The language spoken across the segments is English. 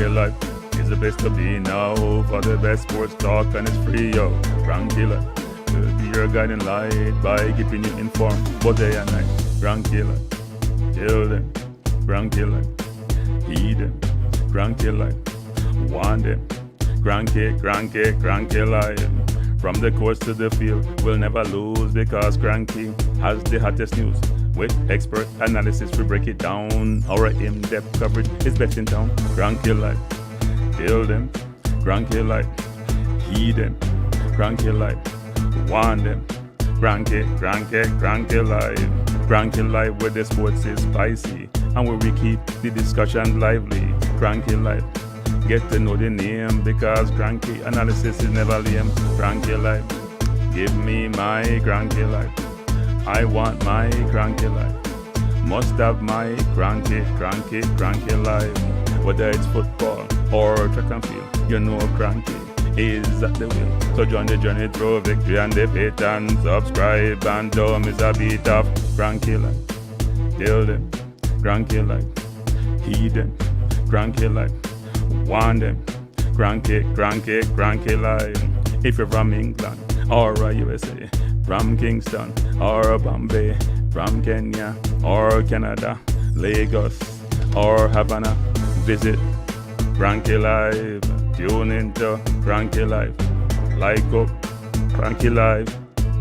Kranky life is the best to be now. For the best sports talk and it's free, yo. Kranky life will be your guiding light by keeping you informed both day and night. Kranky life, tell them. Kranky life, heed them. Kranky life, want them. Kranky life. From the courts to the field, we'll never lose because Kranky has the hottest news. With expert analysis, we break it down. Our in-depth coverage is best in town. Kranky life, tell them. Kranky life, heed them. Kranky life, want them. Kranky life. Kranky life where the sports is spicy and where we keep the discussion lively. Kranky life, get to know the name because Kranky analysis is never lame. Kranky life, give me my Kranky life. I want my Kranky life. Must have my Kranky life. Whether it's football or track and field, you know Kranky is at the wheel. So join the journey through victory and defeat and subscribe and don't miss a beat of Kranky life. Tell them, Kranky life. Heed them, Kranky life. Want them, Kranky life. If you're from England or USA, from Kingston or Bombay, from Kenya or Canada, Lagos or Havana, visit Kranky life. Tune into Kranky life. Like up Kranky life.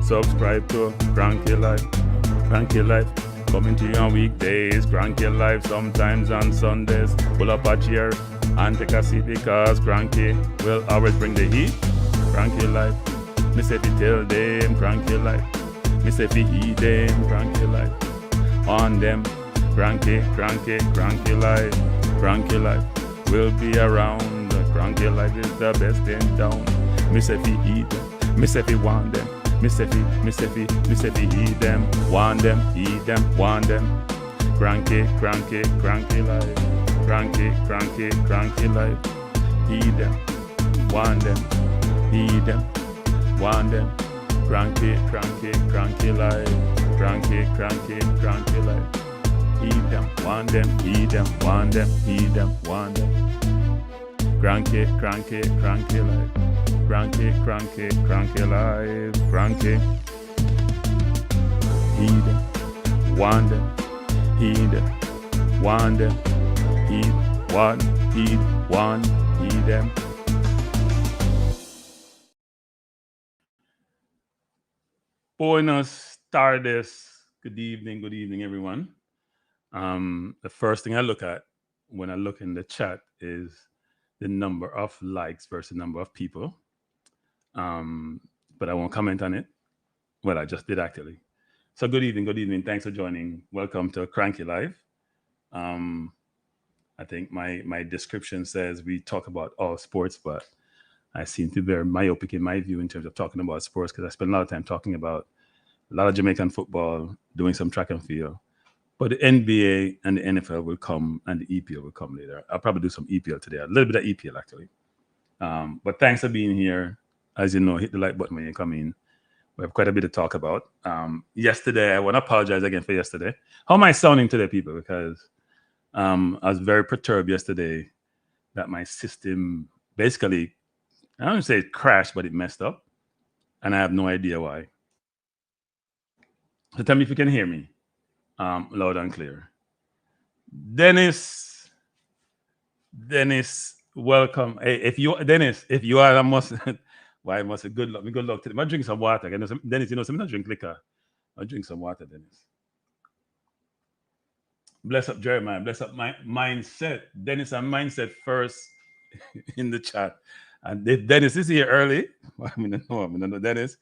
Subscribe to Kranky life. Kranky life. Coming to you on weekdays. Kranky life sometimes on Sundays. Pull up a chair and take a seat because Kranky will always bring the heat. Kranky life. Me say fi tell them Kranky life. Me say fi heed them Kranky life. On them Kranky life. Kranky life will be around. Kranky life is the best in town. Me say fi heed them. Me say fi want them. Me say fi heed them. Want them, heed them, want them. Kranky life. Kranky life. Heed them, want them, heed them, want them. Kranky life. Kranky life. Heed them, want them, heed them, want them, heed them, want them. Kranky life. Kranky life. Kranky. Heed them, want them, heed them, want them. Heed, want, heed them. Buenos tardes. Good evening, everyone. The first thing I look at when I look in the chat is the number of likes versus number of people. But I won't comment on it. Well, I just did actually. So good evening. Thanks for joining. Welcome to Kranky Live. I think my description says we talk about all sports, but I seem to be very myopic in my view in terms of talking about sports because I spend a lot of time talking about a lot of Jamaican football, doing some track and field. But the NBA and the NFL will come and the EPL will come later. I'll probably do some EPL today, a little bit of EPL actually. But thanks for being here. As you know, hit the like button when you come in. We have quite a bit to talk about. Yesterday, I want to apologize again for yesterday. How am I sounding today, people? Because I was very perturbed yesterday that my system basically, I don't say it crashed, but it messed up. And I have no idea why. So tell me if you can hear me loud and clear. Dennis, welcome. Hey, if you are, I must, why must it good luck? Good luck to them. I drink some water. Dennis, you know, some I drink liquor. I drink some water, Dennis. Bless up Jeremiah. Bless up my mindset. Dennis and mindset first in the chat. And if Dennis is here early, I don't know Dennis.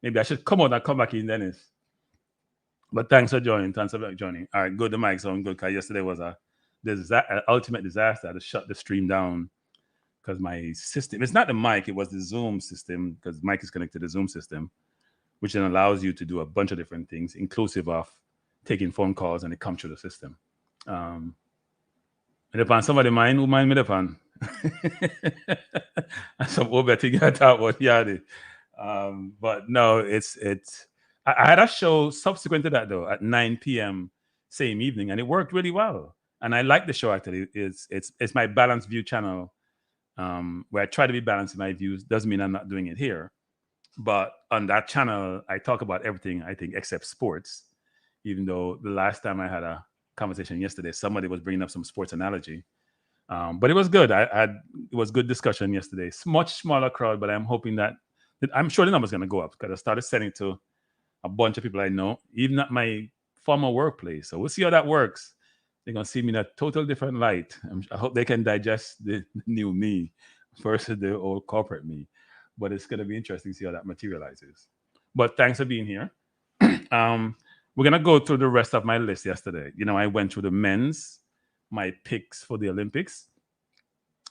Maybe I should come out and come back in, Dennis. But thanks for joining. All right, good. The mic's on good because yesterday was an ultimate disaster. I had to shut the stream down because my system, it's not the mic, it was the Zoom system because the mic is connected to the Zoom system, which then allows you to do a bunch of different things, inclusive of taking phone calls and it comes through the system. And if somebody mind, who mind me upon? Some over thing I thought about, yeah. But no, it's. I had a show subsequent to that though at 9 p.m. same evening, and it worked really well. And I like the show actually. It's my balanced view channel, where I try to be balanced in my views. Doesn't mean I'm not doing it here, but on that channel I talk about everything I think except sports. Even though the last time I had a conversation yesterday, somebody was bringing up some sports analogy, but it was good. It was good discussion yesterday. It's much smaller crowd, but I'm hoping that I'm sure the number's going to go up because I started sending to a bunch of people I know, even at my former workplace. So we'll see how that works. They're going to see me in a total different light. I hope they can digest the new me versus the old corporate me. But it's going to be interesting to see how that materializes. But thanks for being here. We're going to go through the rest of my list yesterday. I went through the men's, my picks for the Olympics.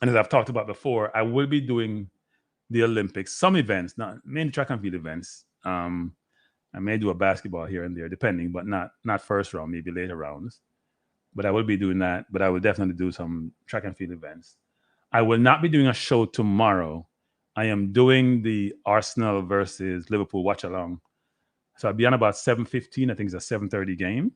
And as I've talked about before, I will be doing the Olympics, some events, not mainly track and field events. I may do a basketball here and there, depending, but not first round, maybe later rounds. But I will be doing that. But I will definitely do some track and field events. I will not be doing a show tomorrow. I am doing the Arsenal versus Liverpool watch along. So I'll be on about 7:15. I think it's a 7:30 game.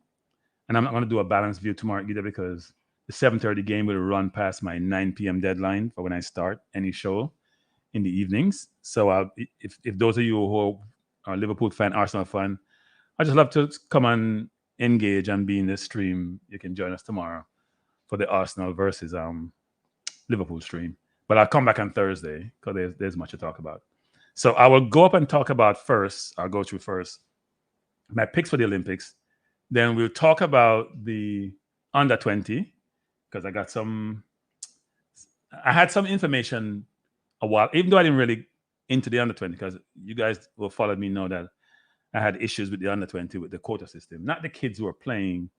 And I'm not going to do a balanced view tomorrow either because the 7:30 game will run past my 9 p.m. deadline for when I start any show in the evenings. So if those of you who are Liverpool fan, Arsenal fan, I just love to come and engage and be in this stream. You can join us tomorrow for the Arsenal versus Liverpool stream. But I'll come back on Thursday because there's much to talk about. So I will go up and talk about first. I'll go through first my picks for the Olympics. Then we'll talk about the under 20 because I had some information a while, even though I didn't really into the under 20 because you guys who followed me know that I had issues with the under 20 with the quota system. Not the kids who were playing,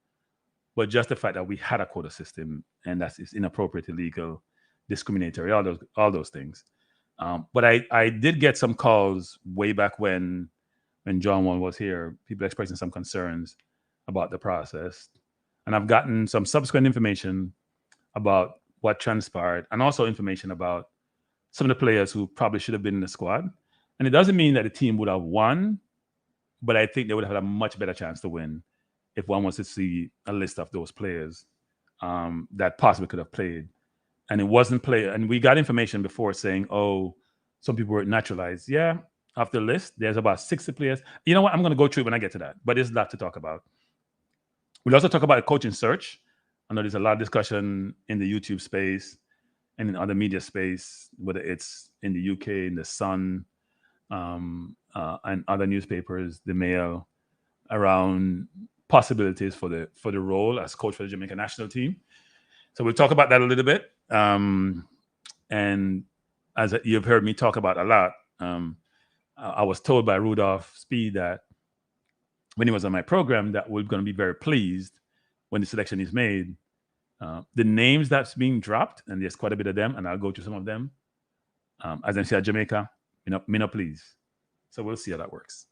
but just the fact that we had a quota system and it's inappropriate, illegal, discriminatory, all those things. But I did get some calls way back when John Wall was here, people expressing some concerns about the process. And I've gotten some subsequent information about what transpired and also information about some of the players who probably should have been in the squad. And it doesn't mean that the team would have won, but I think they would have had a much better chance to win if one was to see a list of those players that possibly could have played. And it wasn't played. And we got information before saying, oh, some people were naturalized. Yeah, off the list, there's about 60 players. You know what? I'm going to go through it when I get to that. But there's a lot to talk about. We'll also talk about a coaching search. I know there's a lot of discussion in the YouTube space and in other media space, whether it's in the UK, in the Sun, and other newspapers, the Mail, around possibilities for the role as coach for the Jamaican national team. So we'll talk about that a little bit. And as you've heard me talk about a lot, I was told by Rudolph Speed that when he was on my program that we're going to be very pleased when the selection is made. The names that's being dropped, and there's quite a bit of them, and I'll go through some of them. As I said, Jamaica, me not please. So we'll see how that works.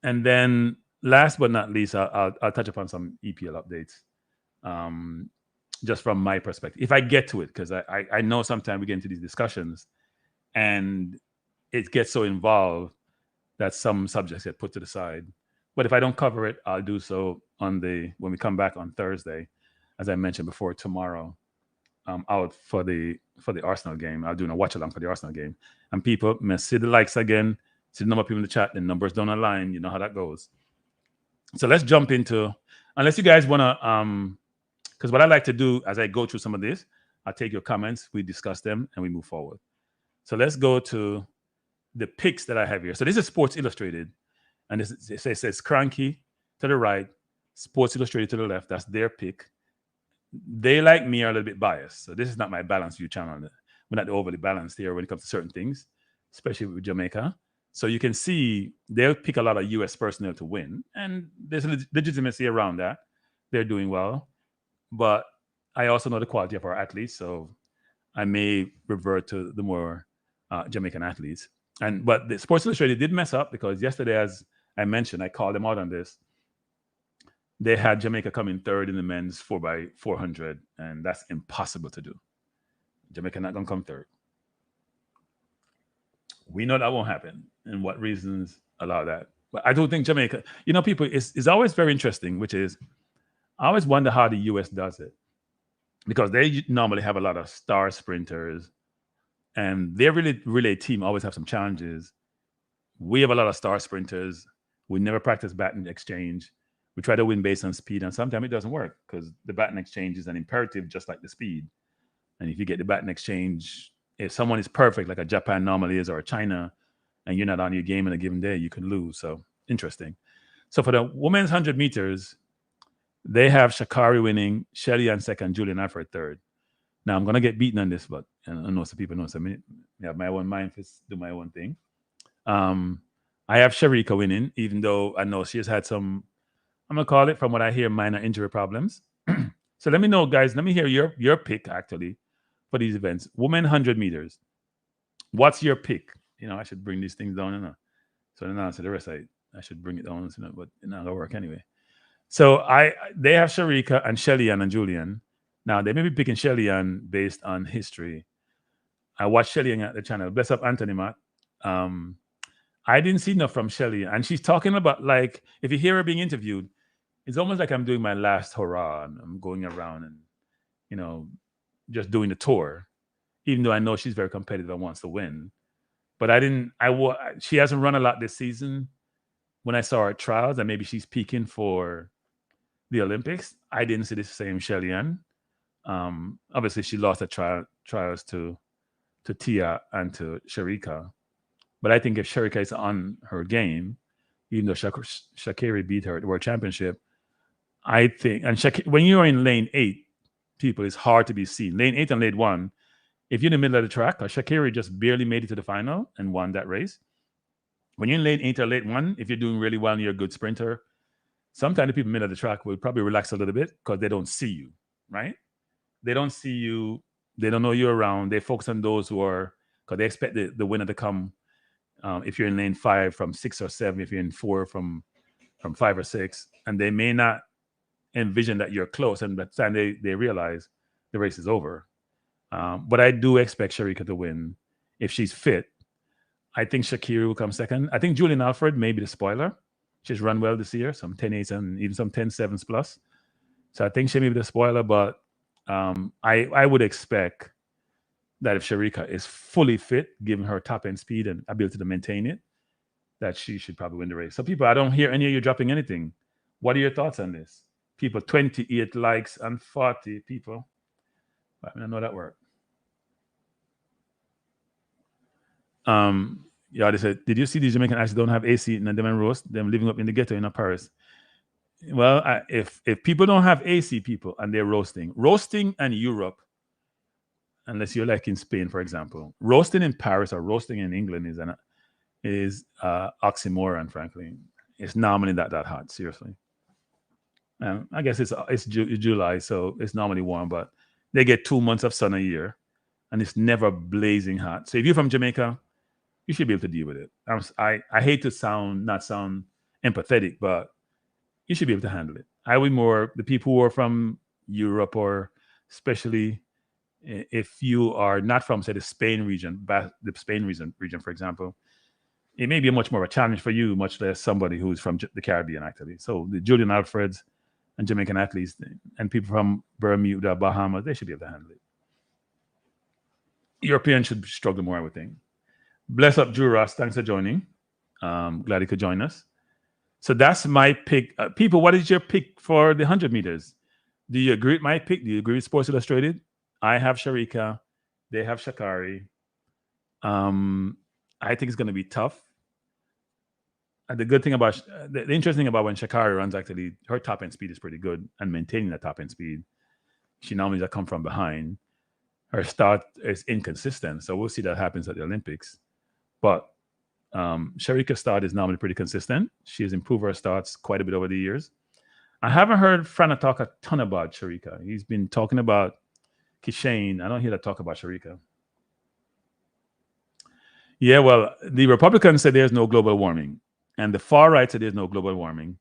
And then last but not least, I'll touch upon some EPL updates. Just from my perspective, if I get to it, because I know sometimes we get into these discussions and it gets so involved that some subjects get put to the side. But if I don't cover it, I'll do so when we come back on Thursday, as I mentioned before, tomorrow. Out for the Arsenal game. I'll do a watch along for the Arsenal game. And people may see the likes again, see the number of people in the chat, the numbers don't align. You know how that goes. So let's jump into, unless you guys want to, because what I like to do as I go through some of this, I'll take your comments, we discuss them, and we move forward. So let's go to the picks that I have here. So this is Sports Illustrated. And it says Kranky to the right, Sports Illustrated to the left. That's their pick. They, like me, are a little bit biased. So this is not my balanced view channel. We're not overly balanced here when it comes to certain things, especially with Jamaica. So you can see they'll pick a lot of U.S. personnel to win. And there's legitimacy around that. They're doing well. But I also know the quality of our athletes. So I may revert to the more Jamaican athletes. But the Sports Illustrated did mess up because yesterday, as I mentioned, I called them out on this. They had Jamaica coming third in the men's 4x400, and that's impossible to do. Jamaica not going to come third. We know that won't happen, and what reasons allow that. But I don't think Jamaica, people, it's always very interesting, which is I always wonder how the U.S. does it. because they normally have a lot of star sprinters, and their relay team always have some challenges. We have a lot of star sprinters. We never practice baton exchange. We try to win based on speed, and sometimes it doesn't work because the baton exchange is an imperative, just like the speed. And if you get the baton exchange, if someone is perfect, like a Japan normally is, or a China, and you're not on your game in a given day, you can lose. So interesting. So for the women's 100 meters, they have Shakari winning, Shelly on second, Julian Alfred third. Now I'm gonna get beaten on this, but I know some people know some. I have my own mind to do my own thing. I have Sharika winning, even though I know she has had some, I'm gonna call it, from what I hear, minor injury problems. So let me know, guys. Let me hear your pick actually for these events. Women 100 meters. What's your pick? I should bring these things down, so then I said the rest I should bring it down, but it's not gonna work anyway. So they have Sharika and Shelly-Ann and Julian. Now they may be picking Shelly-Ann based on history. I watched Shelly-Ann at the channel. Bless up Anthony Matt. I didn't see enough from Shelly, and she's talking about, like, if you hear her being interviewed, it's almost like I'm doing my last hurrah and I'm going around and just doing the tour, even though I know she's very competitive and wants to win. But she hasn't run a lot this season. When I saw her at trials, and maybe she's peaking for the Olympics, I didn't see the same Shelly-Ann. Obviously, she lost at trials to Tia and to Sharika. But I think if Sharika is on her game, even though Shakiri beat her at the World Championship, I think, and when you're in lane 8, people, it's hard to be seen. Lane 8 and lane 1, if you're in the middle of the track, Shakiri just barely made it to the final and won that race. When you're in lane 8 or lane 1, if you're doing really well and you're a good sprinter, sometimes the people in the middle of the track will probably relax a little bit because they don't see you, right? They don't see you. They don't know you're around. They focus on those who are, because they expect the winner to come. If you're in lane 5 from 6 or 7, if you're in 4 from 5 or 6, and they may not envision that you're close, and by the time they realize the race is over. But I do expect Sharika to win if she's fit. I think Shakiri will come second. I think Julian Alfred may be the spoiler. She's run well this year, some 10.8s and even some 10.7s plus. So I think she may be the spoiler, but I would expect that if Sharika is fully fit, given her top end speed and ability to maintain it, that she should probably win the race. So people, I don't hear any of you dropping anything. What are your thoughts on this? People, 28 likes and 40 people. I mean, I know that worked. Yeah, they said, did you see these Jamaican actually don't have AC in them and roast? Them living up in the ghetto in Paris. Well, if people don't have AC, people, and they're roasting in Europe, unless you're like in Spain, for example, roasting in Paris or roasting in England is oxymoron. Frankly, it's normally that hot. Seriously, I guess it's July, so it's normally warm, but they get 2 months of sun a year, and it's never blazing hot. So if you're from Jamaica, you should be able to deal with it. I hate to not sound empathetic, but you should be able to handle it. I would more the people who are from Europe, or especially if you are not from, say, the Spain region, for example, it may be much more of a challenge for you, much less somebody who's from the Caribbean, actually. So the Julian Alfreds and Jamaican athletes and people from Bermuda, Bahamas, they should be able to handle it. Europeans should struggle more, I would think. Bless up, Drew Ross. Thanks for joining. Glad you could join us. So that's my pick. People, what is your pick for the 100 meters? Do you agree with my pick? Do you agree with Sports Illustrated? I have Sharika. They have Shakari. I think it's going to be tough. And the interesting thing about when Shakari runs, actually, her top end speed is pretty good, and maintaining that top end speed, she normally does come from behind. Her start is inconsistent, so we'll see that happens at the Olympics. But Sharika's start is normally pretty consistent. She has improved her starts quite a bit over the years. I haven't heard Frana talk a ton about Sharika. He's been talking about Kishane. I don't hear that talk about Sharika. Yeah, well, the Republicans said there's no global warming, and the far right said there's no global warming.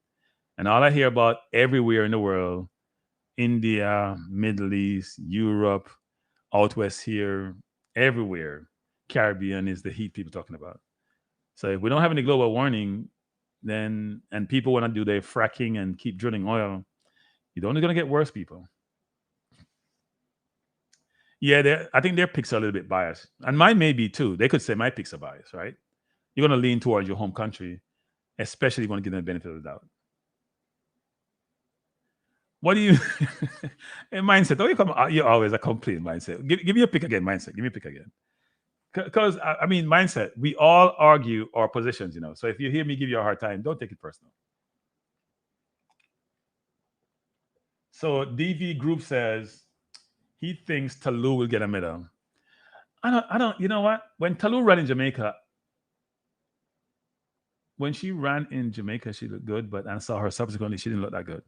And all I hear about everywhere in the world, India, Middle East, Europe, out west here, everywhere, Caribbean, is the heat people talking about. So if we don't have any global warming, then, and people want to do their fracking and keep drilling oil, you're only going to get worse, people. Yeah, I think their picks are a little bit biased, and mine may be too. They could say my picks are biased, right? You're going to lean towards your home country, especially if you want to give them the benefit of the doubt. What do you in mindset? Oh, you're always a complete mindset. Give me a pick again, mindset. Give me a pick again. Because I mean, mindset. We all argue our positions, you know. So if you hear me give you a hard time, don't take it personal. So DV Group says he thinks Talou will get a medal. I don't. You know what? When Talou ran in Jamaica, when she ran in Jamaica, she looked good, but I saw her subsequently, she didn't look that good.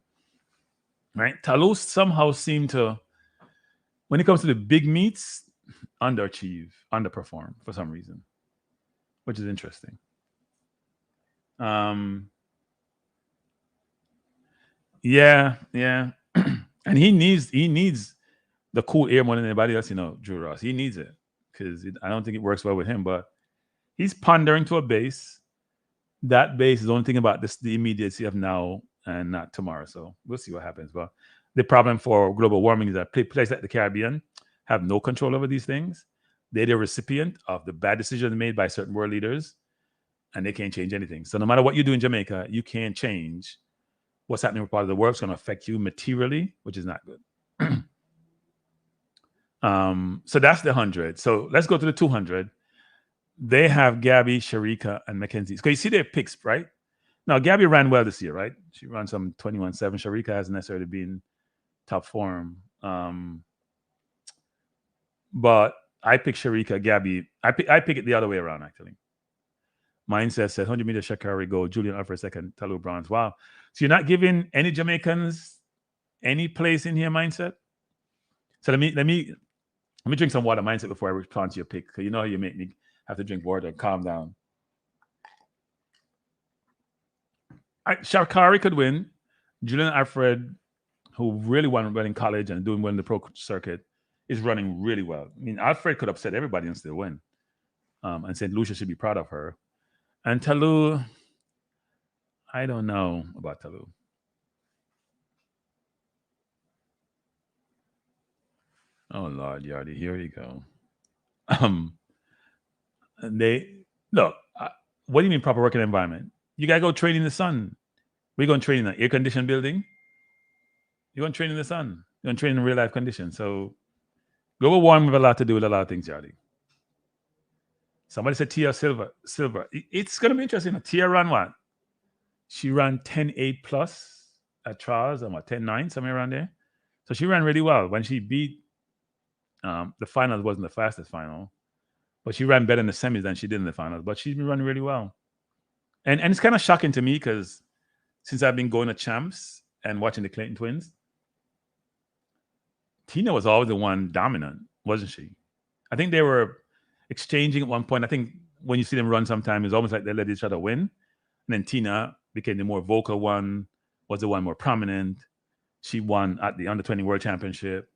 Right? Talou somehow seemed to, when it comes to the big meets, underachieve, underperform for some reason, which is interesting. Yeah. And he needs the cool air more than anybody else, you know, Drew Ross. He needs it because I don't think it works well with him, but he's pondering to a base. That base is the only thing about this, the immediacy of now and not tomorrow. So we'll see what happens. But the problem for global warming is that places like the Caribbean have no control over these things. They're the recipient of the bad decisions made by certain world leaders, and they can't change anything. So no matter what you do in Jamaica, you can't change what's happening with part of the world. It's going to affect you materially, which is not good. So that's the 100. So let's go to the 200. They have Gabby, Sharika, and Mackenzie. So you see their picks, right? Now, Gabby ran well this year, right? She ran some 21-7. Sharika hasn't necessarily been top form. But I pick Sharika, Gabby. I pick it the other way around, actually. Mindset says 100 meter Shakari gold, Julian Alfred second, Talou bronze. Wow. So you're not giving any Jamaicans any place in here, Mindset? So let me drink some water, Mindset, before I respond to your pick. Because you know how you make me have to drink water and calm down. Shakari could win. Julian Alfred, who really won in college and doing well in the pro circuit, is running really well. I mean, Alfred could upset everybody and still win. And St. Lucia should be proud of her. And Talou, I don't know about Talou. Oh Lord, Yardy, here you go. They look. What do you mean proper working environment? You gotta go train in the sun. We're going to train in an air-conditioned building. You're going to train in the sun. You're going to train in real-life conditions. So global warming have a lot to do with a lot of things, Yardy. Somebody said Tia Silver. It's going to be interesting. Tia ran what? She ran 10.8 plus at trials and what, 10.9, somewhere around there. So she ran really well. When she beat the finals, wasn't the fastest final, but she ran better in the semis than she did in the finals. But she's been running really well. And it's kind of shocking to me because since I've been going to champs and watching the Clayton twins, Tina was always the one dominant, wasn't she? I think they were exchanging at one point. I think when you see them run sometimes, it's almost like they let each other win. And then Tina became the more vocal one, was the one more prominent. She won at the Under-20 World Championship.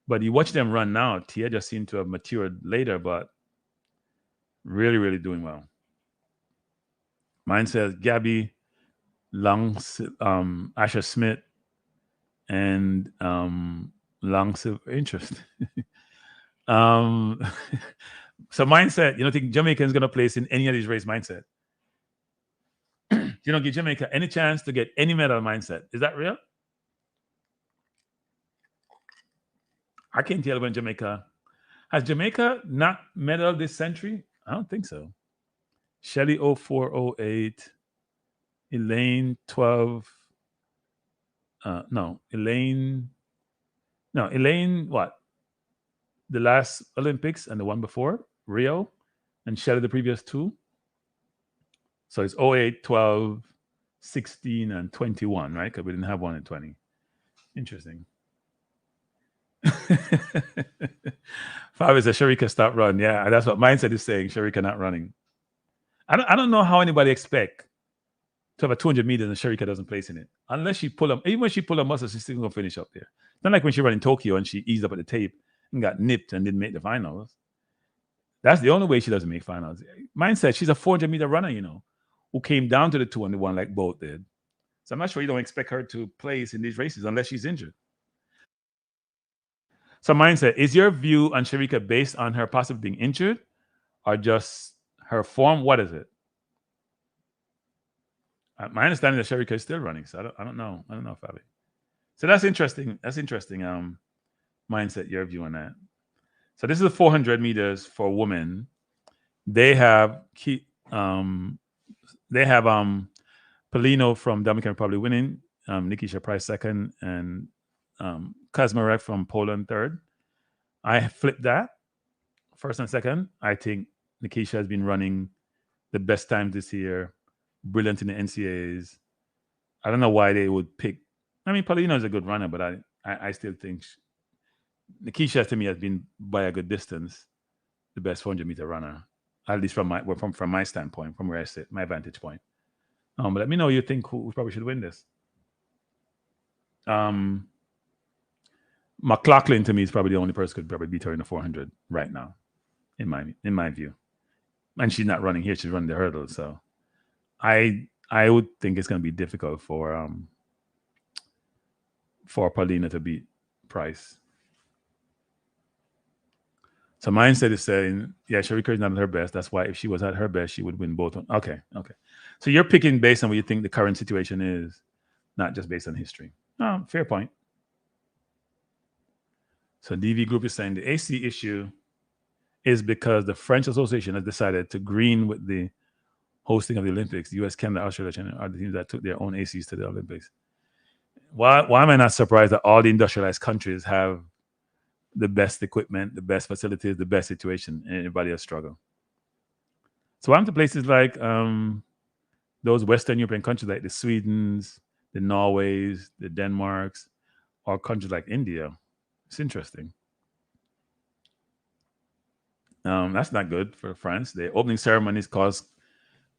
But you watch them run now, Tia just seemed to have matured later, but really, really doing well. Mine says Gabby, Asher Smith, and Long Silver interest. So mindset, you don't think Jamaican's going to place in any of these race mindset? You don't give Jamaica any chance to get any medal mindset. Is that real? I can't tell when Jamaica. Has Jamaica not medal this century? I don't think so. Shelly 0408, Elaine 12. Elaine what? The last Olympics and the one before, Rio, and Shelly the previous two. So it's 08, 12, 16, and 21, right? Because we didn't have one in 20. Interesting. Fabi says Sharika stop run. Yeah, that's what mindset is saying. Sharika not running. I don't know how anybody expect to have a 200 meters and Sharika doesn't place in it. Unless she pull them, even when she pull her muscles, she's still going to finish up there. Not like when she ran in Tokyo and she eased up at the tape and got nipped and didn't make the finals. That's the only way she doesn't make finals. Mindset, she's a 400 meter runner, you know, who came down to the 2 and the 1 like both did. So I'm not sure you don't expect her to place in these races unless she's injured. So mindset, is your view on Sharika based on her possibly being injured or just her form? What is it? My understanding is that Sharika is still running, so I don't know. I don't know, Fabi. So that's interesting. That's interesting. Mindset, your view on that. So this is the 400 meters for women. They have Polino from Dominican Republic winning, Nikisha Price second, and Kazmarek from Poland third. I flipped that first and second. I think Nikisha has been running the best time this year, brilliant in the NCAAs. I don't know why they would pick. I mean, Polino is a good runner, but I still think Nikisha to me has been by a good distance the best 400-meter runner, at least from my standpoint, from where I sit, my vantage point. But let me know you think who probably should win this. McLaughlin to me is probably the only person who could probably beat her in the 400 right now, in my view. And she's not running here; she's running the hurdle. So, I would think it's going to be difficult for Paulina to beat Price. So mindset is saying, yeah, Sharika is not at her best. That's why if she was at her best, she would win both. Okay. So you're picking based on what you think the current situation is, not just based on history. Fair point. So DV Group is saying the AC issue is because the French Association has decided to green with the hosting of the Olympics. The US, Canada, Australia, China are the teams that took their own ACs to the Olympics. Why am I not surprised that all the industrialized countries have the best equipment, the best facilities, the best situation, and everybody has struggled? So I'm to places like those Western European countries like the Swedens, the Norways, the Denmarks, or countries like India. It's interesting. That's not good for France. The opening ceremonies caused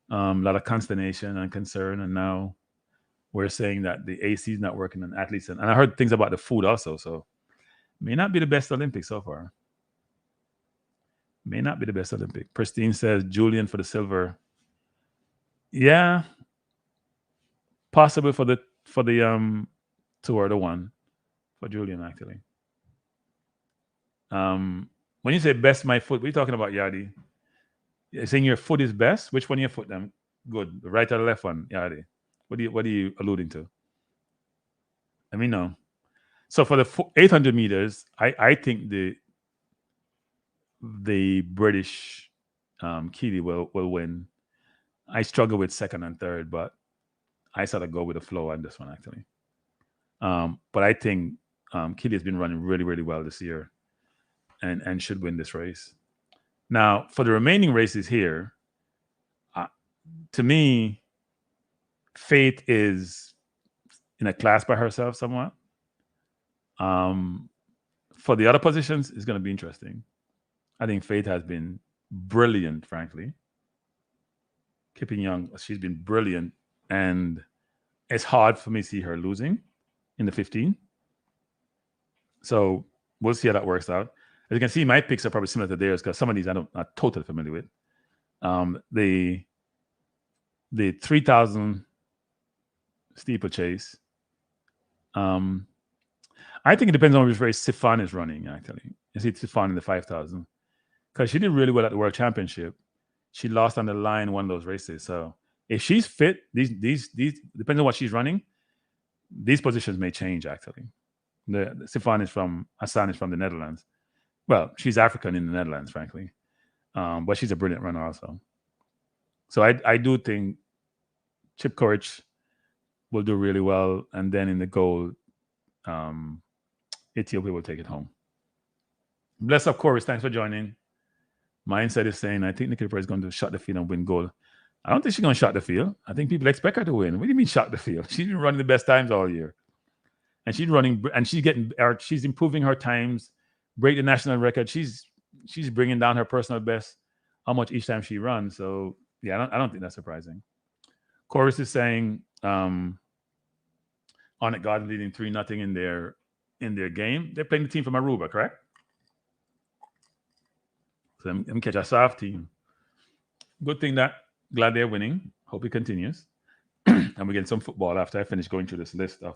a lot of consternation and concern, and now we're saying that the AC is not working on athletes. And I heard things about the food also, so may not be the best Olympics so far. May not be the best Olympic. Pristine says Julian for the silver. Yeah, possibly for the tour, the one for Julian actually. When you say best my foot, what are you talking about, Yadi? You're saying your foot is best? Which one of your foot then? Good. The right or the left one, Yadi? What are you alluding to? Let me know. So for the 800 meters, I think the British Keely will win. I struggle with second and third, but I sort of go with the flow on this one actually. But I think Keely has been running really, really well this year, and should win this race. Now for the remaining races here, to me, Faith is in a class by herself somewhat. For the other positions, it's going to be interesting. I think Faith has been brilliant, frankly. Kipping Young, she's been brilliant, and it's hard for me to see her losing in the 15. So we'll see how that works out. As you can see, my picks are probably similar to theirs because some of these I'm not totally familiar with. The 3,000 steeplechase. I think it depends on which race Sifan is running, actually. You see Sifan in the 5,000. Because she did really well at the World Championship. She lost on the line one of those races. So if she's fit, these depending on what she's running, these positions may change, actually. The Sifan is from the Netherlands. Well, she's African in the Netherlands, frankly. But she's a brilliant runner also. So I do think Chip Courage will do really well. And then in the gold, Ethiopia will take it home. Bless up, Chorus. Thanks for joining. Mindset is saying, I think Nikki Perez is going to shut the field and win gold. I don't think she's going to shut the field. I think people expect her to win. What do you mean shut the field? She's been running the best times all year. And she's running, and she's improving her times, break the national record. She's bringing down her personal best how much each time she runs. So, yeah, I don't think that's surprising. Chorus is saying, On It God leading 3-0 in their game. They're playing the team from Aruba, correct? So let me catch a soft team. Good thing that glad they're winning. Hope it continues. And we get some football after I finish going through this list of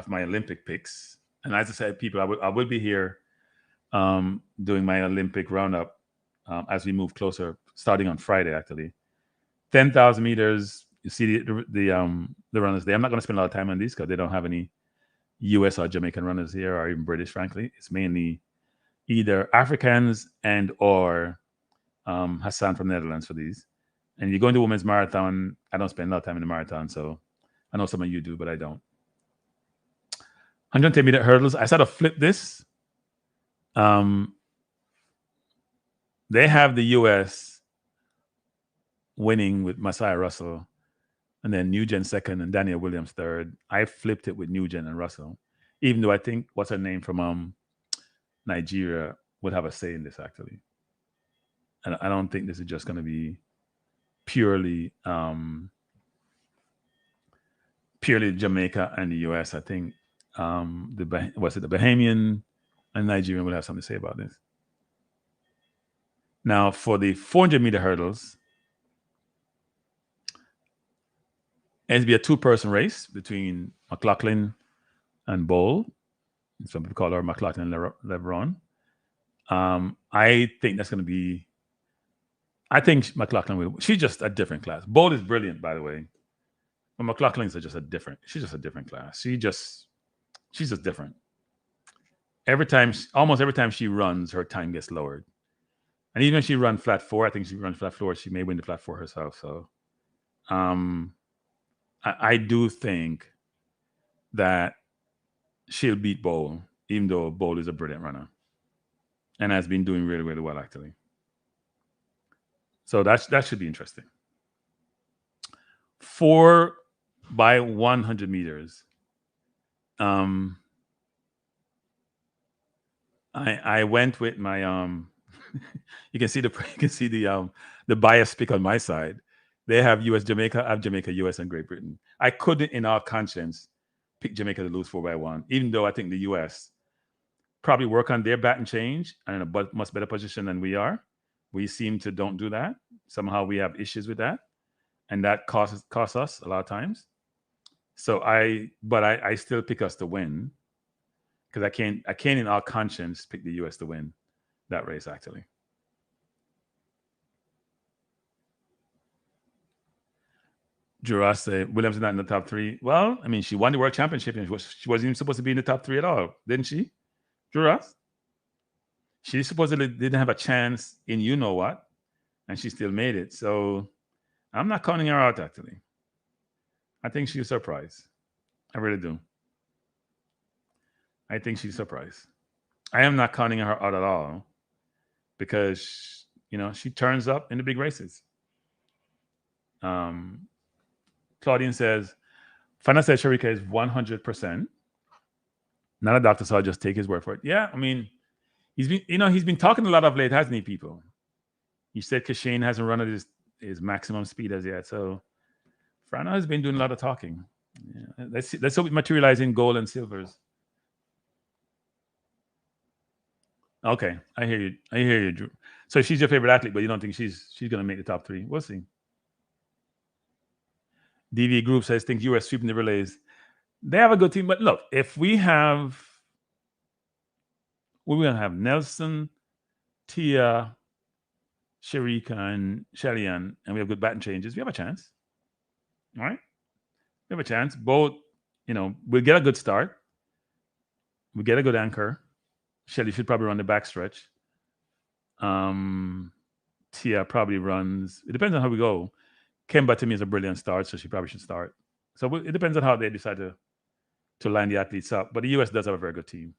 my Olympic picks. And as I said, people, I will be here doing my Olympic roundup as we move closer, starting on Friday, actually. 10,000 meters. You see the runners there. I'm not going to spend a lot of time on these because they don't have any U.S. or Jamaican runners here, or even British. Frankly, it's mainly either Africans and or Hassan from Netherlands for these. And you go into women's marathon. I don't spend a lot of time in the marathon, so I know some of you do, but I don't. 110-meter hurdles. I sort of flip this. They have the U.S. winning with Messiah Russell, and then Nugent second and Daniel Williams third. I flipped it with Nugent and Russell, even though I think what's her name from Nigeria would have a say in this, actually. And I don't think this is just going to be purely Jamaica and the U.S. I think the Bahamian and Nigerian will have something to say about this. Now, for the 400-meter hurdles, it'll be a two-person race between McLaughlin and Bowl. Some people call her McLaughlin and LeBron. I think that's going to be. I think McLaughlin will. She's just a different class. Bowl is brilliant, by the way, but McLaughlin's just a different. She's just a different class. She's just different. Almost every time she runs, her time gets lowered. And even if she runs flat four, I think she runs flat floor, she may win the flat four herself. So I do think that she'll beat Bowl, even though Bowl is a brilliant runner and has been doing really, really well, actually. So that should be interesting. 4 by 100 meters. I went with my you can see the bias pick on my side. They have US Jamaica, I have Jamaica, US, and Great Britain. I couldn't in all conscience pick Jamaica to lose 4 by 1, even though I think the US probably work on their bat and change and in a much better position than we are. We seem to don't do that. Somehow we have issues with that, and that costs us a lot of times. So I still pick us to win because I can't in all conscience pick the US to win that race, actually. Juras said Williams is not in the top 3. Well, I mean, she won the world championship and she wasn't even supposed to be in the top 3 at all, didn't she? Juras? She supposedly didn't have a chance in you know what, and she still made it. So I'm not counting her out, actually. I think she's surprised. I really do. I think she's surprised. I am not counting her out at all because, she turns up in the big races. Claudine says, Fana said Sharika is 100%. Not a doctor, so I'll just take his word for it. Yeah, I mean, he's been talking a lot of late, hasn't he, people? He said Kashane hasn't run at his maximum speed as yet. So Fana has been doing a lot of talking. Yeah, let's hope it materialize in gold and silvers. Okay, I hear you, Drew. So she's your favorite athlete, but you don't think she's going to make the top 3? We'll see. DV Group says, think US sweeping the relays. They have a good team, but look, if we're going to have Nelson, Tia, Sharika, and Shellyan, and we have good batting changes, we have a chance. All right? We have a chance. Both, we'll get a good start. We'll get a good anchor. Shelly should probably run the backstretch. Tia probably runs. It depends on how we go. Kemba to me is a brilliant start, so she probably should start. So it depends on how they decide to line the athletes up. But the US does have a very good team.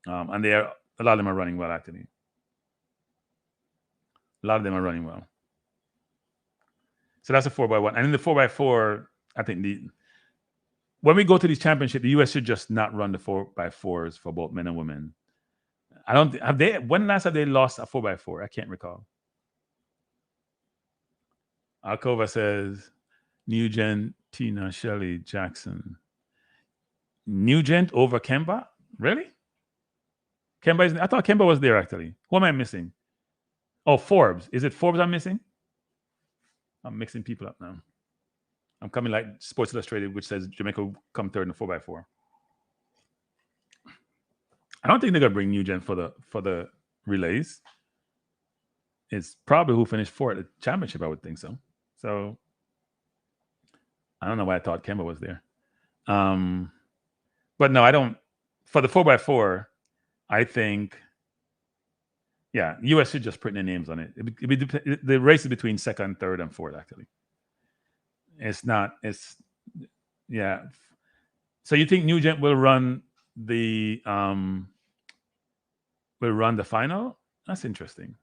And a lot of them are running well, actually. A lot of them are running well. So that's a 4 by 1. And in the 4 by 4, I think when we go to these championships, the US should just not run the 4 by 4s for both men and women. When last have they lost a 4 by 4? I can't recall. Alcova says, Nugent, Tina, Shelley, Jackson. Nugent over Kemba? Really? I thought Kemba was there, actually. Who am I missing? Oh, Forbes. Is it Forbes I'm missing? I'm mixing people up now. I'm coming like Sports Illustrated, which says Jamaica will come third in the 4 by 4. I don't think they're gonna bring Nugent for the relays. It's probably who finished fourth at the championship. I would think so. So I don't know why I thought Kemba was there. But no, I don't. For the 4x4, I think, yeah, US should just print their names on it. The race is between second, third, and fourth. Actually, it's not. It's yeah. So you think Nugent will run the final? That's interesting.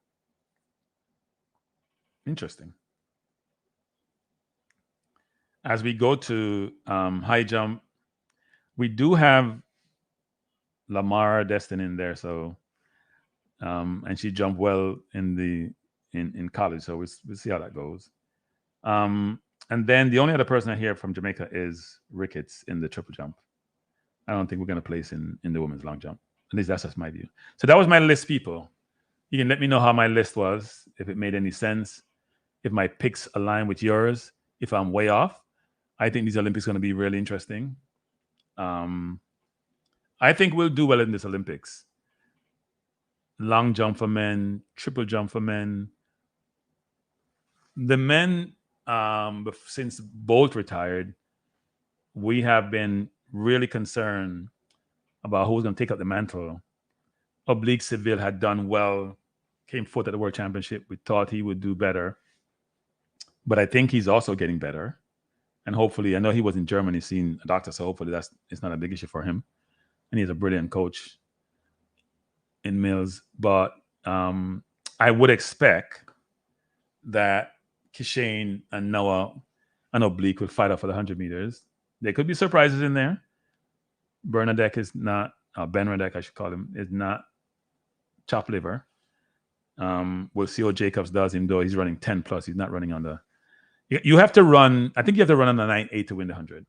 Interesting. As we go to high jump, we do have Lamar Destin in there, so and she jumped well in college, so we'll see how that goes. And then the only other person I hear from Jamaica is Ricketts in the triple jump. I don't think we're going to place in the women's long jump. At least that's just my view. So that was my list, people. You can let me know how my list was, if it made any sense, if my picks align with yours, if I'm way off. I think these Olympics are going to be really interesting. I think we'll do well in this Olympics. Long jump for men, triple jump for men. The men, since Bolt retired, we have been really concerned about who's going to take up the mantle. Oblique Seville had done well, came fourth at the World Championship. We thought he would do better. But I think he's also getting better. And hopefully, I know he was in Germany seeing a doctor, so hopefully it's not a big issue for him. And he's a brilliant coach in Mills. But I would expect that Kishane and Noah and Oblique will fight off for the 100 meters. There could be surprises in there. Bernadette is not, Benradek, I should call him, is not chop liver. We'll see what Jacobs does, even though he's running 10 plus. He's not running on the. You have to run, I think you have to run on the 9.8 to win the 100.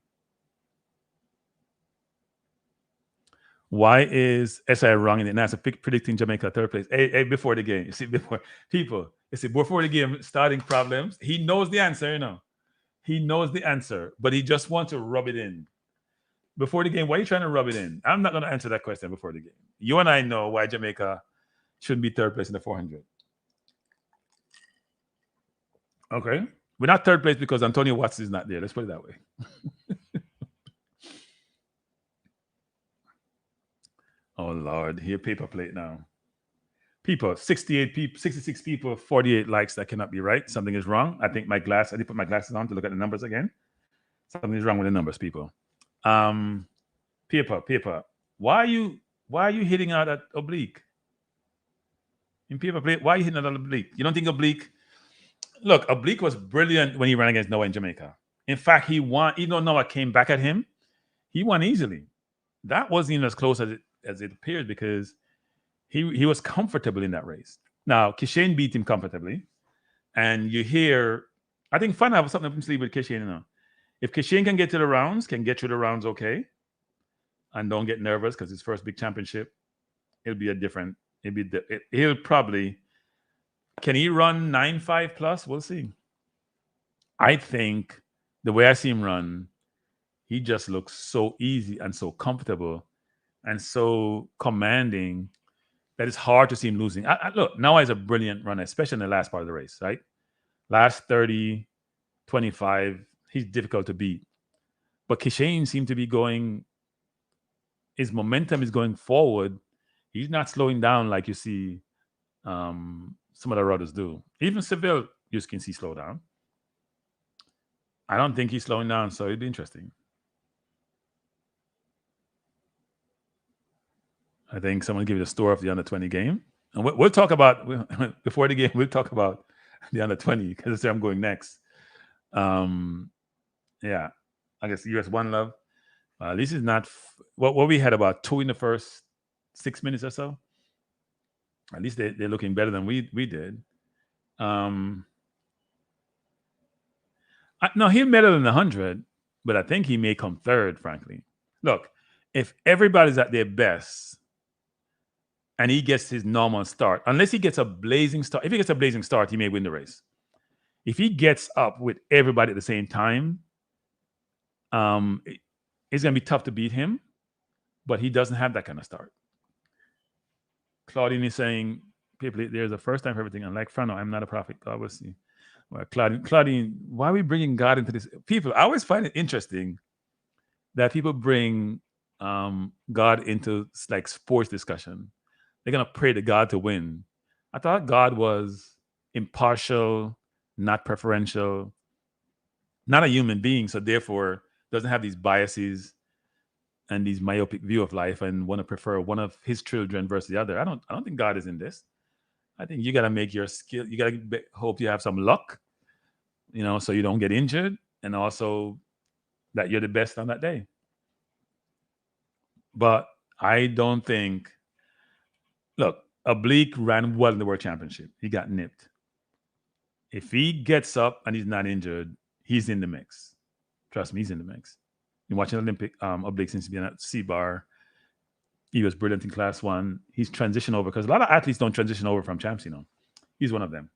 Why is SI wrong in it? Now it's predicting Jamaica third place. Hey, before the game, you see, before the game starting problems, he knows the answer, you know. He knows the answer, but he just wants to rub it in. Before the game, why are you trying to rub it in? I'm not going to answer that question before the game. You and I know why Jamaica shouldn't be third place in the 400. Okay. We're not third place because Antonio Watts is not there. Let's put it that way. Oh, Lord. Here, paper plate now. People, 68 people, 66 people, 48 likes. That cannot be right. Something is wrong. I didn't put my glasses on to look at the numbers again. Something is wrong with the numbers, people. Paper. Why are you hitting out at Oblique? In paper plate, why are you hitting out at Oblique? You don't think Oblique? Look, Oblique was brilliant when he ran against Noah in Jamaica. In fact, he won. Even though Noah came back at him, he won easily. That wasn't even as close as it appeared because he was comfortable in that race. Now, Kishane beat him comfortably. And you hear, I think Fun have something to see with Kishane, you know. If Kishane can get through the rounds okay, and don't get nervous because his first big championship, he'll probably, can he run 9.5 plus? We'll see. I think the way I see him run, he just looks so easy and so comfortable and so commanding that it's hard to see him losing. Look, Noah is a brilliant runner, especially in the last part of the race, right? Last 30, 25, he's difficult to beat. But Kishane seemed to be going, his momentum is going forward. He's not slowing down like you see some of the runners do. Even Seville, you can see slow down. I don't think he's slowing down, so it'd be interesting. I think someone give you the story of the under-20 game. And we'll talk about, before the game, we'll talk about the under-20 because that's where I'm going next. Yeah, I guess US One Love. This is not, what we had about 2 in the first 6 minutes or so. At least they're looking better than we did. No, he'll medal in the 100, but I think he may come third, frankly. Look, if everybody's at their best and he gets his normal start, unless he gets a blazing start, if he gets a blazing start, he may win the race. If he gets up with everybody at the same time, it's going to be tough to beat him, but he doesn't have that kind of start. Claudine is saying, people, there's a first time for everything. Unlike Frano, I'm not a prophet. God will see. Well, Claudine, why are we bringing God into this? People, I always find it interesting that people bring God into like sports discussion. They're gonna pray to God to win. I thought God was impartial, not preferential, not a human being, so therefore doesn't have these biases and these myopic view of life and want to prefer one of his children versus the other. I don't think God is in this. I think you got to make your skill. You got to hope you have some luck, so you don't get injured, and also that you're the best on that day. But I don't think. Look, Oblique ran well in the World Championship. He got nipped. If he gets up and he's not injured, he's in the mix. Trust me, he's in the mix. You're watching Olympic Oblique since being at C-Bar. He was brilliant in Class 1. He's transitioned over because a lot of athletes don't transition over from champs, He's one of them.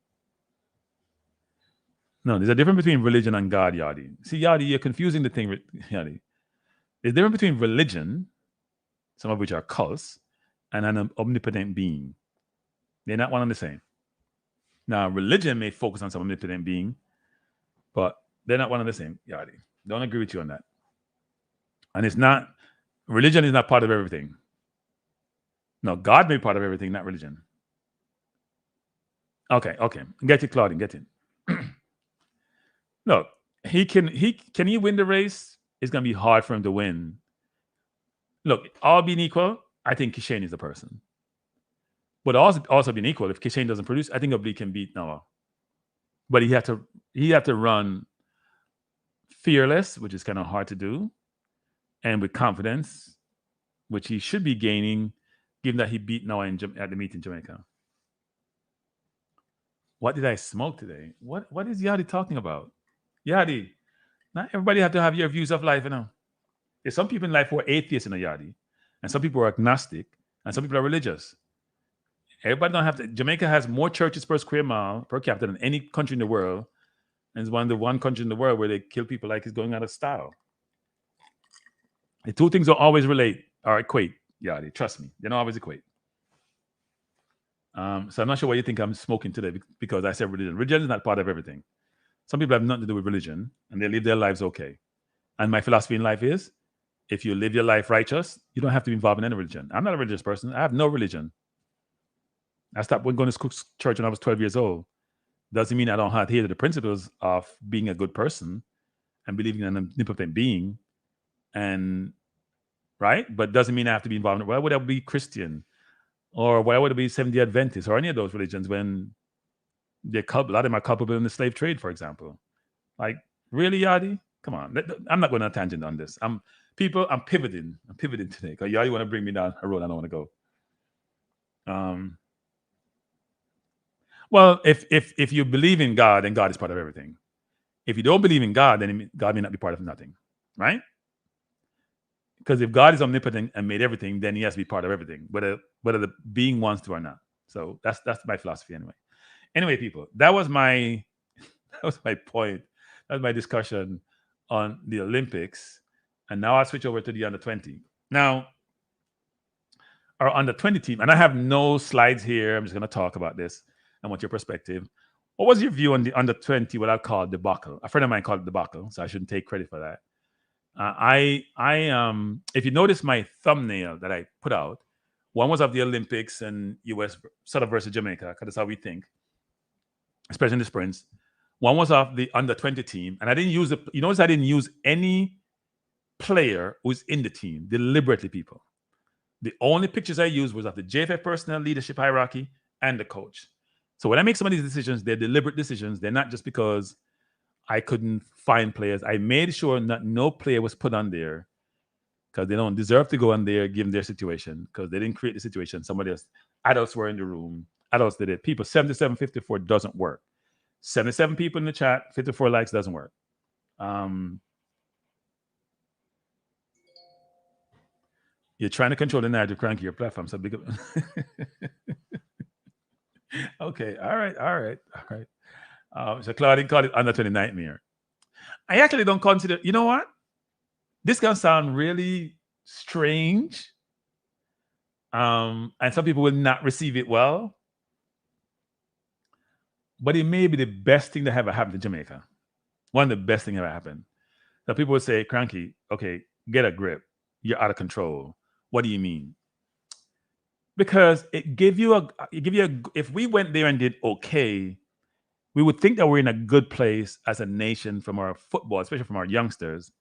No, there's a difference between religion and God, Yadi. See, Yadi, you're confusing the thing, Yadi. There's a difference between religion, some of which are cults, and an omnipotent being. They're not one and the same. Now, religion may focus on some omnipotent being, but they're not one and the same, Yadi. Don't agree with you on that. And religion is not part of everything. No, God may be part of everything, not religion. Okay. Get it, Claudine, get it. Look, can he win the race? It's going to be hard for him to win. Look, all being equal, I think Kishane is the person. But also being equal, if Kishane doesn't produce, I think Oblique can beat Noah. But he have to run fearless, which is kind of hard to do, and with confidence, which he should be gaining, given that he beat Noah at the meet in Jamaica. What did I smoke today? What is Yadi talking about? Yadi, not everybody have to have your views of life, There's some people in life who are atheists in a Yadi, and some people are agnostic, and some people are religious. Everybody don't have to. Jamaica has more churches per square mile per capita than any country in the world, and it's one country in the world where they kill people like it's going out of style. The two things don't always relate or equate, Yadi. Trust me, they don't always equate. So I'm not sure why you think I'm smoking today because I said religion. Religion is not part of everything. Some people have nothing to do with religion, and they live their lives okay. And my philosophy in life is, if you live your life righteous, you don't have to be involved in any religion. I'm not a religious person. I have no religion. I stopped going to church when I was 12 years old. Doesn't mean I don't adhere to the principles of being a good person and believing in an omnipotent being, and right? But doesn't mean I have to be involved in it. Why would I be Christian? Or why would it be Seventh-day Adventist or any of those religions when a lot of them are culpable in the slave trade, for example? Like, really, Yadi? Come on. I'm not going on a tangent on this. I'm pivoting. I'm pivoting today because Yadi want to bring me down a road I don't want to go. Well, if you believe in God, then God is part of everything. If you don't believe in God, then God may not be part of nothing, right? Because if God is omnipotent and made everything, then he has to be part of everything, whether the being wants to or not. So that's my philosophy anyway. Anyway, people, that was my point. That was my discussion on the Olympics. And now I'll switch over to the under-20. Now, our under-20 team, and I have no slides here. I'm just going to talk about this. I want your perspective. What was your view on the under-20, what I call debacle? A friend of mine called it debacle, so I shouldn't take credit for that. If you notice my thumbnail that I put out, one was of the Olympics and US sort of versus Jamaica, because that's how we think, especially in the sprints. One was of the under-20 team, and I didn't use you notice I didn't use any player who's in the team, deliberately, people. The only pictures I used was of the JFF personnel leadership hierarchy and the coach. So when I make some of these decisions, they're deliberate decisions. They're not just because I couldn't find players. I made sure that no player was put on there because they don't deserve to go on there given their situation, because they didn't create the situation. Somebody else, adults were in the room. Adults did it. People, 77-54 doesn't work. 77 people in the chat, 54 likes doesn't work. You're trying to control the narrative, Kranky, your platform. So big up. Okay, all right. So Claudine called it under-20 nightmare. I actually don't consider, you know what? This can sound really strange, And some people will not receive it well. But it may be the best thing that ever happened to Jamaica. One of the best things ever happened. So people would say, Kranky, okay, get a grip. You're out of control. What do you mean? Because it gave you a, if we went there and did okay, we would think that we're in a good place as a nation from our football, especially from our youngsters,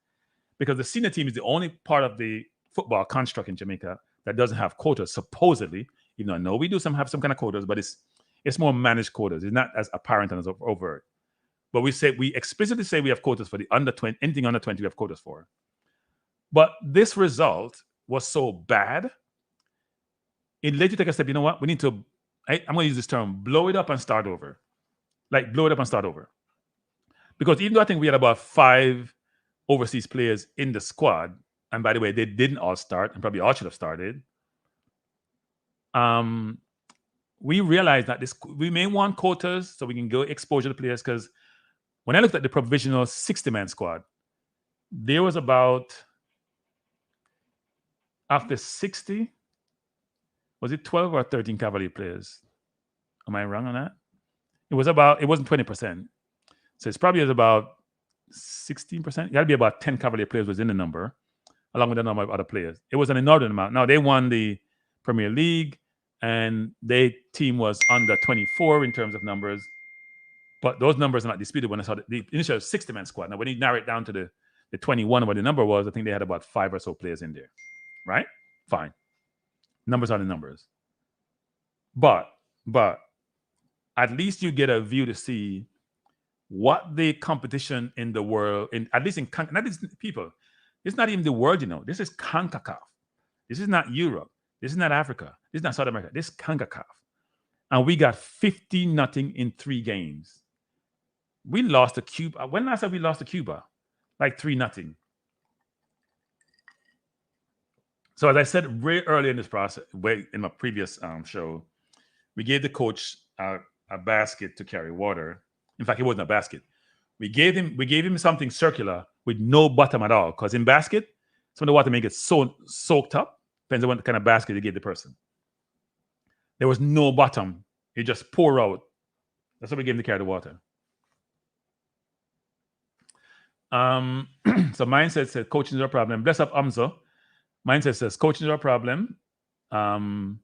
because the senior team is the only part of the football construct in Jamaica that doesn't have quotas, supposedly. Even though I know we do have some kind of quotas, but it's more managed quotas. It's not as apparent and as overt. But we explicitly say we have quotas for the under 20, anything under 20 we have quotas for. But this result was so bad, it led you to take a step. You know what? We need to, I'm going to use this term, blow it up and start over. Like blow it up and start over. Because even though I think we had about 5 overseas players in the squad, and by the way, they didn't all start, and probably all should have started. We realized that we may want quotas so we can go exposure to players. Because when I looked at the provisional 60-man squad, there was about, after 60, was it 12 or 13 Cavalier players? Am I wrong on that? It wasn't 20%. So it's probably about 16%. It got to be about 10 Cavalier players was in the number, along with a number of other players. It was an inordinate amount. Now, they won the Premier League, and their team was under 24 in terms of numbers. But those numbers are not disputed when I saw the initial 60-man squad. Now, when you narrow it down to the 21, what the number was, I think they had about 5 or so players in there. Right? Fine. Numbers are the numbers. But at least you get a view to see what the competition in the world, at least in not these people, it's not even the world, This is Concacaf. This is not Europe. This is not Africa. This is not South America. This is Concacaf. And we got 50-0 in 3 games. We lost to Cuba. When last time we lost to Cuba? Like 3-0. So as I said very early in this process, in my previous show, we gave the coach a basket to carry water. In fact, it wasn't a basket. We gave him something circular with no bottom at all. Because in basket, some of the water may get soaked up. Depends on what kind of basket you gave the person. There was no bottom. It just pour out. That's what we gave him to carry the water. So mindset says coaching is our problem. Bless up Amzo. Mindset says coaching is our problem. Claudine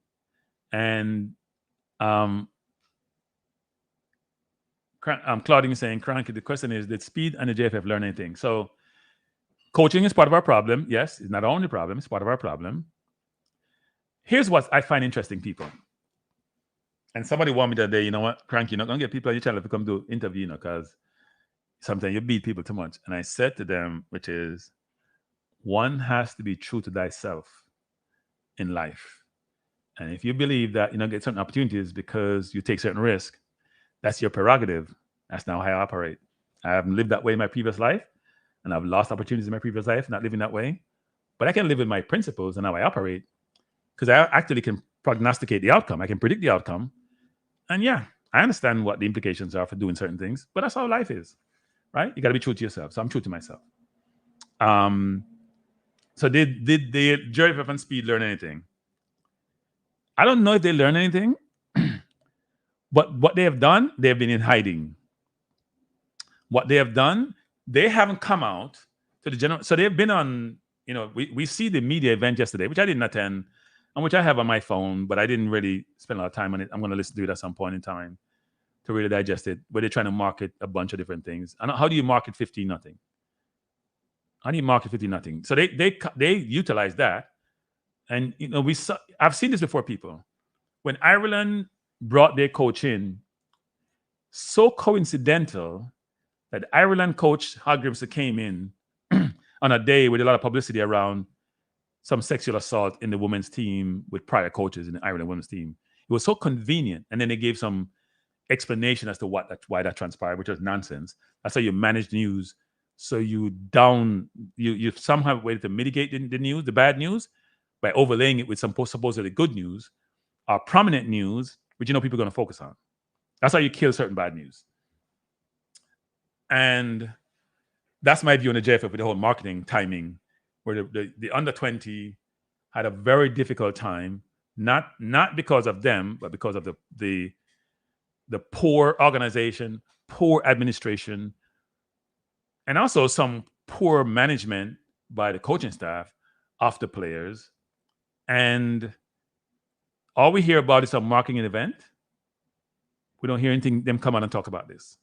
is saying, Kranky, the question is, did Speed and the JFF learn anything? So coaching is part of our problem. Yes, it's not our only problem. It's part of our problem. Here's what I find interesting, people. And somebody warned me that day, you know what, Kranky, you're not going to get people on your channel to come do interview, because sometimes you beat people too much. And I said to them, which is, one has to be true to thyself in life. And if you believe that you don't get certain opportunities because you take certain risks, that's your prerogative. That's not how I operate. I haven't lived that way in my previous life, and I've lost opportunities in my previous life, not living that way. But I can live with my principles and how I operate, because I actually can prognosticate the outcome. I can predict the outcome. And yeah, I understand what the implications are for doing certain things, but that's how life is, right? You got to be true to yourself. So I'm true to myself. So did the JFF and Speed learn anything? I don't know if they learned anything, but what they have done, they've been in hiding. What they have done, they haven't come out to the general. So they've been on, we see the media event yesterday, which I didn't attend, and which I have on my phone, but I didn't really spend a lot of time on it. I'm going to listen to it at some point in time to really digest it, where they're trying to market a bunch of different things. And how do you market 15-0? How do you market 15-0? So they utilize that. And, I've seen this before, people. When Ireland brought their coach in, so coincidental that Ireland coach Hargreaves came in on a day with a lot of publicity around some sexual assault in the women's team with prior coaches in the Ireland women's team. It was so convenient. And then they gave some explanation as to why that transpired, which was nonsense. That's how you manage news. So you somehow have a way to mitigate the news, the bad news, by overlaying it with some supposedly good news or prominent news, which people are going to focus on. That's how you kill certain bad news. And that's my view on the JFF with the whole marketing timing, where the under 20 had a very difficult time Not because of them, but because of the poor organization, poor administration, and also some poor management by the coaching staff of the players. And all we hear about is a marketing event. We don't hear anything them come out and talk about this.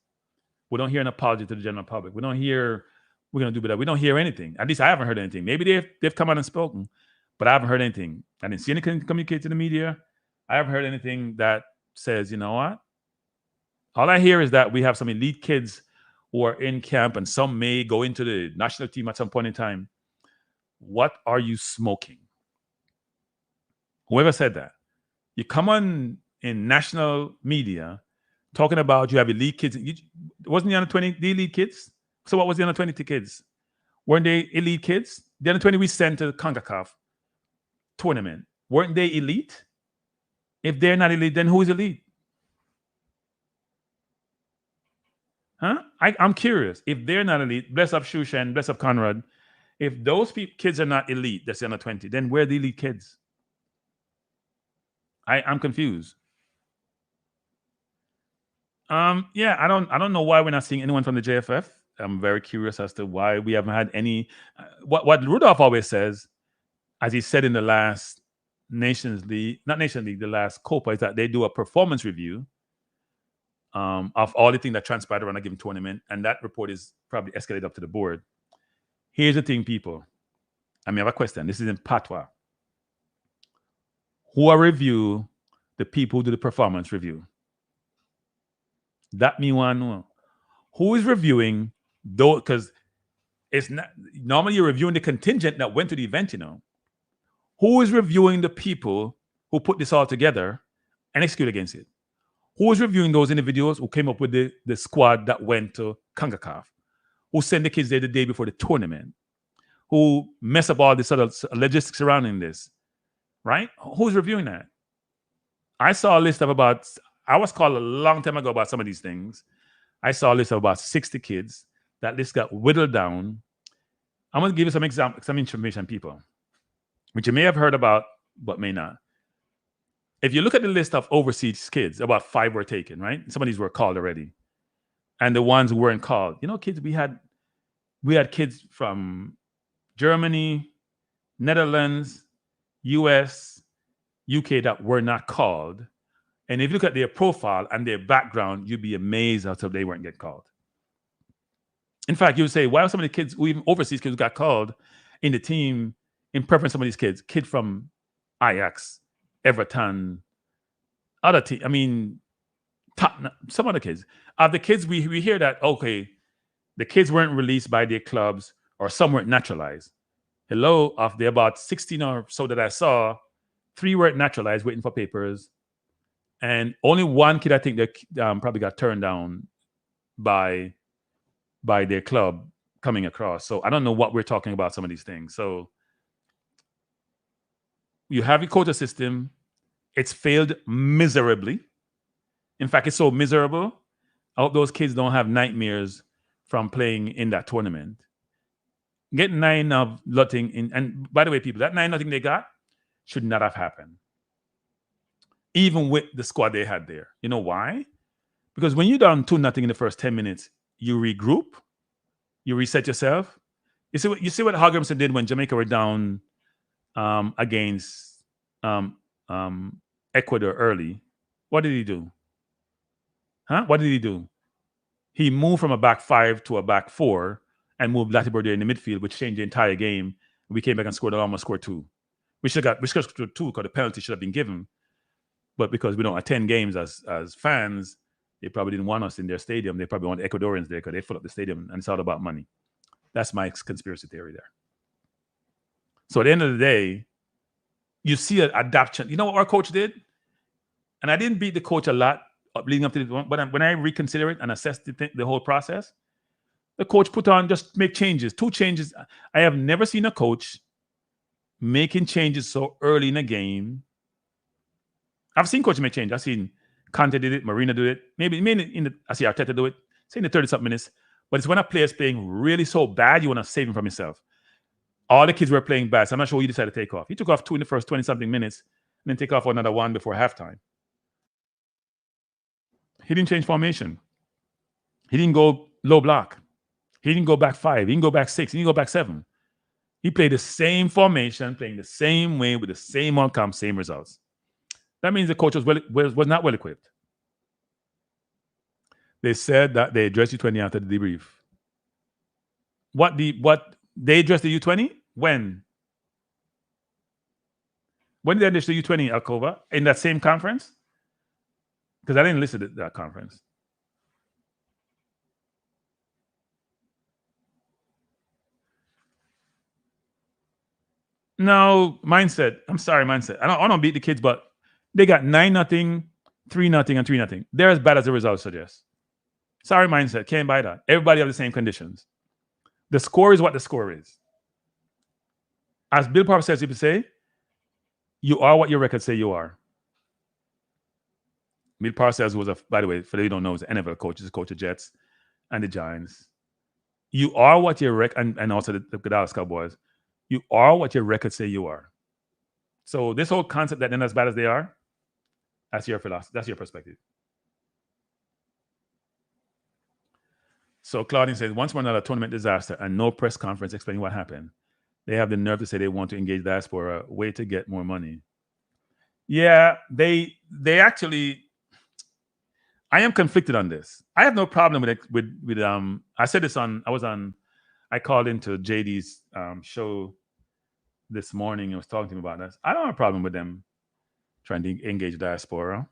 We don't hear an apology to the general public. We don't hear we're going to do better. We don't hear anything. At least I haven't heard anything. Maybe they've come out and spoken, but I haven't heard anything. I didn't see any communicate to the media. I haven't heard anything that says, you know what? All I hear is that we have some elite kids who are in camp and some may go into the national team at some point in time. What are you smoking? Whoever said that. You come on in national media talking about you have elite kids. Wasn't the under 20 the elite kids? So what was the under 20 kids? Weren't they elite kids? The under 20 we sent to the Concacaf tournament. Weren't they elite? If they're not elite, then who is elite? Huh? I'm curious. If they're not elite, bless up Shushan, bless up Conrad. If those kids are not elite, that's the under 20, then where are the elite kids? I'm confused. Yeah, I don't know why we're not seeing anyone from the JFF. I'm very curious as to why we haven't had any. What Rudolph always says, as he said in the last Nations League, not Nations League, the last Copa, is that they do a performance review of all the things that transpired around a given tournament, and that report is probably escalated up to the board. Here's the thing, people. I have a question. This is in Patois. Who are review the people who do the performance review? That me want to know. Who is reviewing though? Because it's not normally you're reviewing the contingent that went to the event, you know. Who is reviewing the people who put this all together and execute against it? Who is reviewing those individuals who came up with the squad that went to Concacaf? Who sent the kids there the day before the tournament? Who mess up all this other logistics surrounding this? Right? Who's reviewing that? I saw a list of I was called a long time ago about some of these things. I saw a list of about 60 kids. That list got whittled down. I'm going to give you some information, people, which you may have heard about, but may not. If you look at the list of overseas kids, about 5 were taken, right? Some of these were called already. And the ones who weren't called, kids, we had kids from Germany, Netherlands, US, UK that were not called. And if you look at their profile and their background, you'd be amazed how they weren't get called. In fact, you would say, why are some of the kids, who even overseas kids, who got called in the team in preference some of these kids? Kid from Ajax, Everton, other team. Some other kids. Of the kids, we hear that, okay, the kids weren't released by their clubs or some weren't naturalized. Hello, of the about 16 or so that I saw, 3 weren't naturalized, waiting for papers. And only one kid, I think, that probably got turned down by their club coming across. So I don't know what we're talking about, some of these things. So you have your quota system. It's failed miserably. In fact, it's so miserable. I hope those kids don't have nightmares from playing in that tournament. Get 9-0 and by the way, people, that 9-0 they got should not have happened. Even with the squad they had there. You know why? Because when you're down 2-0 in the first 10 minutes, you regroup, you reset yourself. You see what Hoggerson did when Jamaica were down against Ecuador early. What did he do? What did he do? He moved from a back 5 to a back 4 and moved Latibor there in the midfield, which changed the entire game. We came back and almost scored 2. We should have scored 2 because the penalty should have been given. But because we don't attend games as fans, they probably didn't want us in their stadium. They probably want the Ecuadorians there because they fill up the stadium and it's all about money. That's my conspiracy theory there. So at the end of the day, you see an adaptation. You know what our coach did? And I didn't beat the coach a lot leading up to this, but when I reconsider it and assess the whole process, the coach put on just make changes. 2 changes. I have never seen a coach making changes so early in a game. I've seen coaches make changes. I've seen Conte did it, Marina did it. Maybe I see Arteta do it. Say in the 30-something minutes. But it's when a player's playing really so bad, you want to save him from himself. All the kids were playing bad, so I'm not sure who he decided to take off. He took off 2 in the first 20-something minutes, then take off another one before halftime. He didn't change formation. He didn't go low block. He didn't go back 5. He didn't go back 6. He didn't go back 7. He played the same formation, playing the same way with the same outcome, same results. That means the coach was not well equipped. They said that they addressed U20 after the debrief. What they addressed the U20? When? When did they address the U20, Alcova? In that same conference? Because I didn't listen to that conference. No, mindset. I'm sorry, mindset. I don't beat the kids, but they got 9-0, 3-0, and 3-0. They're as bad as the results suggest. Sorry, mindset. Can't buy that. Everybody have the same conditions. The score is what the score is. As Bill Parker says, people say, you are what your records say you are. Bill Parcells was, by the way, for those who don't know, is an NFL coach. He's a coach of Jets and the Giants. You are what your record, and also the Dallas Cowboys. You are what your records say you are. So this whole concept that they're as bad as they are, that's your philosophy. That's your perspective. So Claudine says, once more another tournament disaster and no press conference explaining what happened. They have the nerve to say they want to engage Diaspora, way to get more money. Yeah, they actually. I am conflicted on this. I have no problem with I said this I called into JD's show this morning and was talking to him about this. I don't have a problem with them trying to engage Diaspora.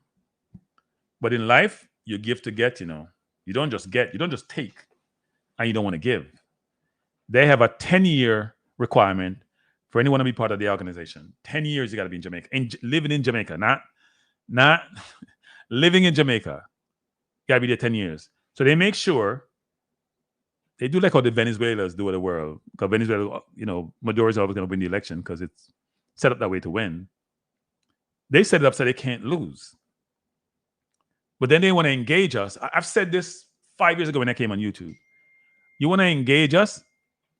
But in life, you give to get, You don't just get, you don't just take, and you don't want to give. They have a 10-year requirement for anyone to be part of the organization. 10 years you got to be in Jamaica. Living in Jamaica, not living in Jamaica. You got to be there 10 years. So they make sure they do like how the Venezuelans do in the world. Because Venezuela, Maduro is always going to win the election because it's set up that way to win. They set it up so they can't lose. But then they want to engage us. I've said this 5 years ago when I came on YouTube. You want to engage us,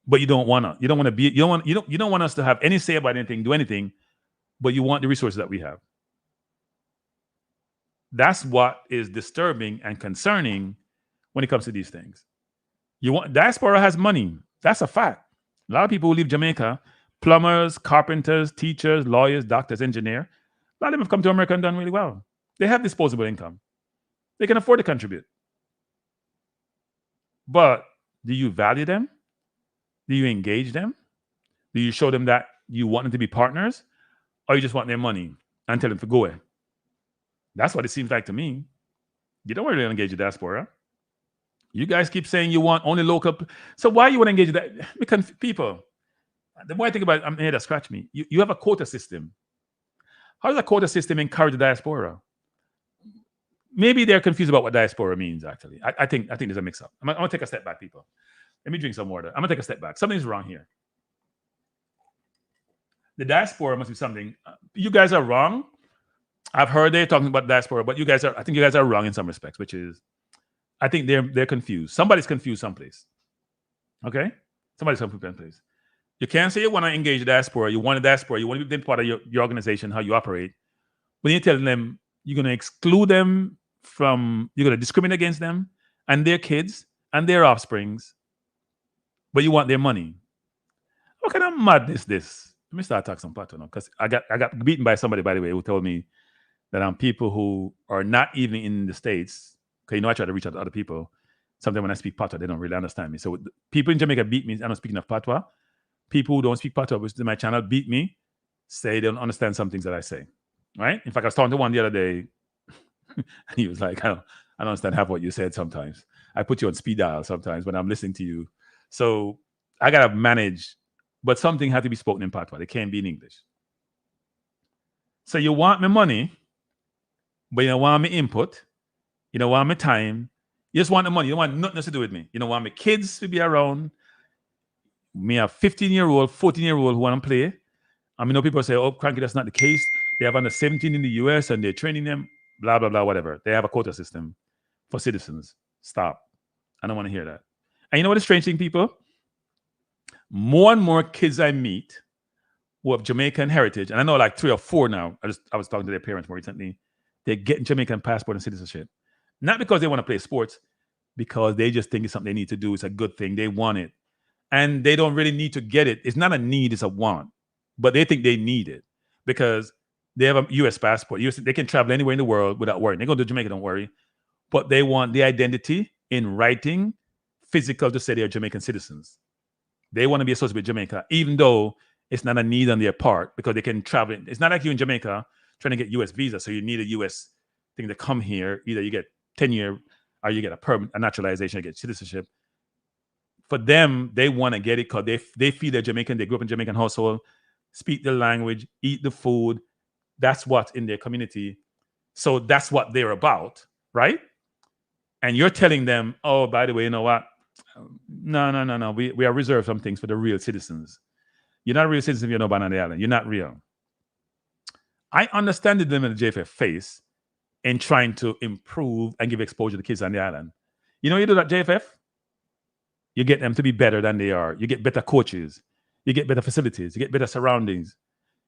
but you don't want to. You don't want to be. You don't want us to have any say about anything, do anything, but you want the resources that we have. That's what is disturbing and concerning when it comes to these things. Diaspora has money. That's a fact. A lot of people who leave Jamaica, plumbers, carpenters, teachers, lawyers, doctors, engineers, a lot of them have come to America and done really well. They have disposable income. They can afford to contribute. But do you value them? Do you engage them? Do you show them that you want them to be partners? Or you just want their money and tell them to go away? That's what it seems like to me. You don't really engage the Diaspora. You guys keep saying you want only local. So why you want to engage that? Because people, the more I think about it, I'm here to scratch me. You have a quota system. How does a quota system encourage the Diaspora? Maybe they're confused about what Diaspora means, actually. I think there's a mix-up. I'm going to take a step back, people. Let me drink some water. I'm going to take a step back. Something's wrong here. The Diaspora must be something. You guys are wrong. I've heard they're talking about Diaspora, but I think you guys are wrong in some respects, which is, I think they're confused. Somebody's confused someplace. Okay? Somebody's confused someplace. You can't say you want to engage the Diaspora. You want a Diaspora. You want to be part of your organization, how you operate. When you're telling them you're going to exclude them you're going to discriminate against them and their kids and their offsprings, but you want their money. What kind of madness this? Let me start talking some pattern now, because I got beaten by somebody, by the way, who told me that people who are not even in the States, because I try to reach out to other people. Sometimes when I speak Patois, they don't really understand me. So people in Jamaica beat me. I'm not speaking of Patois. People who don't speak Patois, which is my channel, beat me, say they don't understand some things that I say. Right? In fact, I was talking to one the other day, and he was like, I don't understand half what you said sometimes. I put you on speed dial sometimes when I'm listening to you. So I got to manage, but something had to be spoken in Patois. It can't be in English. So you want my money, but you don't want my input. You don't want my time. You just want the money. You don't want nothing else to do with me. You don't want my kids to be around. Me a 15-year-old, 14-year-old who want to play. I mean, people say, oh, Kranky, that's not the case. They have under 17 in the US and they're training them, blah, blah, blah, whatever. They have a quota system for citizens. Stop. I don't want to hear that. And you know what the strange thing, people? More and more kids I meet who have Jamaican heritage, and I know like 3 or 4 now. I was talking to their parents more recently. They're getting Jamaican passport and citizenship, not because they want to play sports, because they just think it's something they need to do. It's a good thing. They want it, and they don't really need to get it. It's not a need; it's a want. But they think they need it because they have a U.S. passport. They can travel anywhere in the world without worrying. They're going to Jamaica, don't worry. But they want the identity in writing, physical, to say they're Jamaican citizens. They want to be associated with Jamaica, even though it's not a need on their part because they can travel. It's not like you in Jamaica trying to get U.S. visa, so you need a U.S. thing to come here. Either you get 10-year or you get a naturalization, you get citizenship. For them, they want to get it because they feel they're Jamaican. They grew up in Jamaican household, speak the language, eat the food. That's what's in their community. So that's what they're about, right? And you're telling them, oh, by the way, you know what? No. We are reserved some things for the real citizens. You're not a real citizen if you're not born on the island. You're not real. I understand the dilemma the JFF face in trying to improve and give exposure to kids on the island. You know, you do that, JFF? You get them to be better than they are. You get better coaches. You get better facilities. You get better surroundings.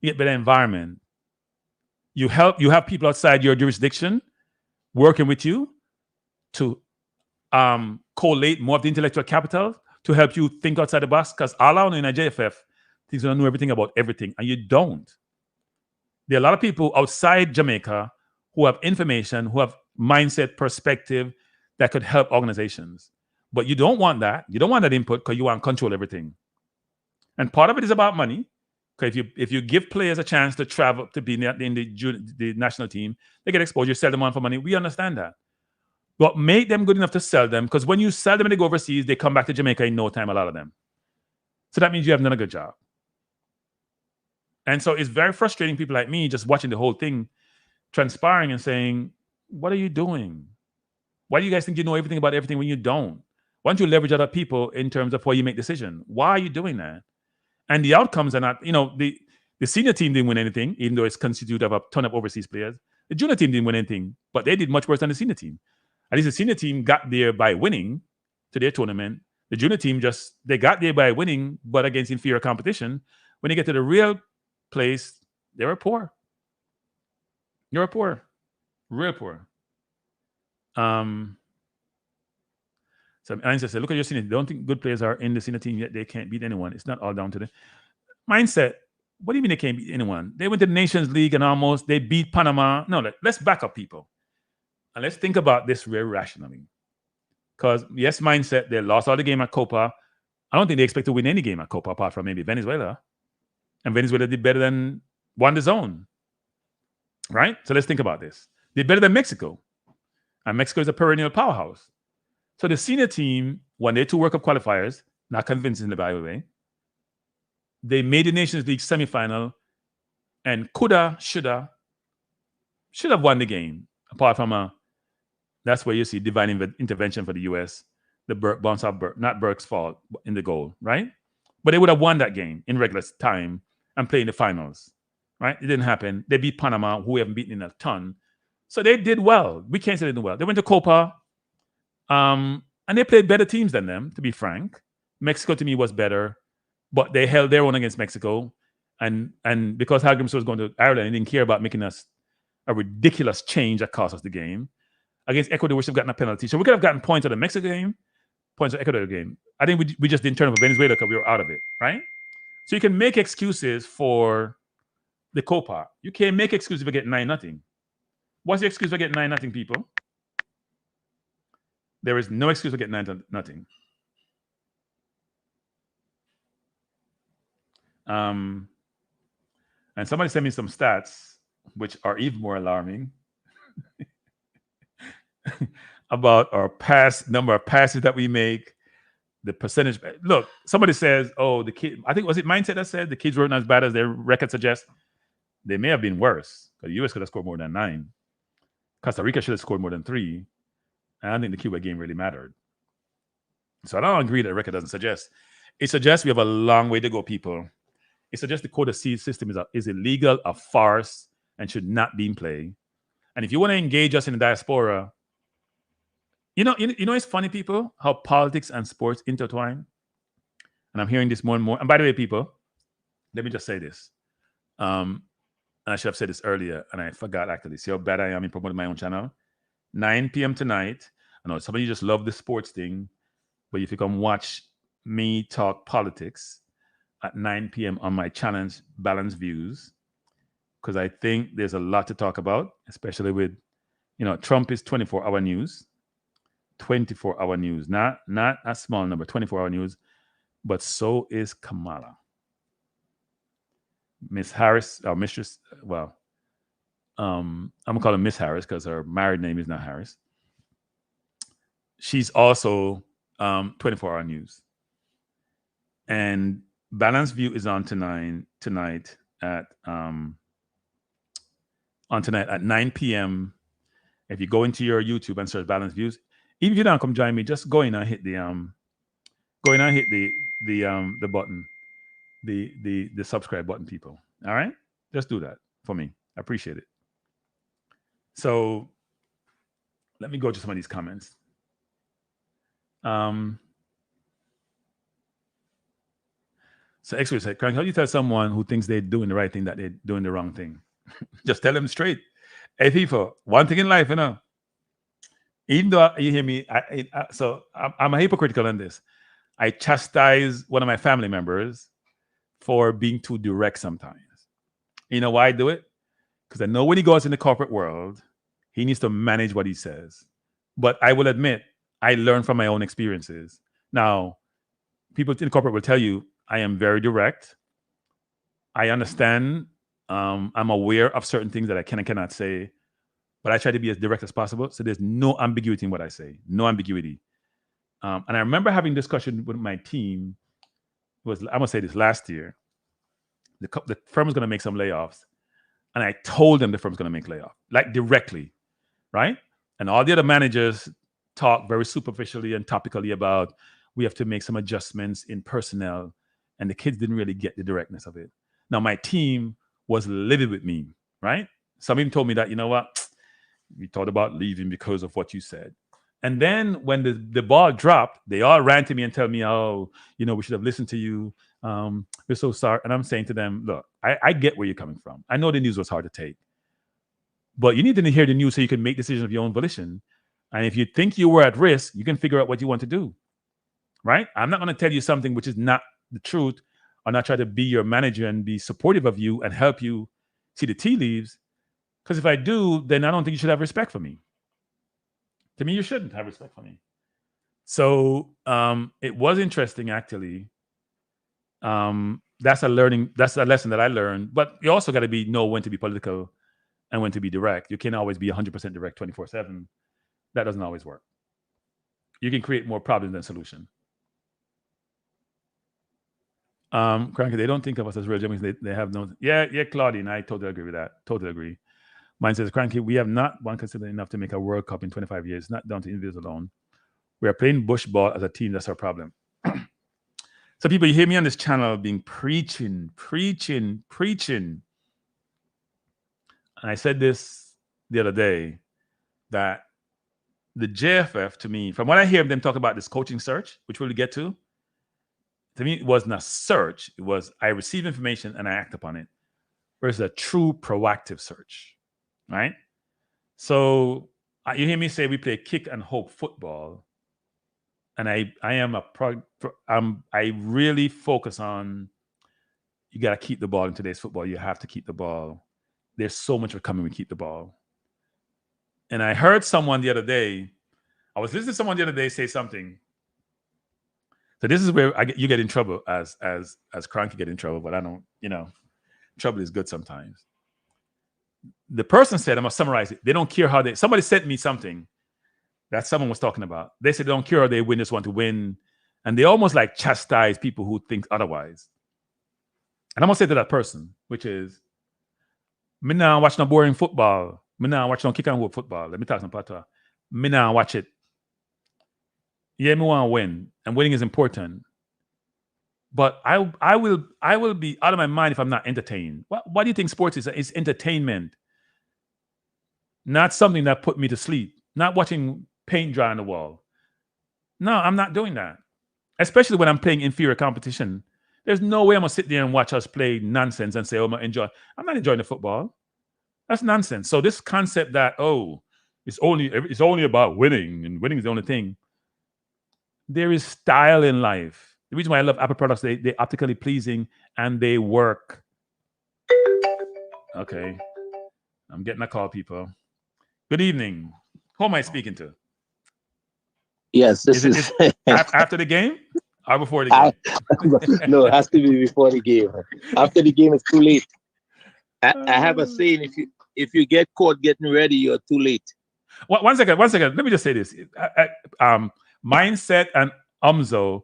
You get better environment. You have people outside your jurisdiction working with you to collate more of the intellectual capital to help you think outside the box. Because all I know in a JFF, things don't know everything about everything, and you don't. There are a lot of people outside Jamaica who have information, who have mindset, perspective that could help organizations. But you don't want that. You don't want that input because you want to control everything. And part of it is about money. Because if you give players a chance to travel to be in the national team, they get exposure, sell them on for money. We understand that. But make them good enough to sell them, because when you sell them and they go overseas, they come back to Jamaica in no time, a lot of them. So that means you haven't done a good job. And so it's very frustrating, people like me just watching the whole thing transpiring and saying, what are you doing? Why do you guys think you know everything about everything when you don't? Why don't you leverage other people in terms of how you make decisions? Why are you doing that? And the outcomes are not, the senior team didn't win anything, even though it's constituted of a ton of overseas players. The junior team didn't win anything, but they did much worse than the senior team. At least the senior team got there by winning to their tournament. The junior team they got there by winning, but against inferior competition. When they get to the real place, they were poor. They were poor. Real poor. So Einstein said, look at your senior team. They don't think good players are in the senior team yet they can't beat anyone. It's not all down to them. Mindset. What do you mean they can't beat anyone? They went to the Nations League and they beat Panama. No, let's back up, people. And let's think about this very rationally. Because, yes, mindset, they lost all the game at Copa. I don't think they expect to win any game at Copa apart from maybe Venezuela. And Venezuela did better than won the zone. Right? So let's think about this. They did better than Mexico. And Mexico is a perennial powerhouse. So the senior team won their 2 World Cup qualifiers, not convincingly, by the way. They made the Nations League semifinal, and coulda, shoulda, should have won the game. Apart from that's where you see divine intervention for the U.S. The bounce off Burke, not Burke's fault in the goal, right? But they would have won that game in regular time and played in the finals, right? It didn't happen. They beat Panama, who we haven't beaten in a ton. So they did well. We can't say they did well. They went to Copa. And they played better teams than them, to be frank. Mexico, to me, was better, but they held their own against Mexico. And because Hagrimson was going to Ireland, he didn't care about making us a ridiculous change that cost us the game. Against Ecuador, we should have gotten a penalty. So we could have gotten points of the Mexico game, points of the Ecuador game. I think we just didn't turn up for Venezuela because we were out of it, right? So you can make excuses for the Copa. You can't make excuses for getting 9-0. What's the excuse for getting 9-0, people? There is no excuse for getting 9-0. And somebody sent me some stats, which are even more alarming, about our number of passes that we make, the percentage. Look, somebody says, "Oh, the kid." I think was it Mindset that said the kids weren't as bad as their record suggests. They may have been worse. The U.S. could have scored more than 9. Costa Rica should have scored more than 3. And I don't think the Cuba game really mattered. So I don't agree that the record doesn't suggest. It suggests we have a long way to go, people. It suggests the Quota system is illegal, a farce, and should not be in play. And if you want to engage us in the diaspora, it's funny, people, how politics and sports intertwine. And I'm hearing this more and more. And by the way, people, let me just say this. And I should have said this earlier, and I forgot actually. See how bad I am in promoting my own channel? 9 p.m. tonight. I know some of you just love the sports thing, but if you come watch me talk politics at 9 p.m. on my challenge Balanced Views, because I think there's a lot to talk about, especially with, Trump is 24-hour news. 24-hour news, not a small number, 24-hour news, but so is Kamala. Miss Harris, or Mistress, well, I'm gonna call her Miss Harris because her married name is not Harris. She's also 24-hour news. And Balanced View is on tonight at 9 p.m. If you go into your YouTube and search Balanced Views, even if you don't come join me, just go in and hit the button, the subscribe button, people. All right, just do that for me. I appreciate it. So let me go to some of these comments. So X-Ray said, Kranky, how do you tell someone who thinks they're doing the right thing that they're doing the wrong thing? Just tell them straight. Hey, people, one thing in life, even though you hear me, I'm a hypocritical in this. I chastise one of my family members for being too direct sometimes. You know why I do it? Because I know when he goes in the corporate world, he needs to manage what he says. But I will admit, I learn from my own experiences. Now, people in corporate will tell you, I am very direct. I understand. I'm aware of certain things that I can and cannot say, but I try to be as direct as possible. So there's no ambiguity in what I say. No ambiguity. And I remember having discussion with my team. I'm going to say this last year. The firm was going to make some layoffs. And I told them the firm's going to make layoffs, like directly, right? And all the other managers talk very superficially and topically about we have to make some adjustments in personnel. And the kids didn't really get the directness of it. Now, my team was livid with me, right? Some even told me that, you know what? We thought about leaving because of what you said. And then when the ball dropped, they all ran to me and tell me, oh, we should have listened to you. We're so sorry. And I'm saying to them, look, I get where you're coming from. I know the news was hard to take. But you need to hear the news so you can make decisions of your own volition. And if you think you were at risk, you can figure out what you want to do, right? I'm not going to tell you something which is not the truth, or not try to be your manager and be supportive of you and help you see the tea leaves. Because if I do, then I don't think you should have respect for me. To me, you shouldn't have respect for me. So it was interesting, actually. That's a lesson that I learned. But you also got to know when to be political and when to be direct. You can't always be 100% direct 24/7. That doesn't always work. You can create more problems than solution. Kranky, they don't think of us as real Jamaicans. They have no. Yeah, Claudine, I totally agree with that. Totally agree. Mine says, Kranky, we have not one considered enough to make a World Cup in 25 years, not down to individuals alone. We are playing bush ball as a team. That's our problem. So people, you hear me on this channel being preaching. And I said this the other day, that the JFF, to me, from what I hear them talk about this coaching search, which we'll get to me, it wasn't a search. It was I receive information and I act upon it. Versus a true proactive search, right? So you hear me say we play kick and hope football, and I really focus on you got to keep the ball in today's football. You have to keep the ball. There's so much of coming. We keep the ball. And I heard someone the other day. I was listening to someone the other day say something. So this is where you get in trouble as Kranky get in trouble, but I don't, trouble is good sometimes. The person said, I'm going to summarize it. They don't care how somebody sent me something that someone was talking about. They said they don't care how they win, just want to win. And they almost like chastise people who think otherwise. And I'm going to say to that person, which is, me now watch no boring football. Me now watch no kick and hope football. Let me talk some patois. Me now watch it. Yeah, me want to win, and winning is important. But I will be out of my mind if I'm not entertained. What do you think sports is? It's entertainment, not something that put me to sleep. Not watching paint dry on the wall. No, I'm not doing that. Especially when I'm playing inferior competition. There's no way I'm gonna sit there and watch us play nonsense and say, "Oh, I'm not enjoying the football." That's nonsense. So this concept that it's only about winning and winning is the only thing. There is style in life. The reason why I love Apple products, they're optically pleasing and they work. Okay, I'm getting a call, people. Good evening. Who am I speaking to? Yes, this is after the game or before the game? No, it has to be before the game. After the game, it's too late. I have a saying: if you get caught getting ready, you're too late. One second. Let me just say this: Mindset and Umzo,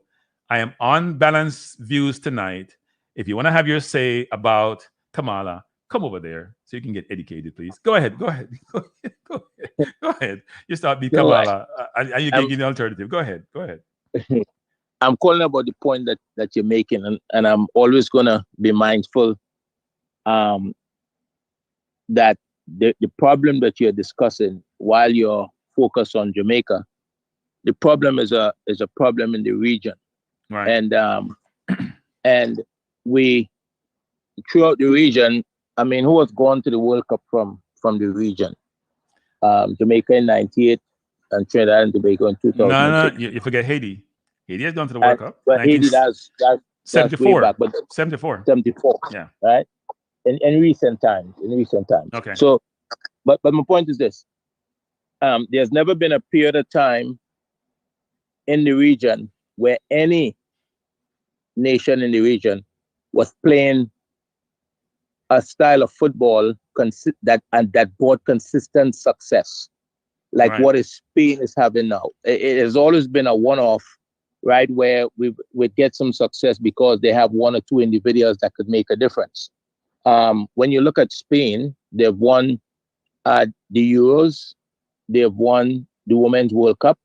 I am on balanced views tonight. If you want to have your say about Kamala, come over there so you can get educated, please. Go ahead. You start being Kamala, and you can give the alternative. Go ahead. I'm calling about the point that you're making, and I'm always gonna be mindful that the problem that you're discussing while you're focused on Jamaica, the problem is a problem in the region, right? And we throughout the region. I mean, who has gone to the World Cup from the region? Jamaica in '98 and Trinidad and Tobago in 2006. No, you forget Haiti. Haiti has gone to the World Cup. But Haiti, that's 74. Way back, but 74. Yeah. Right. In recent times. Okay. So, but my point is this: there's never been a period of time in the region where any nation in the region was playing a style of football that brought consistent success, like what Spain is having now. It has always been a one-off, right, where we get some success because they have one or two individuals that could make a difference. When you look at Spain, they've won the Euros, they've won the Women's World Cup,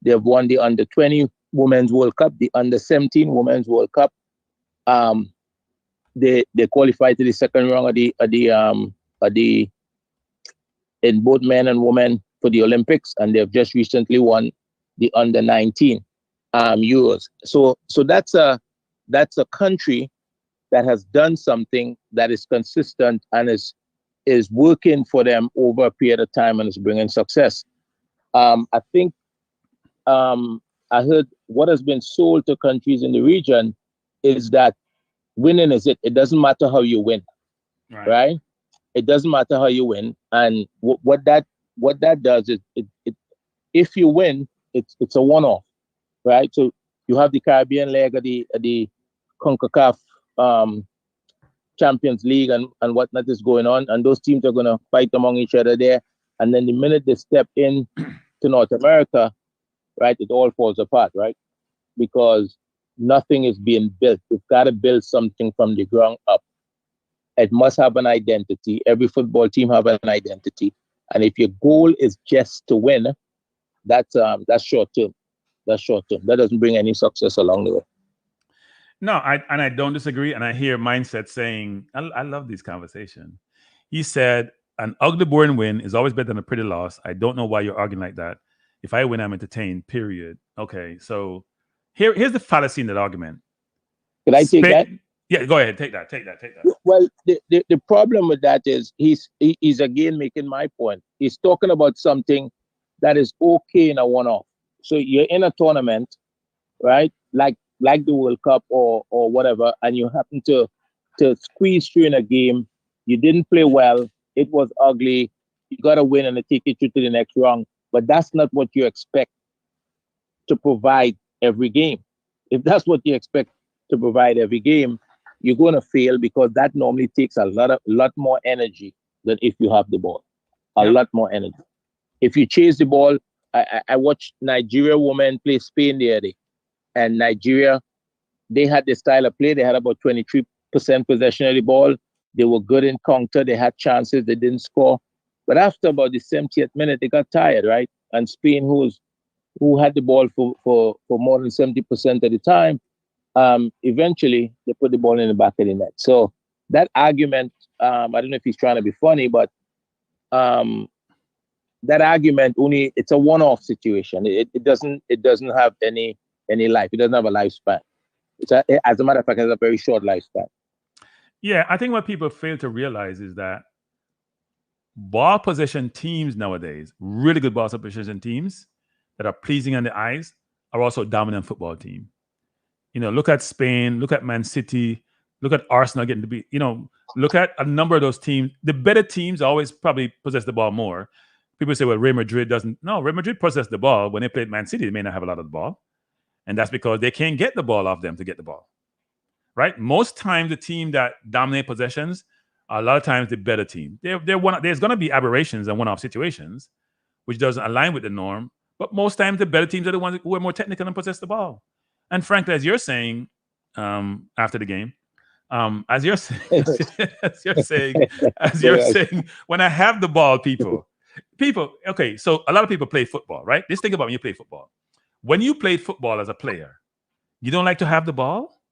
they've won the Under-20 Women's World Cup, the Under-17 Women's World Cup. They qualified to the second round of the in both men and women for the Olympics, and they've just recently won the Under-19 Euros. So that's a country that has done something that is consistent and is working for them over a period of time and is bringing success. I think I heard what has been sold to countries in the region is that winning is it. It doesn't matter how you win, right? It doesn't matter how you win, and what that does is it if you win, it's a one-off, right? So you have the Caribbean leg of the Concacaf Champions League and whatnot is going on, and those teams are going to fight among each other there. And then the minute they step in to North America, right, it all falls apart, right? Because nothing is being built. You've got to build something from the ground up. It must have an identity. Every football team have an identity. And if your goal is just to win, that's short term. That's short term. That doesn't bring any success along the way. No, I don't disagree. And I hear Mindset saying, I love this conversation. He said, an ugly, boring win is always better than a pretty loss. I don't know why you're arguing like that. If I win, I'm entertained, period. Okay, so here's the fallacy in that argument. Can I take that? Yeah, go ahead. Take that. Well, the problem with that is he's again making my point. He's talking about something that is okay in a one-off. So you're in a tournament, right? Like the World Cup or whatever, and you happen to squeeze through in a game. You didn't play well. It was ugly. You got to win and they take you through to the next round. But that's not what you expect to provide every game. If that's what you expect to provide every game, you're going to fail because that normally takes a lot more energy than if you have the ball. A lot more energy. If you chase the ball, I watched Nigeria women play Spain the other day. And Nigeria, they had the style of play. They had about 23% possession of the ball. They were good in counter. They had chances. They didn't score. But after about the 70th minute, they got tired, right? And Spain, who had the ball for more than 70% of the time, eventually they put the ball in the back of the net. So that argument, I don't know if he's trying to be funny, but that argument it's a one-off situation. It doesn't have any life. It doesn't have a lifespan. As a matter of fact, it's a very short lifespan. Yeah, I think what people fail to realize is that ball possession teams nowadays, really good ball possession teams that are pleasing on the eyes, are also a dominant football team. Look at Spain, look at Man City, look at Arsenal getting to be, look at a number of those teams. The better teams always probably possess the ball more. People say, well, Real Madrid doesn't. No, Real Madrid possess the ball. When they played Man City, they may not have a lot of the ball. And that's because they can't get the ball off them to get the ball. Right? Most times the team that dominate possessions are a lot of times the better team. There's going to be aberrations and one-off situations, which doesn't align with the norm. But most times the better teams are the ones who are more technical and possess the ball. And frankly, as you're saying after the game, as you're saying, when I have the ball, people, okay, so a lot of people play football, right? Just think about when you play football. When you play football as a player, you don't like to have the ball?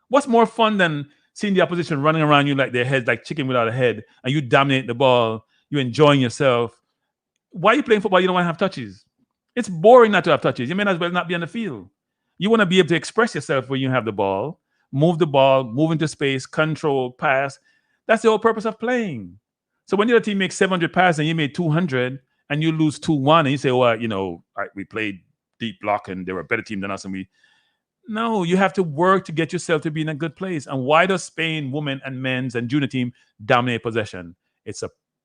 What's more fun than seeing the opposition running around you like their heads like chicken without a head, and you dominate the ball, you're enjoying yourself? Why are you playing football? You don't want to have touches. It's boring not to have touches. You may as well not be on the field. You want to be able to express yourself when you have the ball, move into space, control, pass. That's the whole purpose of playing. So when your team makes 700 passes and you made 200 and you lose 2-1 and you say, well, we played deep block and they were a better team than us and No, you have to work to get yourself to be in a good place. And why does Spain, women and men's and junior team dominate possession?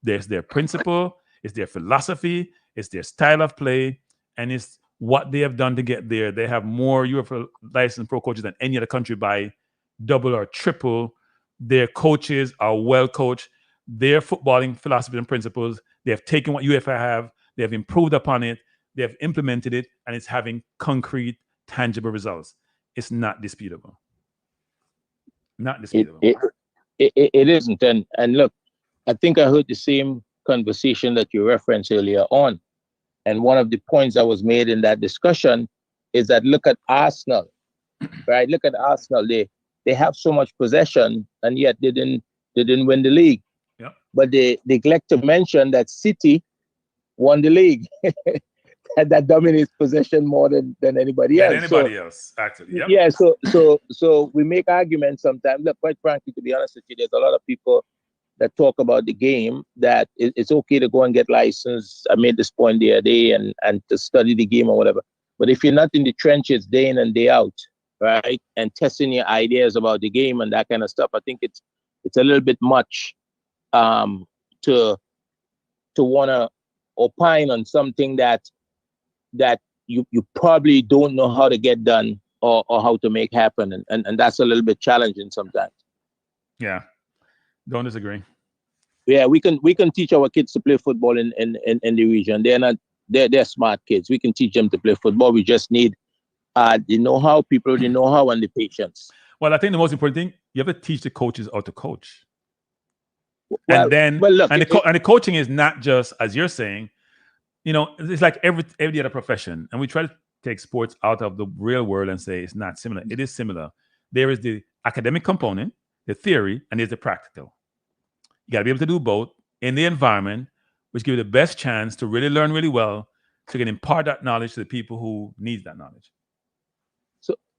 There's their principle, it's their philosophy, it's their style of play, and it's what they have done to get there. They have more UEFA licensed pro coaches than any other country by double or triple. Their coaches are well coached. Their footballing philosophy and principles, they have taken what UEFA have, they have improved upon it, they have implemented it, and it's having concrete, tangible results. It's not disputable. Not disputable. It isn't. And look, I think I heard the same conversation that you referenced earlier on. And one of the points that was made in that discussion is that look at Arsenal, right? Look at Arsenal. They have so much possession and yet they didn't win the league. Yeah. But they neglect to mention that City won the league. That dominates possession more than anybody else. Actually. Yep. Yeah. So we make arguments sometimes. Look, quite frankly, to be honest with you, there's a lot of people that talk about the game that it's okay to go and get licensed. I made this point the other day and to study the game or whatever. But if you're not in the trenches day in and day out, right, and testing your ideas about the game and that kind of stuff, I think it's a little bit much to want to opine on something that you probably don't know how to get done or how to make happen. And that's a little bit challenging sometimes. Yeah. Don't disagree. Yeah, we can teach our kids to play football in the region. They're smart kids. We can teach them to play football. We just need the know-how, and the patience. Well, I think the most important thing, you have to teach the coaches how to coach. Well, look, the coaching is not just, as you're saying, it's like every other profession. And we try to take sports out of the real world and say it's not similar. It is similar. There is the academic component, the theory, and there's the practical. You got to be able to do both in the environment, which gives you the best chance to really learn really well, so you can impart that knowledge to the people who need that knowledge.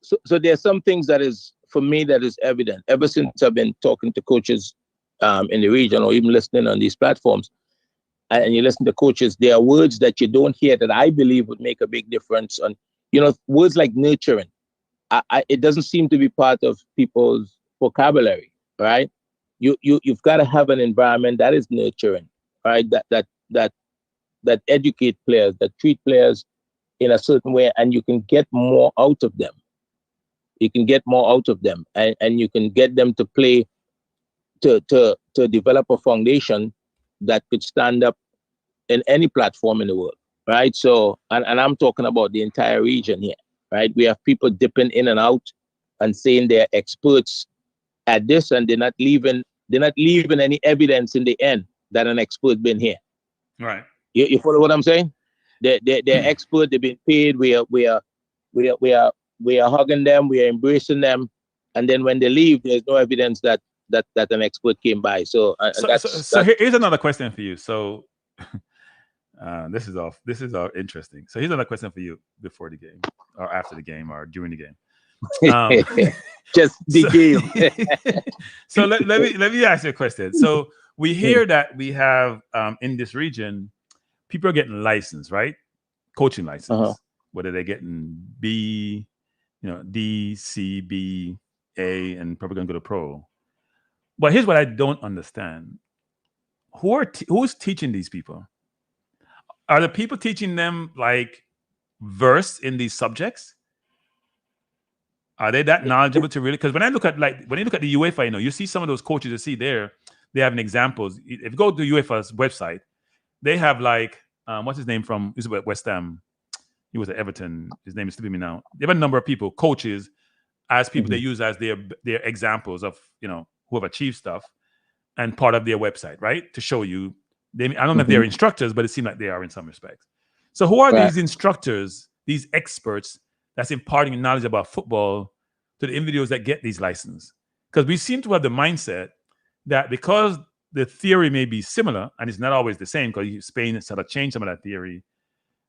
So there's some things that is, for me, that is evident. Ever since I've been talking to coaches in the region or even listening on these platforms, and you listen to coaches, there are words that you don't hear that I believe would make a big difference. On, words like nurturing. It doesn't seem to be part of people's vocabulary, right? You've got to have an environment that is nurturing, right? That educate players, that treat players in a certain way, and you can get more out of them. You can get more out of them, and you can get them to play, to develop a foundation that could stand up in any platform in the world, right? So, and I'm talking about the entire region here, right? We have people dipping in and out and saying they're experts at this, and they're not leaving any evidence in the end that an expert been here. Right. You follow what I'm saying? They're expert. They've been paid. We are hugging them. We are embracing them, and then when they leave, there's no evidence that an expert came by. So here's another question for you. So this is all interesting. So here's another question for you before the game, or after the game, or during the game. Just the game. So let me ask you a question. So we hear that we have in this region, people are getting licensed, right? Coaching license, whether they're getting B, D, C, B, A, and probably gonna go to pro. But here's what I don't understand: who's teaching these people? Are the people teaching them like versed in these subjects? Are they that knowledgeable to really? Because when you look at the UEFA, you see some of those coaches you see there, they have examples. If you go to UEFA's website, they have like what's his name from West Ham? He was at Everton. His name is slipping me now. They have a number of people, coaches, as people they use as their examples of who have achieved stuff, and part of their website, right? To show you. I don't know if they're instructors, but it seems like they are in some respects. So who are these instructors, these experts that's imparting knowledge about football to the individuals that get these licenses? Because we seem to have the mindset that because the theory may be similar, and it's not always the same, because Spain has sort of changed some of that theory,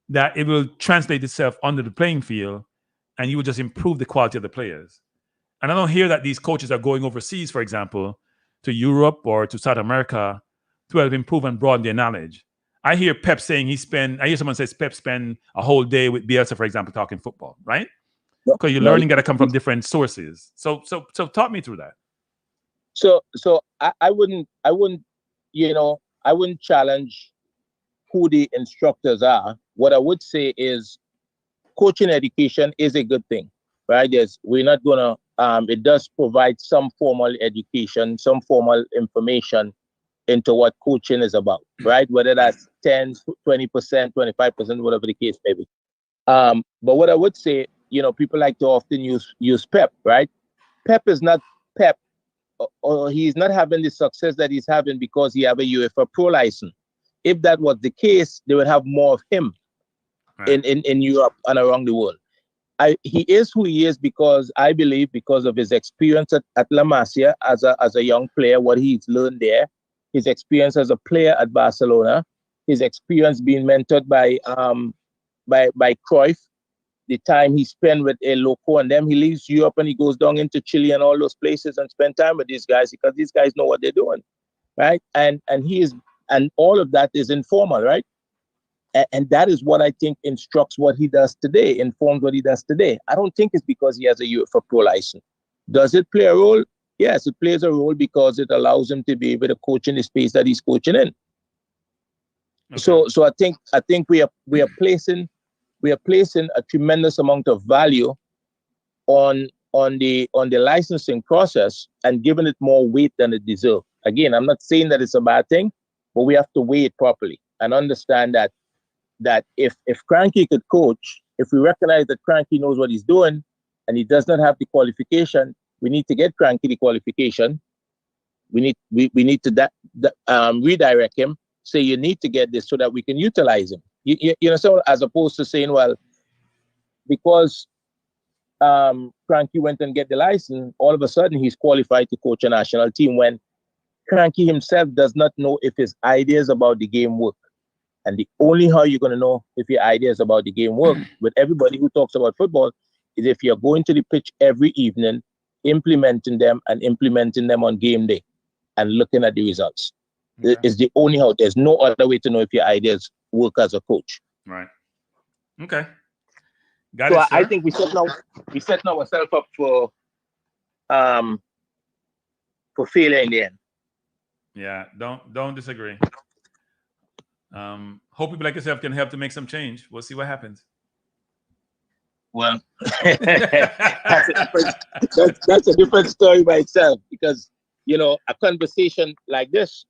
that it will translate itself onto the playing field, and you will just improve the quality of the players. And I don't hear that these coaches are going overseas, for example, to Europe or to South America to help improve and broaden their knowledge. I hear Pep saying I hear someone says Pep spend a whole day with Bielsa, for example, talking football, right? Because your learning got to come from different sources. So talk me through that. So I wouldn't challenge who the instructors are. What I would say is coaching education is a good thing, right? We're not gonna it does provide some formal education, some formal information into what coaching is about, right? Whether that's 10, 20%, 25%, whatever the case may be. But what I would say, people like to often use Pep, right? Pep is not Pep, or he's not having the success that he's having because he have a UEFA Pro license. If that was the case, they would have more of him in Europe and around the world. He is who he is because I believe because of his experience at La Masia as a young player, what he's learned there, his experience as a player at Barcelona, his experience being mentored by Cruyff, the time he spent with El Loco, and then he leaves Europe and he goes down into Chile and all those places and spend time with these guys because these guys know what they're doing, right? And all of that is informal, right? And that is what I think instructs what he does today, informs what he does today. I don't think it's because he has a UEFA Pro license. Does it play a role? Yes, it plays a role because it allows him to be able to coach in the space that he's coaching in. Okay. So I think we are placing a tremendous amount of value on the licensing process and giving it more weight than it deserves. Again, I'm not saying that it's a bad thing, but we have to weigh it properly and understand that if Kranky could coach, if we recognize that Kranky knows what he's doing and he does not have the qualification, we need to get Kranky the qualification. We need to redirect him. Say you need to get this so that we can utilize him. So as opposed to saying, well, because Kranky went and get the license, all of a sudden he's qualified to coach a national team when Kranky himself does not know if his ideas about the game work. And the only how you're going to know if your ideas about the game work with everybody who talks about football is if you're going to the pitch every evening, implementing them on game day and looking at the results. Okay. It's the only how. There's no other way to know if your ideas work as a coach. Right. Okay. Got it. I think we setting ourselves up for failure in the end. Yeah, don't disagree. Hope people like yourself can help to make some change. We'll see what happens. Well, that's a different story by itself because, a conversation like this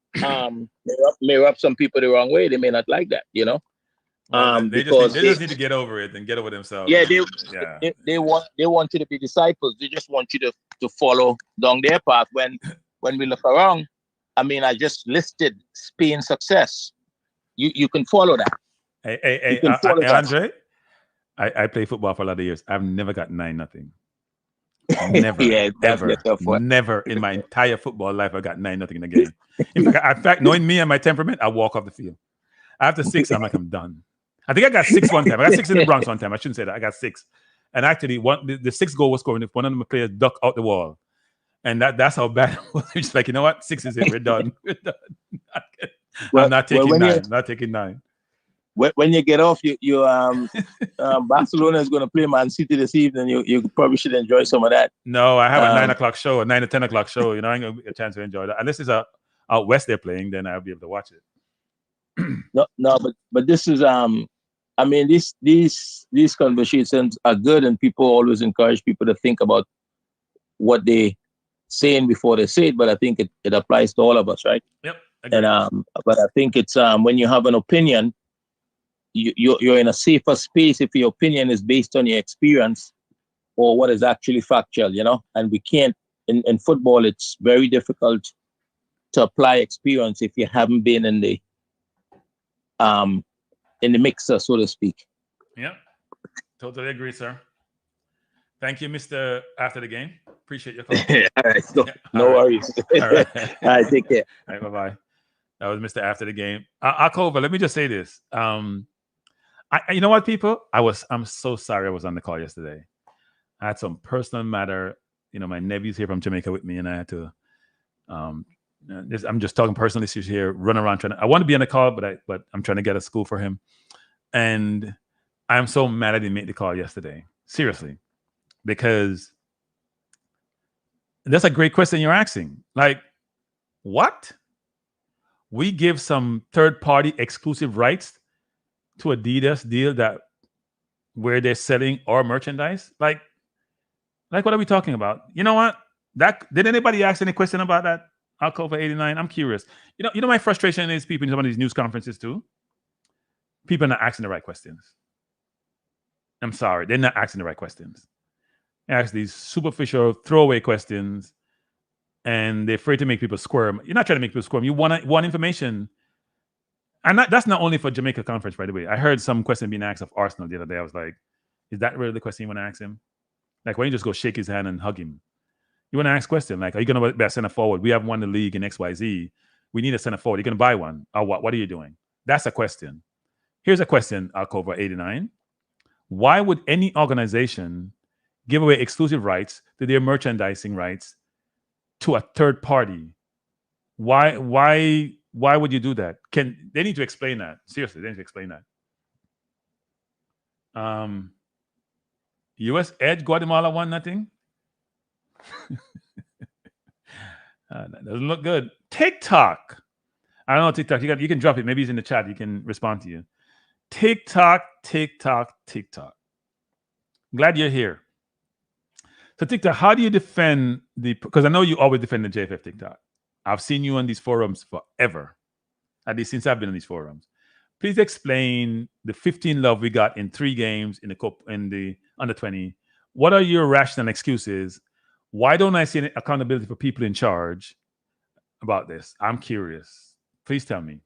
may rub some people the wrong way. They may not like that, Well, they just need to get over it and get over themselves. Yeah, they want you to be disciples. They just want you to follow down their path. When we look around, I just listed Spain's success. You can follow that. Hey, Andre, I play football for a lot of years. I've never got 9-0. Never, never in my entire football life I got 9-0 in a game. In fact, knowing me and my temperament, I walk off the field. After 6, I'm done. I think I got 6 one time. I got 6 in the Bronx one time. I shouldn't say that. I got 6. And actually, the sixth goal was scored if one of the players ducked out the wall. And that's how bad it was. It's like, you know what? 6 is it. We're done. We're done. I'm not taking 9. Not taking 9. When you get off, Barcelona is going to play Man City this evening. You probably should enjoy some of that. No, I have a 9 o'clock show, a 9 to 10 o'clock show. You know, I ain't going to get a chance to enjoy that. Unless it's out west they're playing, then I'll be able to watch it. No, but this is I mean, these conversations are good, and people always encourage people to think about what they saying before they say it. But I think it applies to all of us, right? Yep. Agreed. And but I think it's when you have an opinion, you're in a safer space if your opinion is based on your experience or what is actually factual, you know. And we can't in football. It's very difficult to apply experience if you haven't been in the mixer, so to speak. Yeah, totally agree, sir. Thank you, Mr. After the Game. Appreciate your call. All right, no worries. All right. All right, take care. All right, bye-bye. That was Mr. After the Game. Akova, let me just say this. You know what, people? I'm so sorry I was on the call yesterday. I had some personal matter. You know, my nephew's here from Jamaica with me, and I had to. I'm just talking personal issues here. Run around I want to be on the call, but I'm trying to get a school for him, and I'm so mad I didn't make the call yesterday. Seriously, because that's a great question you're asking. Like, what? We give some third-party exclusive rights to Adidas deal where they're selling our merchandise? Like what are we talking about? You know what? Did anybody ask any question about that? I'll call for 89. I'm curious. You know my frustration is people in some of these news conferences too. People are not asking the right questions. I'm sorry, they're not asking the right questions. They ask these superficial throwaway questions, and they're afraid to make people squirm. You're not trying to make people squirm. You want information. And that's not only for Jamaica Conference, by the way. I heard some question being asked of Arsenal the other day. I was like, is that really the question you want to ask him? Like, why don't you just go shake his hand and hug him? You want to ask a question like, are you going to be a center forward? We haven't won the league in XYZ. We need a center forward. You're going to buy one. Or what? What are you doing? That's a question. Here's a question, Alcova 89. Why would any organization give away exclusive rights to their merchandising rights to a third party? Why would you do that? They need to explain that. Seriously, they need to explain that. US Edge, Guatemala 1-0. That doesn't look good. TikTok. I don't know TikTok. You can drop it. Maybe it's in the chat. You can respond to you. TikTok. Glad you're here. So TikTok, how do you defend because I know you always defend the JFF TikTok. I've seen you on these forums forever, at least since I've been on these forums. Please explain the 15 love we got in 3 games in the under 20. What are your rational excuses? Why don't I see any accountability for people in charge about this? I'm curious. Please tell me.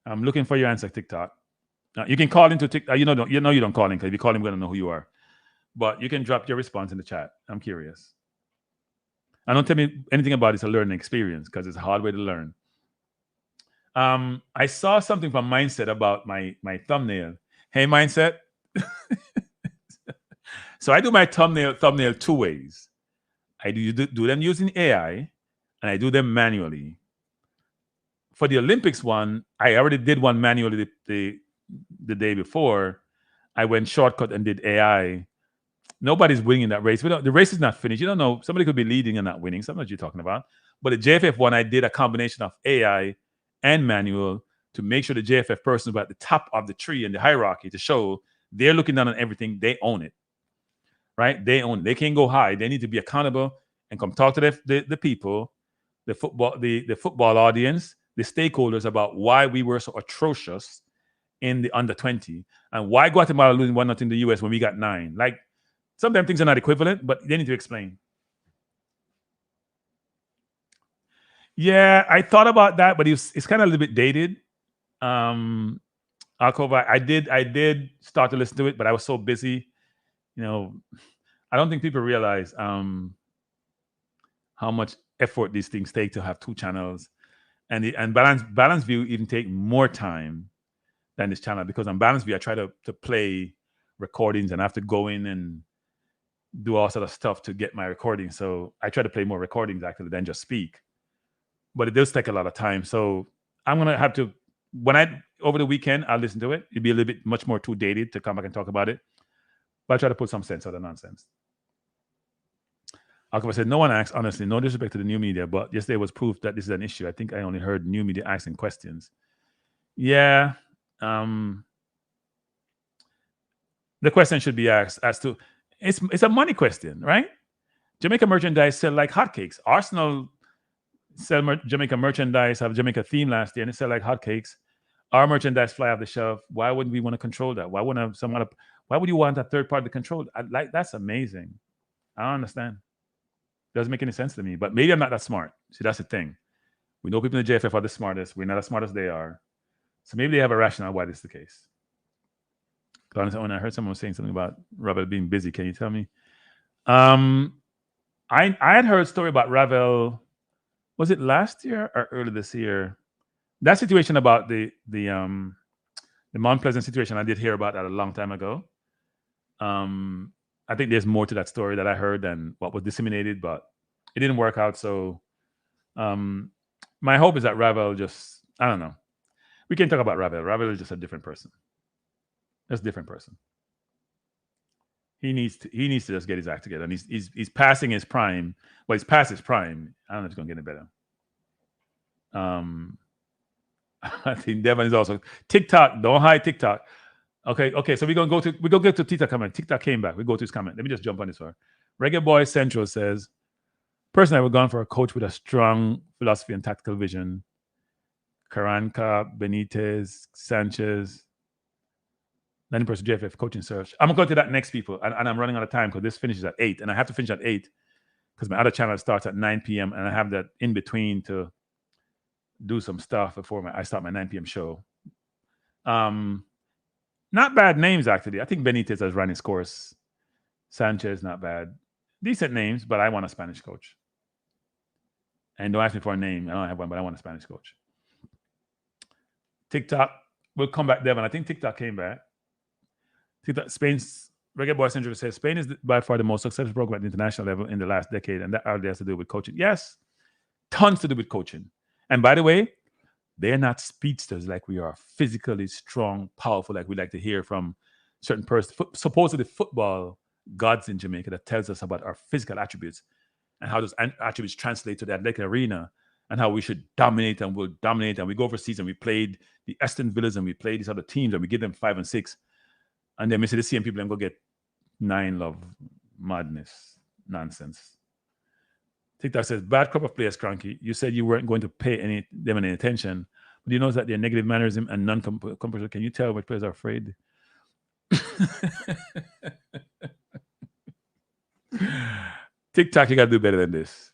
I'm looking for your answer, TikTok. You can call into TikTok. You don't call in, because if you call in, we're going to know who you are. But you can drop your response in the chat. I'm curious. And don't tell me anything about it's a learning experience, because it's a hard way to learn. I saw something from Mindset about my thumbnail. Hey, Mindset. So I do my thumbnail 2 ways. I do them using AI, and I do them manually. For the Olympics one, I already did one manually the day before. I went shortcut and did AI. Nobody's winning in that race. The race is not finished. You don't know. Somebody could be leading and not winning. Something that you're talking about. But the JFF one, I did a combination of AI and manual to make sure the JFF person was at the top of the tree in the hierarchy, to show they're looking down on everything. They own it. Right? They own it. They can't go high. They need to be accountable and come talk to the people, the football audience, the stakeholders about why we were so atrocious in the under 20 and why Guatemala losing 1-0 in the US when we got 9. Like, sometimes things are not equivalent, but they need to explain. Yeah, I thought about that, but it's kind of a little bit dated. Alcova, I did start to listen to it, but I was so busy. You know, I don't think people realize how much effort these things take to have 2 channels, and Balance View even take more time than this channel, because on Balance View I try to play recordings, and I have to go in and do all sort of stuff to get my recordings. So I try to play more recordings actually than just speak. But it does take a lot of time. So I'm gonna have to over the weekend I'll listen to it. It'd be a little bit much more too dated to come back and talk about it. But I try to put some sense out of the nonsense. Alcover said, no one asks, honestly, no disrespect to the new media, but yesterday was proof that this is an issue. I think I only heard new media asking questions. Yeah. The question should be asked as to, it's a money question, right? Jamaica merchandise sell like hotcakes. Arsenal sell Jamaica merchandise, have Jamaica theme last year, and it sell like hotcakes. Our merchandise fly off the shelf. Why wouldn't we want to control that? Why would you want a third party to control it? That's amazing. I don't understand. Doesn't make any sense to me. But maybe I'm not that smart. See, that's the thing. We know people in the JFF are the smartest. We're not as smart as they are. So maybe they have a rationale why this is the case. When I heard someone saying something about Ravel being busy, can you tell me? I had heard a story about Ravel. Was it last year or early this year? That situation about the Mount Pleasant situation, I did hear about that a long time ago. I think there's more to that story that I heard than what was disseminated, but it didn't work out. So my hope is that Ravel I don't know. We can talk about Ravel. Ravel is just a different person. Just a different person. He needs to just get his act together. And he's passing his prime. Well, he's past his prime. I don't know if it's going to get any better. I think Devon is also TikTok. Don't hide TikTok. Okay. So we go get to TikTok comment. TikTok came back. We go to his comment. Let me just jump on this one. Reggae Boy Central says, personally, I would have gone for a coach with a strong philosophy and tactical vision. Kranky, Benitez, Sanchez. 90% JFF coaching search. I'm going to go to that next, people. And I'm running out of time because this finishes at 8. And I have to finish at 8 because my other channel starts at 9 p.m. And I have that in between to do some stuff before I start my 9 p.m. show. Not bad names, actually. I think Benitez has run his course. Sanchez, not bad. Decent names, but I want a Spanish coach. And don't ask me for a name. I don't have one, but I want a Spanish coach. TikTok will come back, Devon. I think TikTok came back. TikTok, Spain's Reggae Boy Central says Spain is by far the most successful program at the international level in the last decade, and that hardly has to do with coaching. Yes, tons to do with coaching. And by the way, they're not speedsters like we are, physically strong, powerful, like we like to hear from certain persons, supposedly football gods in Jamaica, that tells us about our physical attributes and how those attributes translate to the athletic arena and how we should dominate and will dominate. And we go overseas and we played the Aston Villas and we played these other teams and we give them 5 and 6. And then we see the same people and go get 9 love madness nonsense. TikTok says, bad crop of players, Kranky. You said you weren't going to pay them any attention, but you know that their negative mannerism and non-composure. Can you tell which players are afraid? TikTok, you got to do better than this.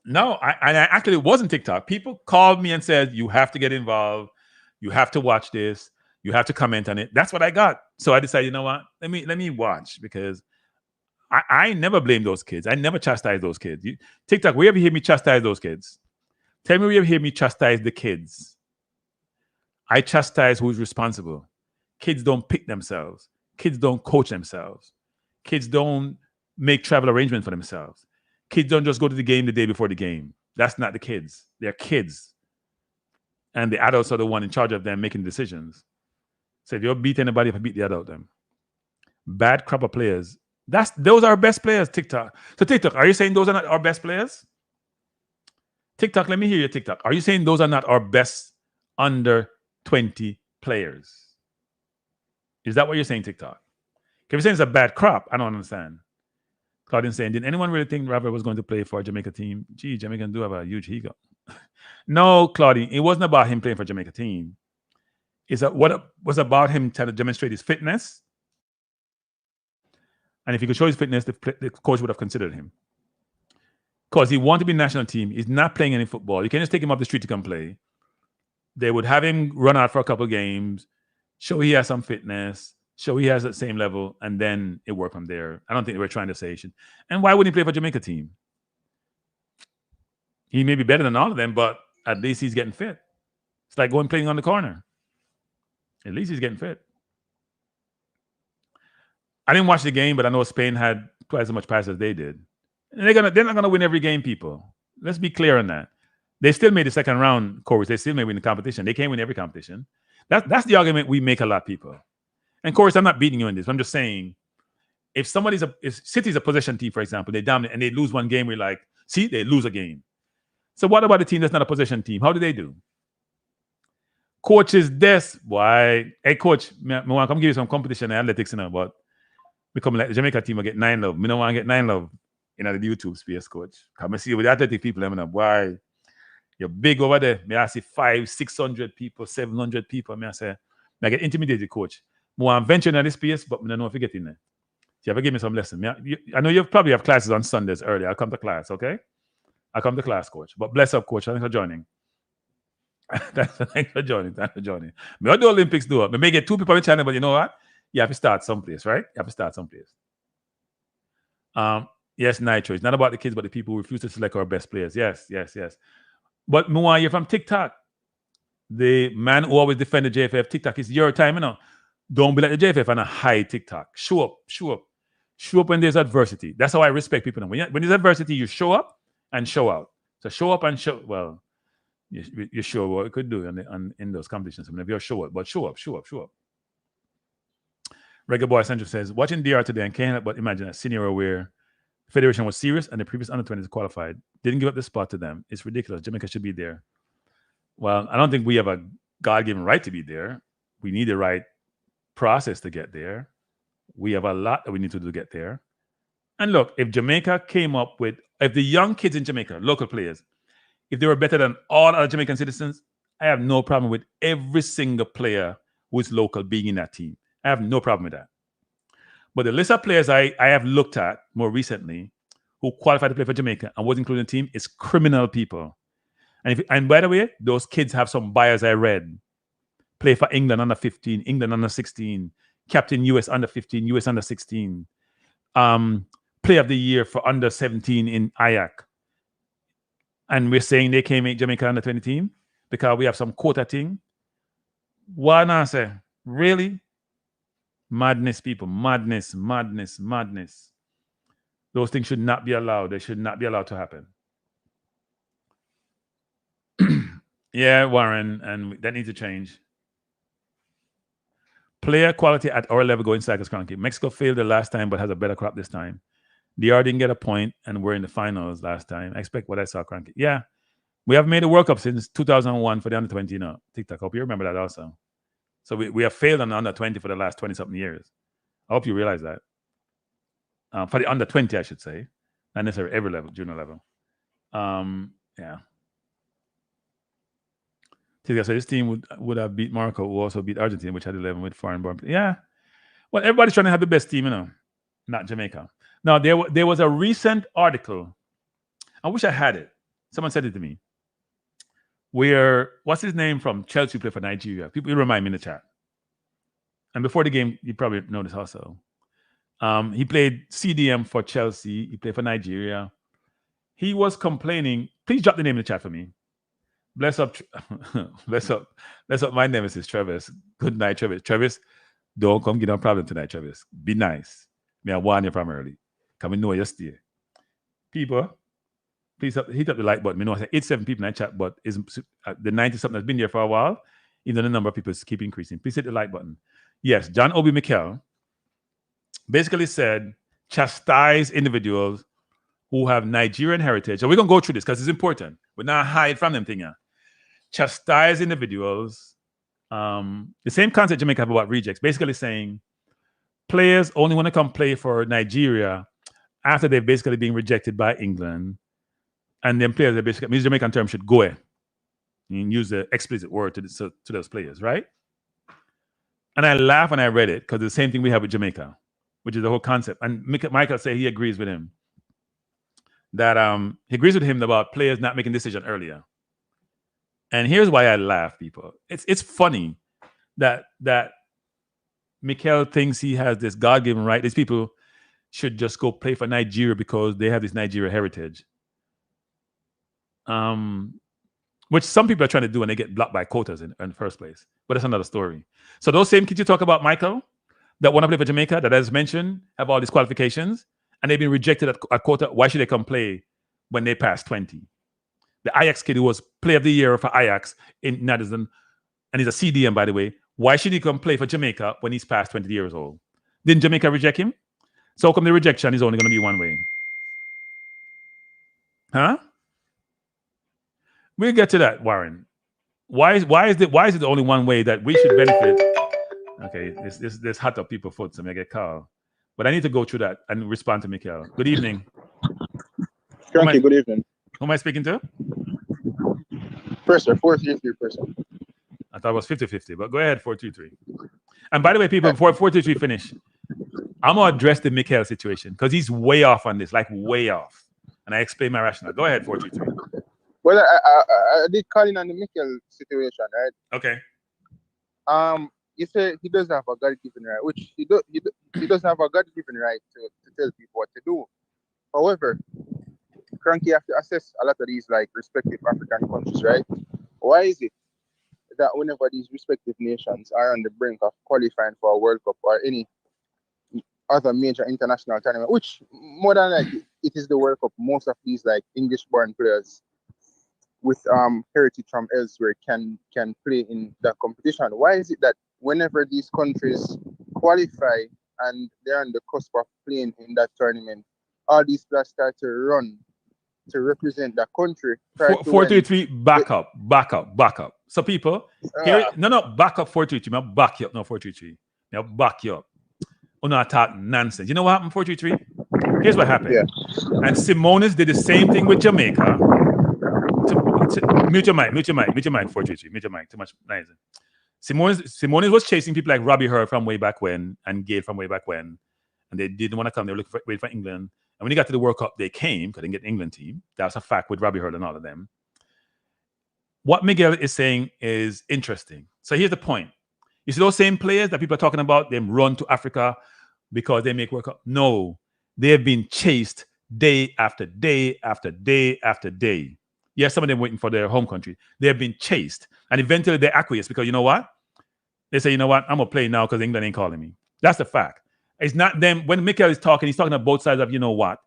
No, I actually wasn't TikTok. People called me and said, you have to get involved. You have to watch this. You have to comment on it. That's what I got. So I decided, you know what? Let me watch, because I never blame those kids. I never chastise those kids. TikTok, where have you heard me chastise those kids? Tell me where you hear me chastise the kids. I chastise who's responsible. Kids don't pick themselves. Kids don't coach themselves. Kids don't make travel arrangements for themselves. Kids don't just go to the game the day before the game. That's not the kids. They're kids. And the adults are the one in charge of them making decisions. So if you beat anybody, if I beat the adult, them. Bad crop of players. Those are our best players, TikTok. So TikTok, are you saying those are not our best players? TikTok, let me hear you, TikTok. Are you saying those are not our best under 20 players? Is that what you're saying, TikTok? If you're saying it's a bad crop, I don't understand. Claudine saying, did anyone really think Ravel was going to play for a Jamaica team? Gee, Jamaican do have a huge ego. No, Claudine, it wasn't about him playing for a Jamaica team. It's what it was about him trying to demonstrate his fitness. And if he could show his fitness, the coach would have considered him. Because he wanted to be national team. He's not playing any football. You can't just take him off the street to come play. They would have him run out for a couple of games, show he has some fitness, show he has that same level, and then it worked from there. I don't think they were trying to say he should. And why wouldn't he play for Jamaica team? He may be better than all of them, but at least he's getting fit. It's like going playing on the corner. At least he's getting fit. I didn't watch the game, but I know Spain had twice as much pass as they did. And they're not gonna win every game, people. Let's be clear on that. They still made the second round, Corey. They still may win the competition. They can't win every competition. That's the argument we make a lot, people. And Corey, I'm not beating you in this. I'm just saying, if City's a possession team, for example, they dominate and they lose one game, we're like, see, they lose a game. So what about the team that's not a possession team? How do they do? Coach is this. Why? Hey, coach, I want to come give you some competition in athletics, but become like the Jamaica team will get 9 love. Me don't want to get 9 love in the YouTube space, coach. Come and see with the athletic people, why? You're big over there. May I see 500, 600 people, 700 people. May I say, I get intimidated, coach. I want to venture in this space, but I don't know if you get in there. So you ever give me some lesson? I know you probably have classes on Sundays early. I'll come to class, okay? I'll come to class, coach. But bless up, coach. Thanks for joining. Thanks for joining. Me what the Olympics do it. Me may get 2 people on the channel, but you know what? You have to start someplace, right? You have to start someplace. Yes, Nitro. It's not about the kids, but the people who refuse to select our best players. Yes. But Mua, you're from TikTok. The man who always defended JFF, TikTok is your time, Don't be like the JFF and a high TikTok. Show up when there's adversity. That's how I respect people. When there's adversity, you show up and show out. So show up and show. Well, you show what you could do in those competitions. If you're show up, but show up. Reggae Boy Central says, watching DR today and can't help but imagine a scenario where the Federation was serious and the previous under-20s qualified. Didn't give up the spot to them. It's ridiculous. Jamaica should be there. Well, I don't think we have a God-given right to be there. We need the right process to get there. We have a lot that we need to do to get there. And look, if Jamaica if the young kids in Jamaica, local players, if they were better than all other Jamaican citizens, I have no problem with every single player who is local being in that team. I have no problem with that. But the list of players I have looked at more recently who qualified to play for Jamaica and was included in the team is criminal people. And by the way, those kids have some bias I read. Play for England under 15, England under 16, captain US under 15, US under 16, play of the year for under 17 in Ajax. And we're saying they can't make Jamaica under 20 team because we have some quota thing. Why not say? Really? Madness, people. Madness. Those things should not be allowed. They should not be allowed to happen. Yeah, Warren, and that needs to change. Player quality at our level going cycles Kranky. Mexico failed the last time, but has a better crop this time. DR didn't get a point, and we're in the finals last time. I expect what I saw, Kranky. Yeah, we have made a World Cup since 2001 for the under-20, TikTok. I hope you remember that also. So we have failed on the under-20 for the last 20-something years. I hope you realize that. For the under-20, I should say. Not necessarily every level, junior level. Yeah. So this team would have beat Morocco, who also beat Argentina, which had 11 with foreign-born. Yeah. Well, everybody's trying to have the best team, not Jamaica. Now, there was a recent article. I wish I had it. Someone said it to me. What's his name from Chelsea played for Nigeria? People remind me in the chat. And before the game, you probably know this also. He played CDM for Chelsea. He played for Nigeria. He was complaining. Please drop the name in the chat for me. Bless up. Bless up. My nemesis, Travis. Good night, Travis. Travis, don't come get no problem tonight, Travis. Be nice. May I warn you from early. Come and know you stay. People, please hit up the like button. I know I said 87 people in that chat, but is the 90-something that's been there for a while, even though the number of people keep increasing. Please hit the like button. Yes, John Obi Mikel basically said chastise individuals who have Nigerian heritage. So we're going to go through this because it's important. We're not hide from them thing. Chastise individuals. The same concept Jamaica have about rejects. Basically saying players only want to come play for Nigeria after they've basically been rejected by England. And then players, basically, use Jamaican term, should go ahead. You can use the explicit word to those players, right? And I laugh when I read it because it's the same thing we have with Jamaica, which is the whole concept. And Michael say he agrees with him. That he agrees with him about players not making decision earlier. And here's why I laugh, people. It's funny that Mikel thinks he has this God-given right. These people should just go play for Nigeria because they have this Nigeria heritage. Which some people are trying to do and they get blocked by quotas in the first place. But that's another story. So those same kids you talk about, Michael, that want to play for Jamaica, that as mentioned, have all these qualifications, and they've been rejected at Quota. Why should they come play when they pass 20? The Ajax kid who was Player of the Year for Ajax in Netherlands, and he's a CDM, by the way. Why should he come play for Jamaica when he's past 20 years old? Didn't Jamaica reject him? So how come the rejection is only going to be one way? Huh? We'll get to that, Warren. Why is it only one way that we should benefit? Okay, this hot up people foot, so I get called. But I need to go through that and respond to Mikael. Good evening. Kranky, good evening. Who am I speaking to? Person, 433 person. I thought it was 50-50, but go ahead, 433. And by the way, people, before 433 finish, I'm going to address the Mikael situation because he's way off on this, like way off. And I explain my rationale. Go ahead, 433. Well, I did call in on the Mikael situation, right? Okay. You say he doesn't have a God-given right, which he doesn't have a God-given right to tell people what to do. However, Kranky have to assess a lot of these like respective African countries, right? Why is it that whenever these respective nations are on the brink of qualifying for a World Cup or any other major international tournament, which more than likely it is the World Cup, most of these like English-born players with heritage from elsewhere can play in that competition? Why is it that whenever these countries qualify and they're on the cusp of playing in that tournament, all these players start to run to represent that country? 433, back up. So people, back up 433. I'll back you up, no 433. I'll back you up. Oh no, talk nonsense. You know what happened, 433? Here's what happened. Yeah. And Simonis did the same thing with Jamaica. Mute your mic, 433. Mute your mic, too much noise. Simonis was chasing people like Robbie Hurd from way back when and Gale from way back when. And they didn't want to come. They were waiting for England. And when he got to the World Cup, they came because they didn't get the England team. That's a fact with Robbie Hurd and all of them. What Miguel is saying is interesting. So here's the point. You see those same players that people are talking about, them run to Africa because they make World Cup? No. They have been chased day after day after day after day. Yes, some of them waiting for their home country. They have been chased. And eventually they acquiesce because you know what? They say, you know what? I'm going to play now because England ain't calling me. That's the fact. It's not them. When Mikael is talking, he's talking on both sides of you know what?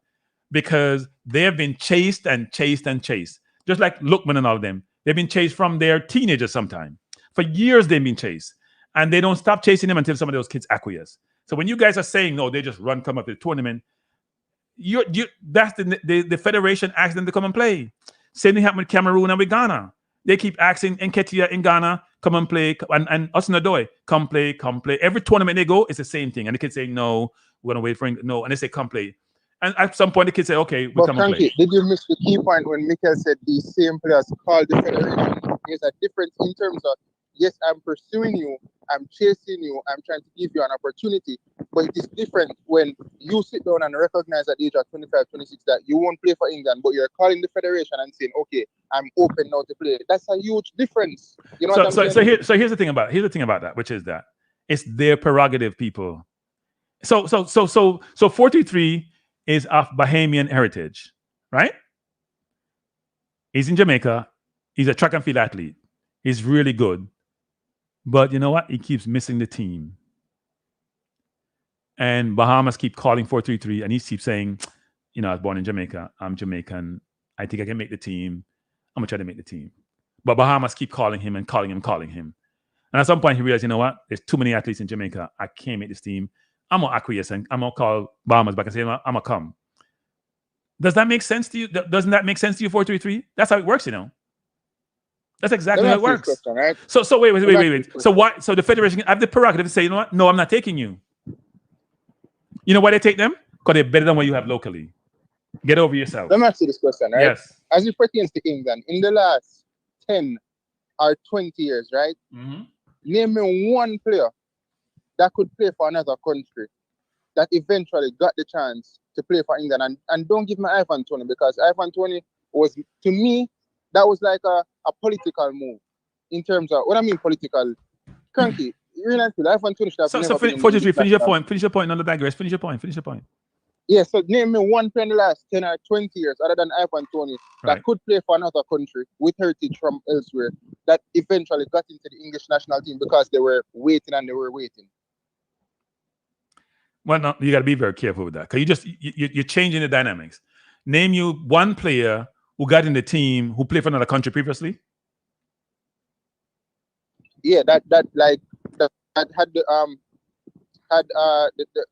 Because they have been chased and chased and chased. Just like Lookman and all of them. They've been chased from their teenagers sometime. For years they've been chased. And they don't stop chasing them until some of those kids acquiesce. So when you guys are saying, no, they just come up to the tournament, that's the federation asks them to come and play. Same thing happened with Cameroon and with Ghana. They keep asking Nketiah in Ghana, come and play, and Osinadoy, come play. Every tournament they go, it's the same thing. And the kids say, no, we're going to wait for England. No, and they say, come play. And at some point, the kids say, okay, we'll come and play. Did you miss the key point when Mikael said these same players called the federation? There's a difference in terms of, yes, I'm pursuing you, I'm chasing you, I'm trying to give you an opportunity. But it is different when you sit down and recognize at the age of 25, 26 that you won't play for England, but you're calling the federation and saying, okay, I'm open now to play. That's a huge difference. You know what I'm saying? So here's the thing about that, which is that it's their prerogative, people. So 433 is of Bahamian heritage, right? He's in Jamaica. He's a track and field athlete. He's really good. But you know what? He keeps missing the team. And Bahamas keep calling 433, and he keeps saying, you know, I was born in Jamaica. I'm Jamaican. I think I can make the team. I'm going to try to make the team. But Bahamas keep calling him and calling him. And at some point, he realized, you know what? There's too many athletes in Jamaica. I can't make this team. I'm going to acquiesce, and I'm going to call Bahamas back and say, I'm going to come. Does that make sense to you? Doesn't that make sense to you, 433? That's how it works, you know. That's exactly how it works. Question, right? So wait. So why? So the federation have the prerogative to say, you know what? No, I'm not taking you. You know why they take them? Because they're better than what you have locally. Get over yourself. Let me ask you this question, right? Yes. As it pertains to England, in the last 10 or 20 years, right? Mm-hmm. Name me one player that could play for another country that eventually got the chance to play for England. And don't give me Ivan Toney, because Ivan Toney was, to me, that was like a political move in terms of, what I mean political, Kranky, you realize that Ivan Toney should have So 43, finish your point, not digress, finish your point. Yeah, so name me one player in the last 10 or 20 years other than Ivan Toney that could play for another country with heritage from elsewhere that eventually got into the English national team because they were waiting. Well, no, you got to be very careful with that because you're changing the dynamics. Name you one player who got in the team who played for another country previously. Yeah, that had the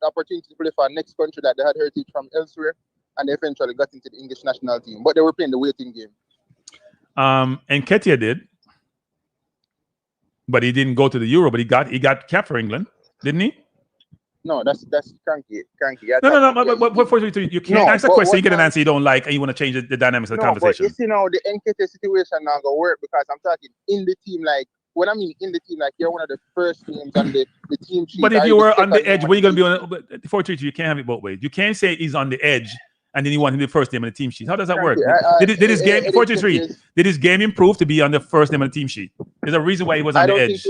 opportunity to play for a next country that they had heritage from elsewhere, and they eventually got into the English national team. But they were playing the waiting game. And Ketia did, but he didn't go to the Euro. But he got capped for England, didn't he? No, that's Kranky. No. But you can't ask a question. You get an answer you don't like, and you want to change the dynamics of the conversation. But you see now the NKT situation now go work because I'm talking in the team. Like when I mean in the team, like you're one of the first names on the team sheet. But if you were on the edge, what are you going to be on? 432, you can't have it both ways. You can't say he's on the edge and then you want him to be the first name on the team sheet. How does that work? Did his game 433? Did his game improve to be on the first name on the team sheet? There's a reason why he was on the edge.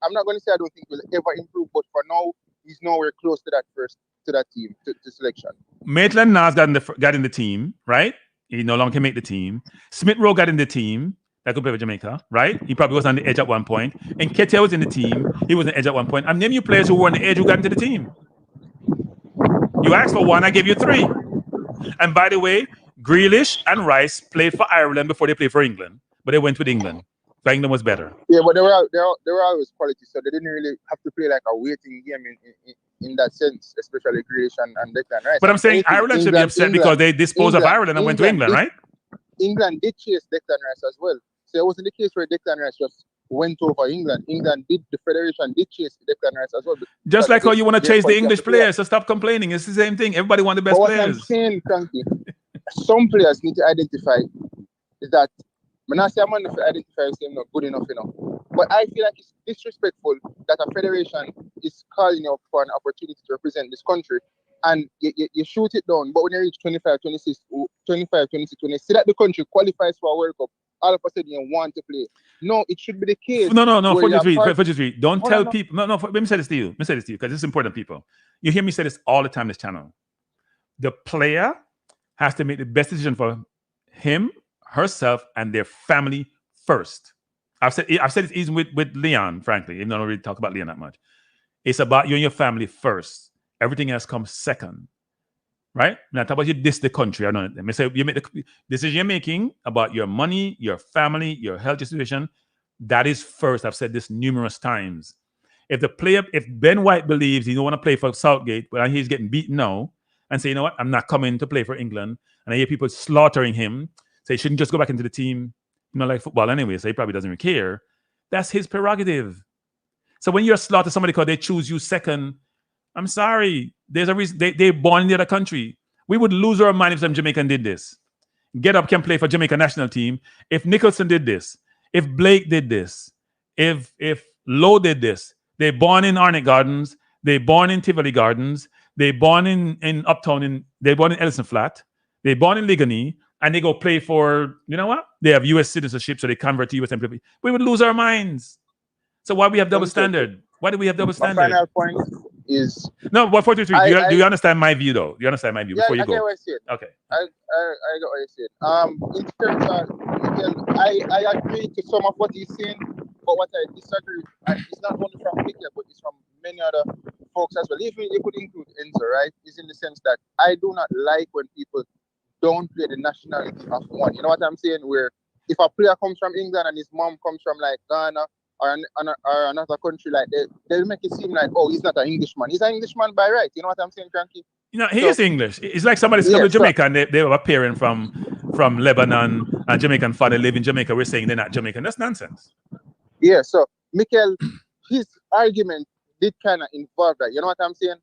I'm not going to say I don't think he'll ever improve, but for now, he's nowhere close to that team, to selection. Maitland-Niles got in the team, right? He no longer can make the team. Smith-Rowe got in the team. That could play for Jamaica, right? He probably was on the edge at one point. And Ketia was in the team. He was on the edge at one point. I'm naming you players who were on the edge who got into the team. You asked for one, I gave you three. And by the way, Grealish and Rice played for Ireland before they played for England, but they went with England. So England was better. Yeah, but they were always quality, so they didn't really have to play like a waiting game in that sense, especially Grealish and Declan Rice. But I'm saying Ireland should be upset because they disposed of Ireland and went to England, right? England did chase Declan Rice as well. So it wasn't the case where Declan Rice just went over England. The Federation did chase Declan Rice as well. Just like how you want to chase the English players, so stop complaining. It's the same thing. Everybody wants the best players. What I'm saying, Kranky, some players need to identify is that when I say I'm not identify saying not good enough, But I feel like it's disrespectful that a federation is calling you for an opportunity to represent this country and you shoot it down. But when you reach 25, 26, when you see that the country qualifies for a World Cup, all of a sudden you want to play. No, it should be the case. No, 43. Don't tell people. No, let me say this to you. Because this is important, people. You hear me say this all the time on this channel. The player has to make the best decision for him, herself, and their family first. I've said it even with Leon, frankly, even though I don't really talk about Leon that much. It's about you and your family first. Everything else comes second. Right? Now, talk about you diss the country. I don't know. Say you make the decision you're making about your money, your family, your health situation. That is first. I've said this numerous times. If Ben White believes he don't want to play for Southgate, but he's getting beaten now, and say, you know what, I'm not coming to play for England, and I hear people slaughtering him, say he shouldn't just go back into the team, like football anyway, so he probably doesn't even care. That's his prerogative. So when you're slaughtering somebody because they choose you second, I'm sorry. There's a reason they're born in the other country. We would lose our mind if some Jamaican did this. Get Up can play for Jamaica national team. If Nicholson did this, if Blake did this, if Lowe did this, they're born in Arnett Gardens, they're born in Tivoli Gardens, they're born in Uptown, they're born in Ellison Flat, they're born in Ligony, and they go play for, you know what? They have U.S. citizenship, so they convert to U.S. employee. We would lose our minds. So why we have double standard? Why do we have double standard? My final point is... No, but 43, do you understand my view, though? Do you understand my view before you go? I get what I said. Okay. I got what I said. In terms of... I agree to some of what he's saying, but what I disagree with, it's not only from Mikel, but it's from many other folks as well. Even you could include Enzo, right? Is in the sense that I do not like when people don't play the nationality of one. You know what I'm saying? Where if a player comes from England and his mom comes from like Ghana or another country, like they'll make it seem like, oh, he's not an Englishman. He's an Englishman by right. You know what I'm saying, Kranky? He is English. It's like somebody's come to Jamaica and they have a parent from Lebanon and Jamaican father live in Jamaica. We're saying they're not Jamaican. That's nonsense. Yeah, so Mikel, his argument did kind of involve that. You know what I'm saying?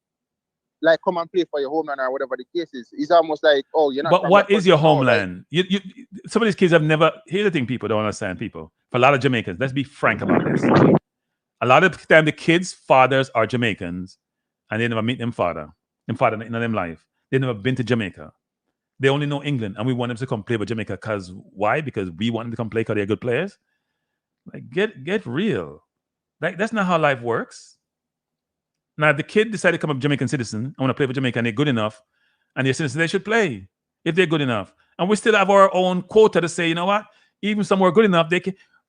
Like, come and play for your homeland or whatever the case is. It's almost like, oh, you're not. But what is your homeland? Like, some of these kids have never. Here's the thing, people don't understand. People, for a lot of Jamaicans, let's be frank about this. A lot of the time, the kids' fathers are Jamaicans, and they never meet them father in their life. They never been to Jamaica. They only know England, and we want them to come play for Jamaica. Because why? Because we want them to come play because they're good players. Like, get real. Like, that's not how life works. Now, if the kid decided to become a Jamaican citizen, I want to play for Jamaica, and they're good enough, and they're citizens, they should play if they're good enough. And we still have our own quota to say, you know what? Even some more good enough,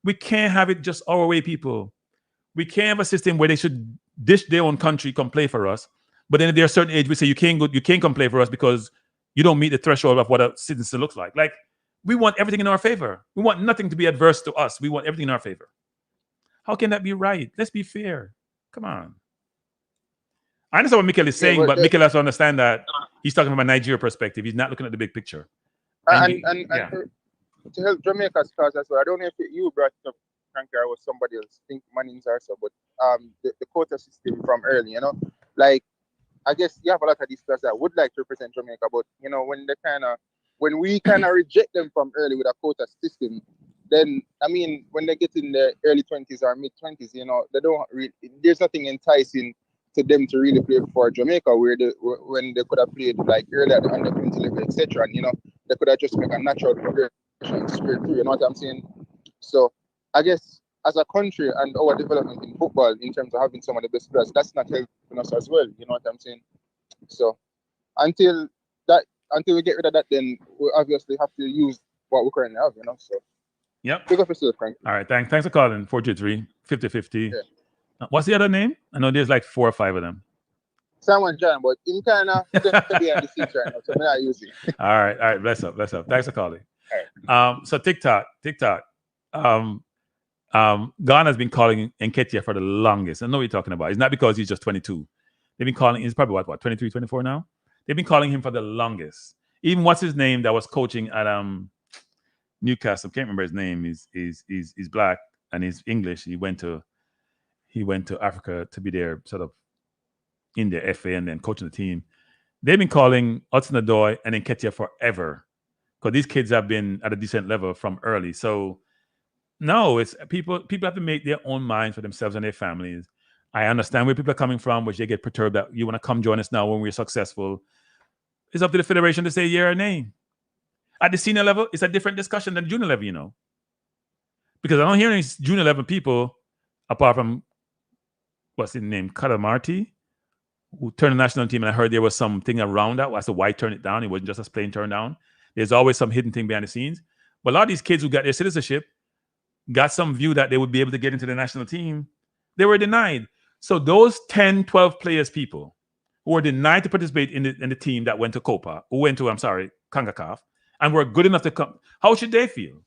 we can't have it just our way, people. We can't have a system where they should dish their own country, come play for us. But then if they're a certain age, we say you can't come play for us because you don't meet the threshold of what a citizen looks like. Like, we want everything in our favor. We want nothing to be adverse to us. We want everything in our favor. How can that be right? Let's be fair. Come on. I understand what Mikel is saying, but Mikel has to understand that he's talking from a Nigeria perspective. He's not looking at the big picture. And to help Jamaica's cause as well, I don't know if you brought up Kranky or was somebody else, think Mannings or so, but the quota system from early, you know, like, I guess you have a lot of these players that would like to represent Jamaica, but, you know, when we kind of reject them from early with a quota system, then, I mean, when they get in the early 20s or mid 20s, you know, there's nothing enticing to them to really play for Jamaica, when they could have played like earlier at the under 20 level, etc. And, you know, they could have just make a natural progression straight through. You know what I'm saying? So I guess as a country and our development in football, in terms of having some of the best players, that's not helping us as well. You know what I'm saying? So until we get rid of that, then we obviously have to use what we currently have. You know. So yep. Pick up yourself, Frank. All right. Thanks for calling. 423-5050. Yeah. What's the other name? I know there's like 4 or 5 of them. Simon John, but in kind of behind the scenes right now, so I'm not using. All right. Bless up. Thanks for calling. All right. So TikTok. Ghana's been calling Nketiah for the longest. I know what you're talking about. It's not because he's just 22. They've been calling. He's probably what 23, 24 now. They've been calling him for the longest. Even what's his name that was coaching at Newcastle. Can't remember his name. He's black and he's English. He went to Africa to be there, sort of in the FA and then coaching the team. They've been calling Hudson-Odoi and Nketiah forever because these kids have been at a decent level from early. So no, it's people have to make their own minds for themselves and their families. I understand where people are coming from, which they get perturbed that you want to come join us now when we're successful. It's up to the federation to say yeah or nay. At the senior level, it's a different discussion than the junior level, you know. Because I don't hear any junior level people, apart from, what's his name, Kalamarti, who turned the national team, and I heard there was something around that. That's why turn it down. It wasn't just a plain turn down. There's always some hidden thing behind the scenes. But a lot of these kids who got their citizenship got some view that they would be able to get into the national team. They were denied. So those 10, 12 players, people who were denied to participate in the team that went to Concacaf, and were good enough to come, how should they feel?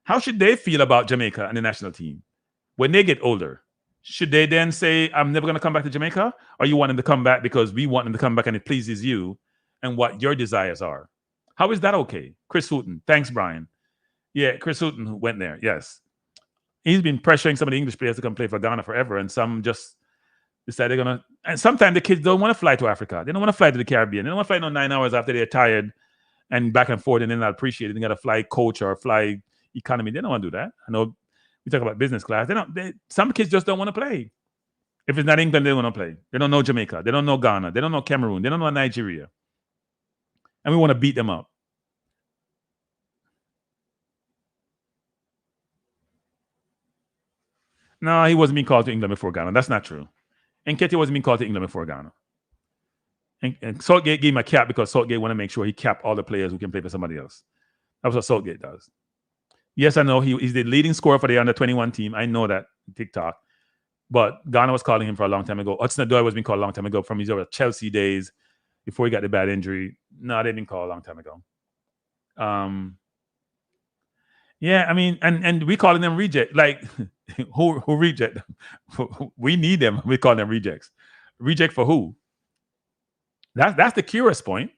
How should they feel about Jamaica and the national team when they get older? Should they then say, I'm never going to come back to Jamaica? Or you want them to come back because we want them to come back and it pleases you and what your desires are? How is that okay? Chris Houghton. Thanks, Brian. Yeah, Chris Houghton went there. Yes. He's been pressuring some of the English players to come play for Ghana forever, and some just decide they're going to. And sometimes the kids don't want to fly to Africa. They don't want to fly to the Caribbean. They don't want to fly 9 hours after they're tired and back and forth and then not appreciate it. They got to fly coach or fly economy. They don't want to do that. I know we talk about business class. Some kids just don't want to play. If it's not England, they don't want to play. They don't know Jamaica. They don't know Ghana. They don't know Cameroon. They don't know Nigeria. And we want to beat them up. No, he wasn't being called to England before Ghana. That's not true. Nketiah wasn't being called to England before Ghana. And Saltgate gave him a cap because Saltgate want to make sure he cap all the players who can play for somebody else. That's what Saltgate does. Yes, I know he's the leading scorer for the under-21 team. I know that TikTok. But Ghana was calling him for a long time ago. Hudson-Odoi was being called a long time ago from his Chelsea days before he got the bad injury. No, they've been called a long time ago. Yeah, I mean, and we calling them reject. Like, who reject them? We need them. We call them rejects. Reject for who? That's the curious point.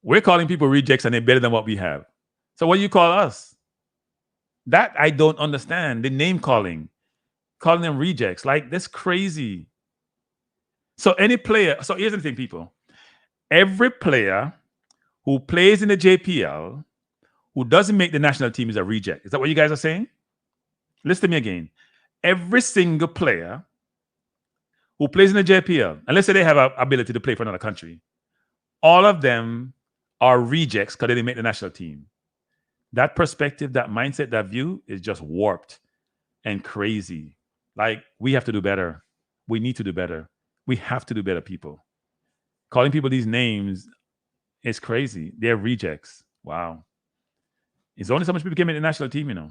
We're calling people rejects and they're better than what we have. So what do you call us? That I don't understand. The name calling them rejects. Like, that's crazy. So any player, so here's the thing, people. Every player who plays in the JPL who doesn't make the national team is a reject. Is that what you guys are saying? Listen to me again. Every single player who plays in the JPL, and let's say they have an ability to play for another country, all of them are rejects because they didn't make the national team. That perspective, that mindset, that view is just warped and crazy. Like, we have to do better. We need to do better. We have to do better, people. Calling people these names is crazy. They're rejects. Wow. It's only so much people can make the national team, you know.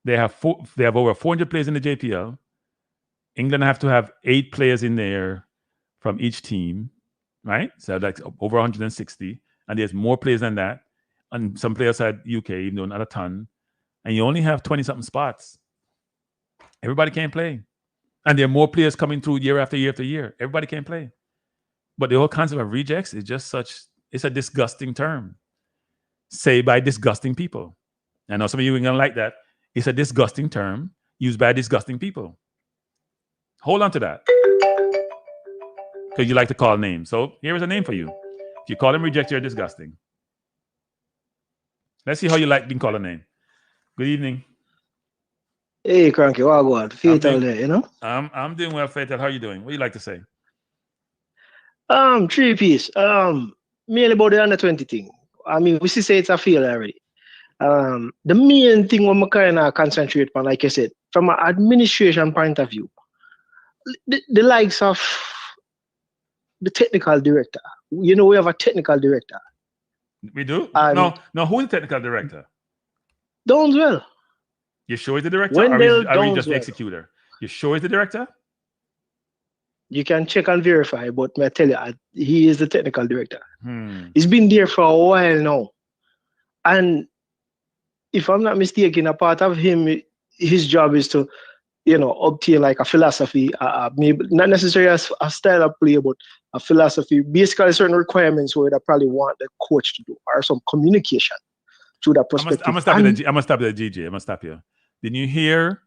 They have over 400 players in the JPL. England have to have 8 players in there from each team, right? So that's over 160. And there's more players than that. And some players at UK, even though not a ton. And you only have 20-something spots. Everybody can't play. And there are more players coming through year after year after year. Everybody can't play. But the whole concept of rejects is just it's a disgusting term. Say by disgusting people. I know some of you are going to like that. It's a disgusting term used by disgusting people. Hold on to that. Because you like to call names. So here is a name for you. If you call them reject, you're disgusting. Let's see how you like being called a name. Good evening. Hey, Kranky, what go on? Fatal there, you know? I'm doing well, Fatal. How are you doing? What do you like to say? 3-piece. Mainly about the under 20 thing. I mean, we see say it's a fail already. The main thing we kind of concentrate on, like I said, from an administration point of view, the likes of the technical director. You know, we have a technical director. We do? No, who is the technical director? Downswell. You sure he's the director? Or are we just the executor? You sure he's the director? You can check and verify, but I tell you, he is the technical director. He's been there for a while now. And if I'm not mistaken, a part of him, his job is to, you know, obtain like a philosophy, maybe not necessarily a style of play, but a philosophy, basically certain requirements where they probably want the coach to do, or some communication through that perspective. I'm going to stop you, GJ. I'm going to stop you. Didn't you hear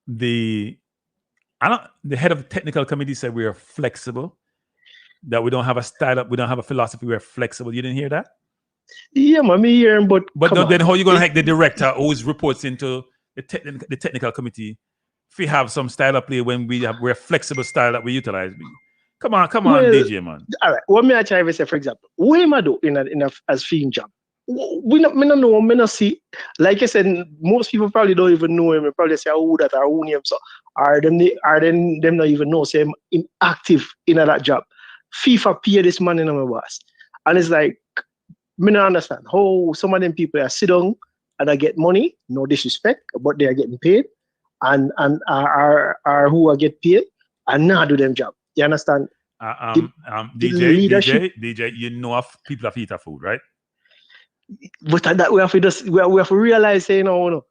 the head of the technical committee said we are flexible, that we don't have a style up, we don't have a philosophy, we're flexible. You didn't hear that? Yeah, I'm hearing, but then how are you going to hack the director who reports into the technical committee if we have some style of play when we're flexible style that we utilize? Come on, DJ, man. All right, what may I try to say, for example, what am I doing in a as fiend job? We not see. Like I said, most people probably don't even know him. They probably say, "Oh, that are who him." So are them not even know? Say him active in that job. FIFA pay this man in my boss, and it's like, me not understand how some of them people are sit down and I get money. No disrespect, but they are getting paid, and are who are get paid and not do them job. You understand? DJ, you know if people have eaten food, right? But that we have to realize, you know,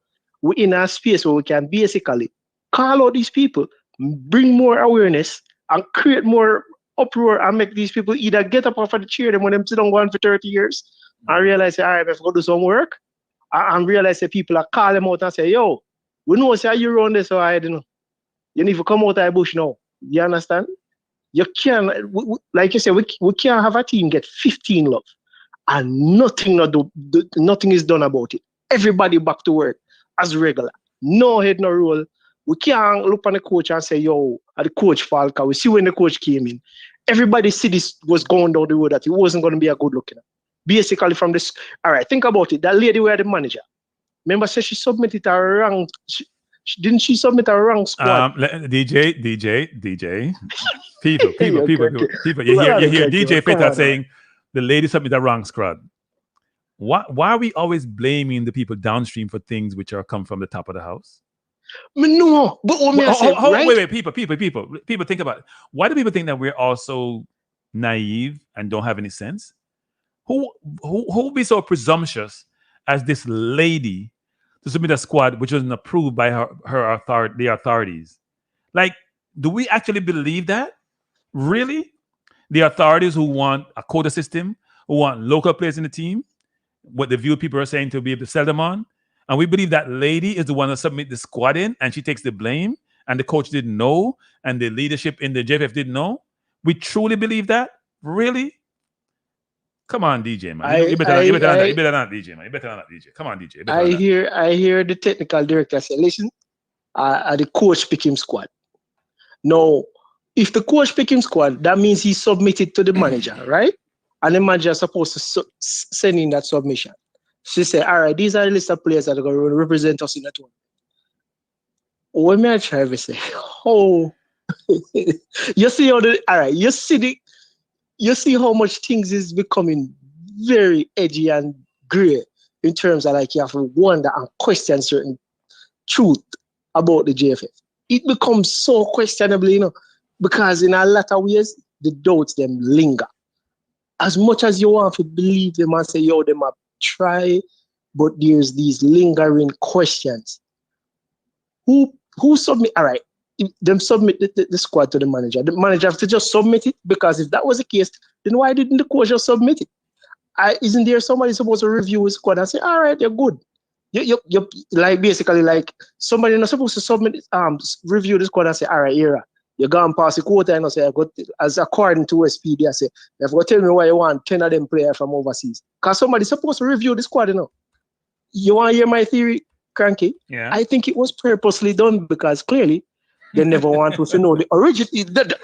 we're in a space where we can basically call out these people, bring more awareness, and create more uproar, and make these people either get up off of the chair them when them sit down going for 30 years, and realize, all right, I have to go do some work, and realize that people are calling them out and say, yo, we know say you run this, so I don't know. You need to come out of the bush now. You understand? You can't, like you said, we can't have a team get 15 love. And nothing is done about it. Everybody back to work as regular. No head, no rule. We can't look on the coach and say, yo, the coach fault, because we see when the coach came in. Everybody see this was going down the road that it wasn't going to be a good looking at. Basically from this, all right, think about it. That lady were the manager. Remember, said she submitted a wrong, didn't she submit a wrong squad? DJ. People. You hear DJ Peter saying, the lady submitted the wrong squad. Why are we always blaming the people downstream for things which are come from the top of the house? No, but right? Wait, people, think about it. Why do people think that we're also naive and don't have any sense? Who would be so presumptuous as this lady to submit a squad which wasn't approved by the authorities? Like, do we actually believe that? Really? The authorities who want a quota system, who want local players in the team, what the view people are saying to be able to sell them on, and we believe that lady is the one that submit the squad in, and she takes the blame, and the coach didn't know, and the leadership in the JFF didn't know. We truly believe that? Really? Come on, DJ, man. You better not DJ, man. You better not DJ. Come on, DJ. I hear the technical director say, listen, the coach pick him squad. No. If the coach pick him squad, that means he submitted to the manager, right? And the manager is supposed to send in that submission. She said, all right, these are the list of players that are going to represent us in that one. What may I try to say? Oh, you see how much things is becoming very edgy and gray in terms of like you have to wonder and question certain truth about the JFF. It becomes so questionable, you know, because in a lot of ways, the doubts them linger. As much as you want to believe them and say, yo, them have tried, but there's these lingering questions. Who submit? All right, if them submit the squad to the manager. The manager have to just submit it, because if that was the case, then why didn't the coach just submit it? Isn't there somebody supposed to review his squad and say, all right, you're good? You like basically like somebody not supposed to submit review the squad and say, all right, you're going past the quota and say, I got as according to SPD, I say, you've got to tell me why you want 10 of them players from overseas. Because somebody's supposed to review the squad, you know. You want to hear my theory, Kranky? Yeah. I think it was purposely done because clearly they never want to know the origin.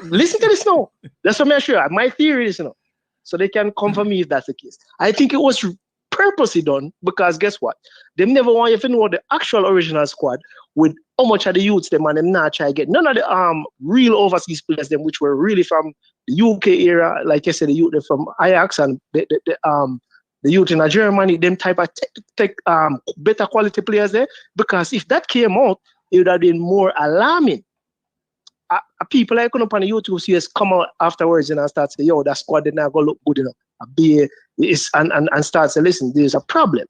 Listen to this now. That's what I'm sure. My theory is, you know, so they can confirm me if that's the case. I think it was purposely done because guess what? They never want you to know the actual original squad with how much of the youths them and them not try to get none of the real overseas players them which were really from the UK era, like I said, the youth from Ajax and the youth in Germany, them type of better quality players there. Because if that came out, it would have been more alarming. People like on the YouTube series come out afterwards and start saying, yo, that squad did not go look good enough. And start saying, listen, there's a problem.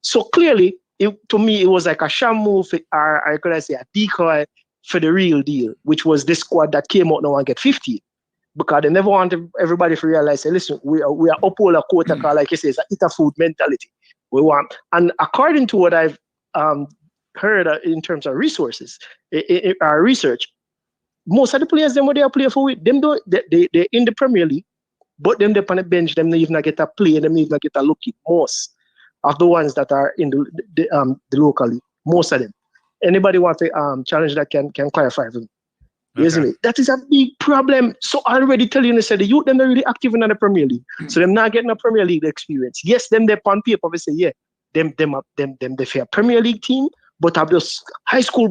So clearly, to me, it was like a sham move, or I could say a decoy for the real deal, which was this squad that came out now and get 50. Because they never wanted everybody to realize, say, listen, we are uphold a quota, like you say, it's a eat a food mentality. We want, and according to what I've heard in terms of resources, our research, most of the players them what they are playing for with them don't they're in the Premier League, but them they on the bench, them they even get a play, them even get a look at most of the ones that are in the local league. Most of them. Anybody want to challenge that can clarify for me. Okay. Isn't it? That is a big problem. So I already tell you, they said the youth them are really active in the Premier League. So them not getting a Premier League experience. Yes, them they on paper we say, yeah, them they fair Premier League team, but have just high school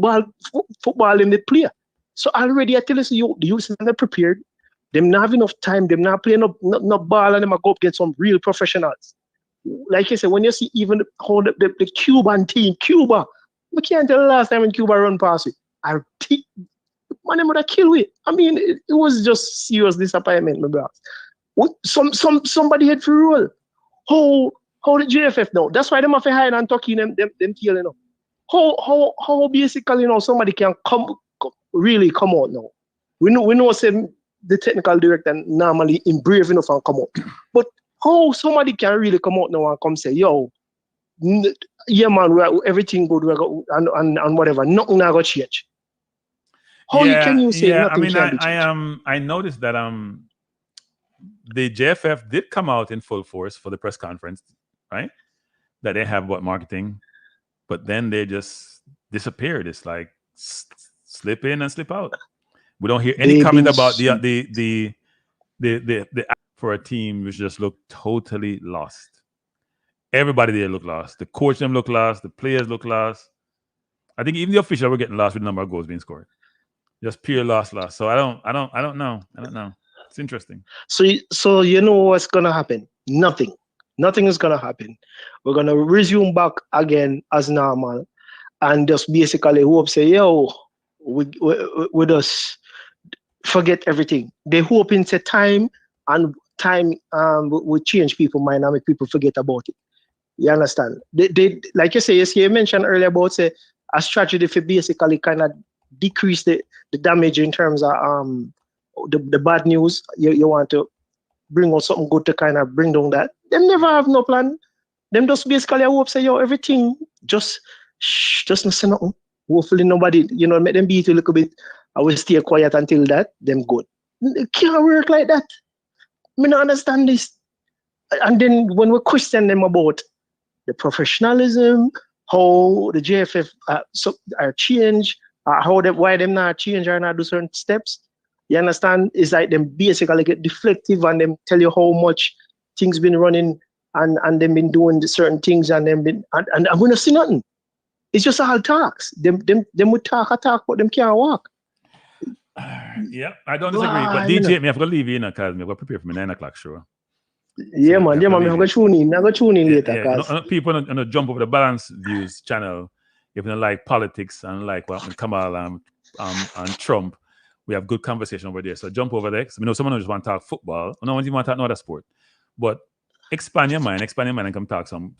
football in the player. So already I tell you, the youth are not prepared. Them not have enough time. Them not playing no ball, and them go up get some real professionals. Like I said, when you see even how the Cuban team, Cuba, we can't tell the last time when Cuba run past it. I think man, them would have killed it. I mean, it was just serious disappointment, my bro. Somebody had to rule. How the JFF now? That's why them have to hide and talking them kill, you know. How basically, you know, somebody can really come out now. We know say the technical director normally in brave enough and come out. But how somebody can really come out now and come say, yo, yeah man, everything good and whatever, nothing not gonna change. Can you say nothing can be changed? I noticed that the JFF did come out in full force for the press conference, right? That they have what marketing, but then they just disappeared. It's like slip in and slip out. We don't hear any comment about the for a team which just looked totally lost. Everybody there looked lost. The coach them looked lost. The players looked lost. I think even the officials were getting lost with the number of goals being scored. Just pure lost. So I don't know. It's interesting. So you know what's gonna happen? Nothing is gonna happen. We're gonna resume back again as normal, and just basically hope say, yo, we just forget everything. They hope into time will change people's mind and make people forget about it. You understand? They like you say, you mentioned earlier about say a strategy for basically kind of decrease the damage in terms of the bad news. You want to bring out something good to kind of bring down that. Them never have no plan. Them just basically I hope say, yo, everything just not say nothing. Hopefully nobody, you know, make them beat a little bit. I will stay quiet until that, them good. It can't work like that. I don't understand this. And then when we question them about the professionalism, how the JFF are changed, why them not change or not do certain steps, you understand? It's like them basically get deflective and them tell you how much things been running and them been doing certain things and them been and I'm gonna see nothing. It's just all talks. Them would talk, but them can't walk. Yeah, I don't disagree. But DJ, me have to leave you because me have to prepare for my 9 o'clock show. Yeah, man, me have to tune in. I go tune in later. People on the Jump Over the Balance Views channel, if you don't like politics and like Kamala and Trump, we have good conversation over there. So jump over there. So we know someone who just want to talk football. No one even want to talk another sport. But expand your mind and come talk some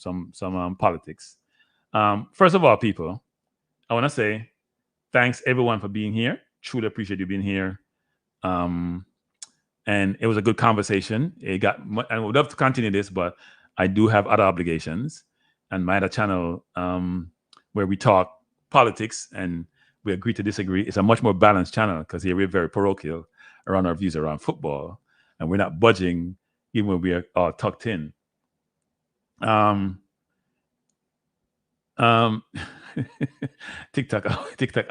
politics. First of all, people, I want to say thanks everyone for being here. Truly appreciate you being here. And it was a good conversation. And I would love to continue this, but I do have other obligations. And my other channel where we talk politics and we agree to disagree. It's a much more balanced channel because here we're very parochial around our views around football, and we're not budging even when we are all tucked in. TikTok,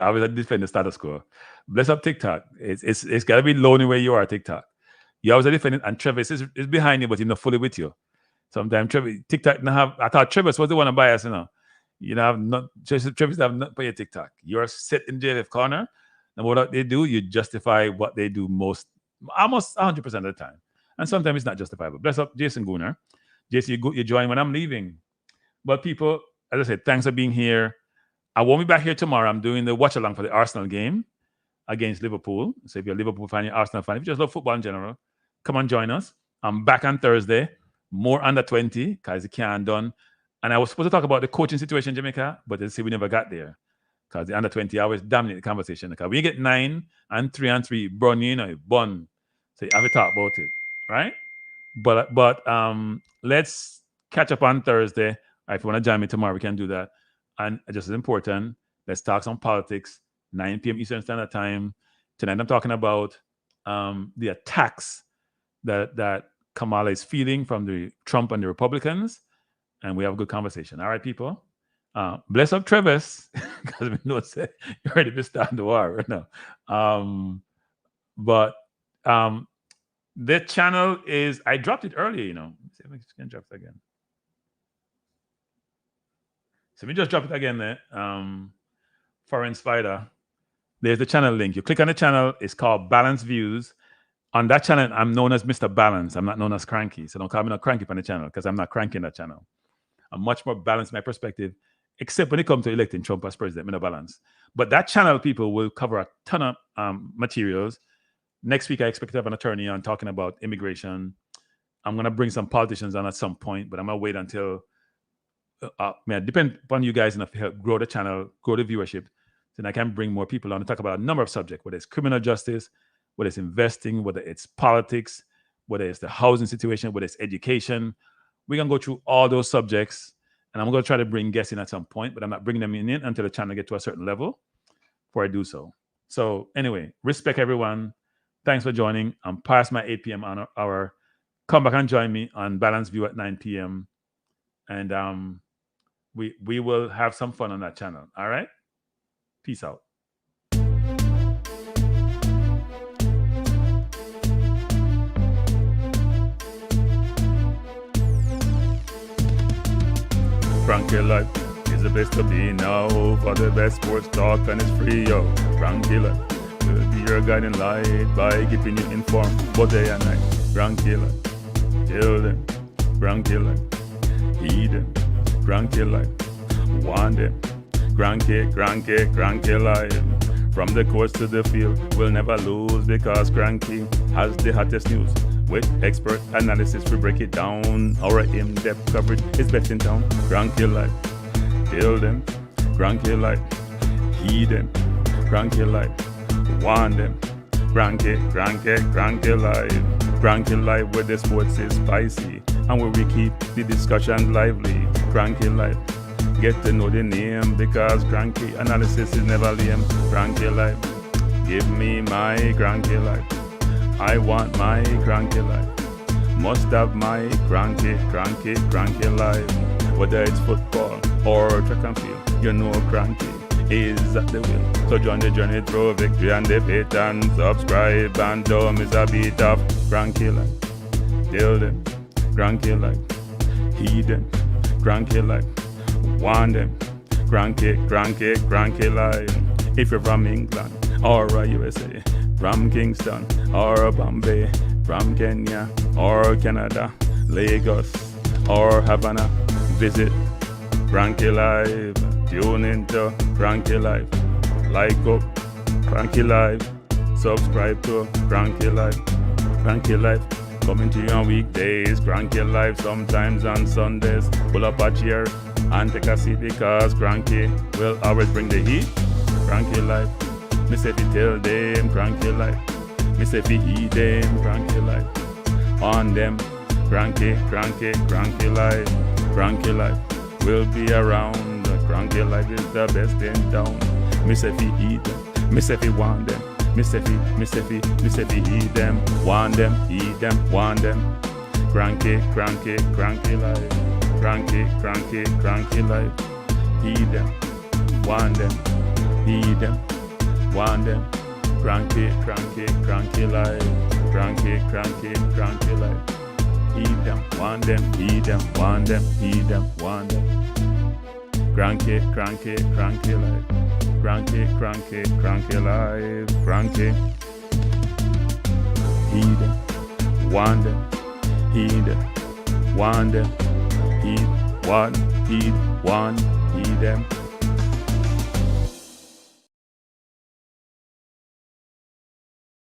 I was defend the status quo. Bless up TikTok. It's got to be lonely where you are, TikTok. You always defend it, and Travis is behind you, but he's not fully with you. Sometimes TikTok I thought Travis was the one to buy us, you know. You have not Travis have not pay your TikTok. You're set in JFF corner, and what they do, you justify what they do almost 100% of the time. And sometimes it's not justifiable. Bless up Jason Gooner. Jason, you join when I'm leaving. But people, as I said, thanks for being here. I won't be back here tomorrow. I'm doing the watch along for the Arsenal game against Liverpool. So if you're a Liverpool fan, you're Arsenal fan, if you just love football in general, come and join us. I'm back on Thursday. More under 20 because it can't done. And I was supposed to talk about the coaching situation in Jamaica, but they say we never got there because the under 20 always dominate the conversation. Because when you get 9 and 3 burn you bun. So you have to talk about it, right? But let's catch up on Thursday. If you want to join me tomorrow, we can do that. And just as important, let's talk some politics. 9 p.m. Eastern Standard Time. Tonight I'm talking about the attacks that Kamala is feeling from the Trump and the Republicans, and we have a good conversation. All right, people. Bless up Travis, because we know you're ready to start the war right now. But the channel is, I dropped it earlier, you know. Let's see if I can drop it again. So we just drop it again there. Foreign Spider. There's the channel link. You click on the channel. It's called Balance Views. On that channel, I'm known as Mr. Balance. I'm not known as Kranky. So don't call me not Kranky on the channel because I'm not Kranky in that channel. I'm much more balanced in my perspective, except when it comes to electing Trump as president, I'm not balance. But that channel, people, will cover a ton of materials. Next week, I expect to have an attorney on talking about immigration. I'm going to bring some politicians on at some point, but I'm going to wait until, depend upon you guys enough to help grow the channel, grow the viewership. Then I can bring more people on to talk about a number of subjects, whether it's criminal justice, whether it's investing, whether it's politics, whether it's the housing situation, whether it's education. We can go through all those subjects, and I'm going to try to bring guests in at some point, but I'm not bringing them in until the channel gets to a certain level before I do so. So anyway, respect everyone. Thanks for joining. I'm past my 8 p.m. hour. Come back and join me on Balance View at 9 p.m. And we will have some fun on that channel. All right? Peace out. Kranky life is the best to be now. For the best sports talk and it's free, yo. Kranky life will be your guiding light by keeping you informed both day and night. Kranky life, tell them. Kranky life, heed them. Kranky life, want them. Kranky life. From the courts to the field, we'll never lose because Kranky has the hottest news. With expert analysis, we break it down. Our in-depth coverage is best in town. Kranky life, tell them. Kranky life, heed them. Kranky life, want them. Kranky life. Kranky life where the sports is spicy and where we keep the discussion lively. Kranky life, get to know the name because Kranky analysis is never lame. Kranky life, give me my Kranky life. I want my Kranky life. Must have my Kranky life. Whether it's football or track and field, you know Kranky is at the wheel. So join the journey through victory and defeat and subscribe and don't miss a beat of Kranky life. Tell them, Kranky life. Heed them, Kranky life. Want them, Kranky life. If you're from England or USA, from Kingston or Bombay, from Kenya or Canada, Lagos or Havana, visit Kranky life. tune into Kranky Life. Like up Kranky Life. Subscribe to Kranky Life. Kranky Life. Coming to you on weekdays. Kranky Life sometimes on Sundays. Pull up a chair and take a seat because Kranky will always bring the heat. Kranky Life. Me say fi tell them Kranky Life. Me say fi eat them Kranky Life. On them Kranky Life. Kranky Life will be around. Kranky Life is the best in town. Me say fi eat them. Me say fi want them. Me say fi eat them. Want them, eat them, want them. Kranky Life. Kranky Life. Eat them, want them, eat them, want them. Kranky Life. Kranky Life. Eat them, want them, eat them, want them, eat them, want them. Kranky Life. Kranky Life. Kranky. Eat them, want them, eat them, want them. Eat, want, eat them.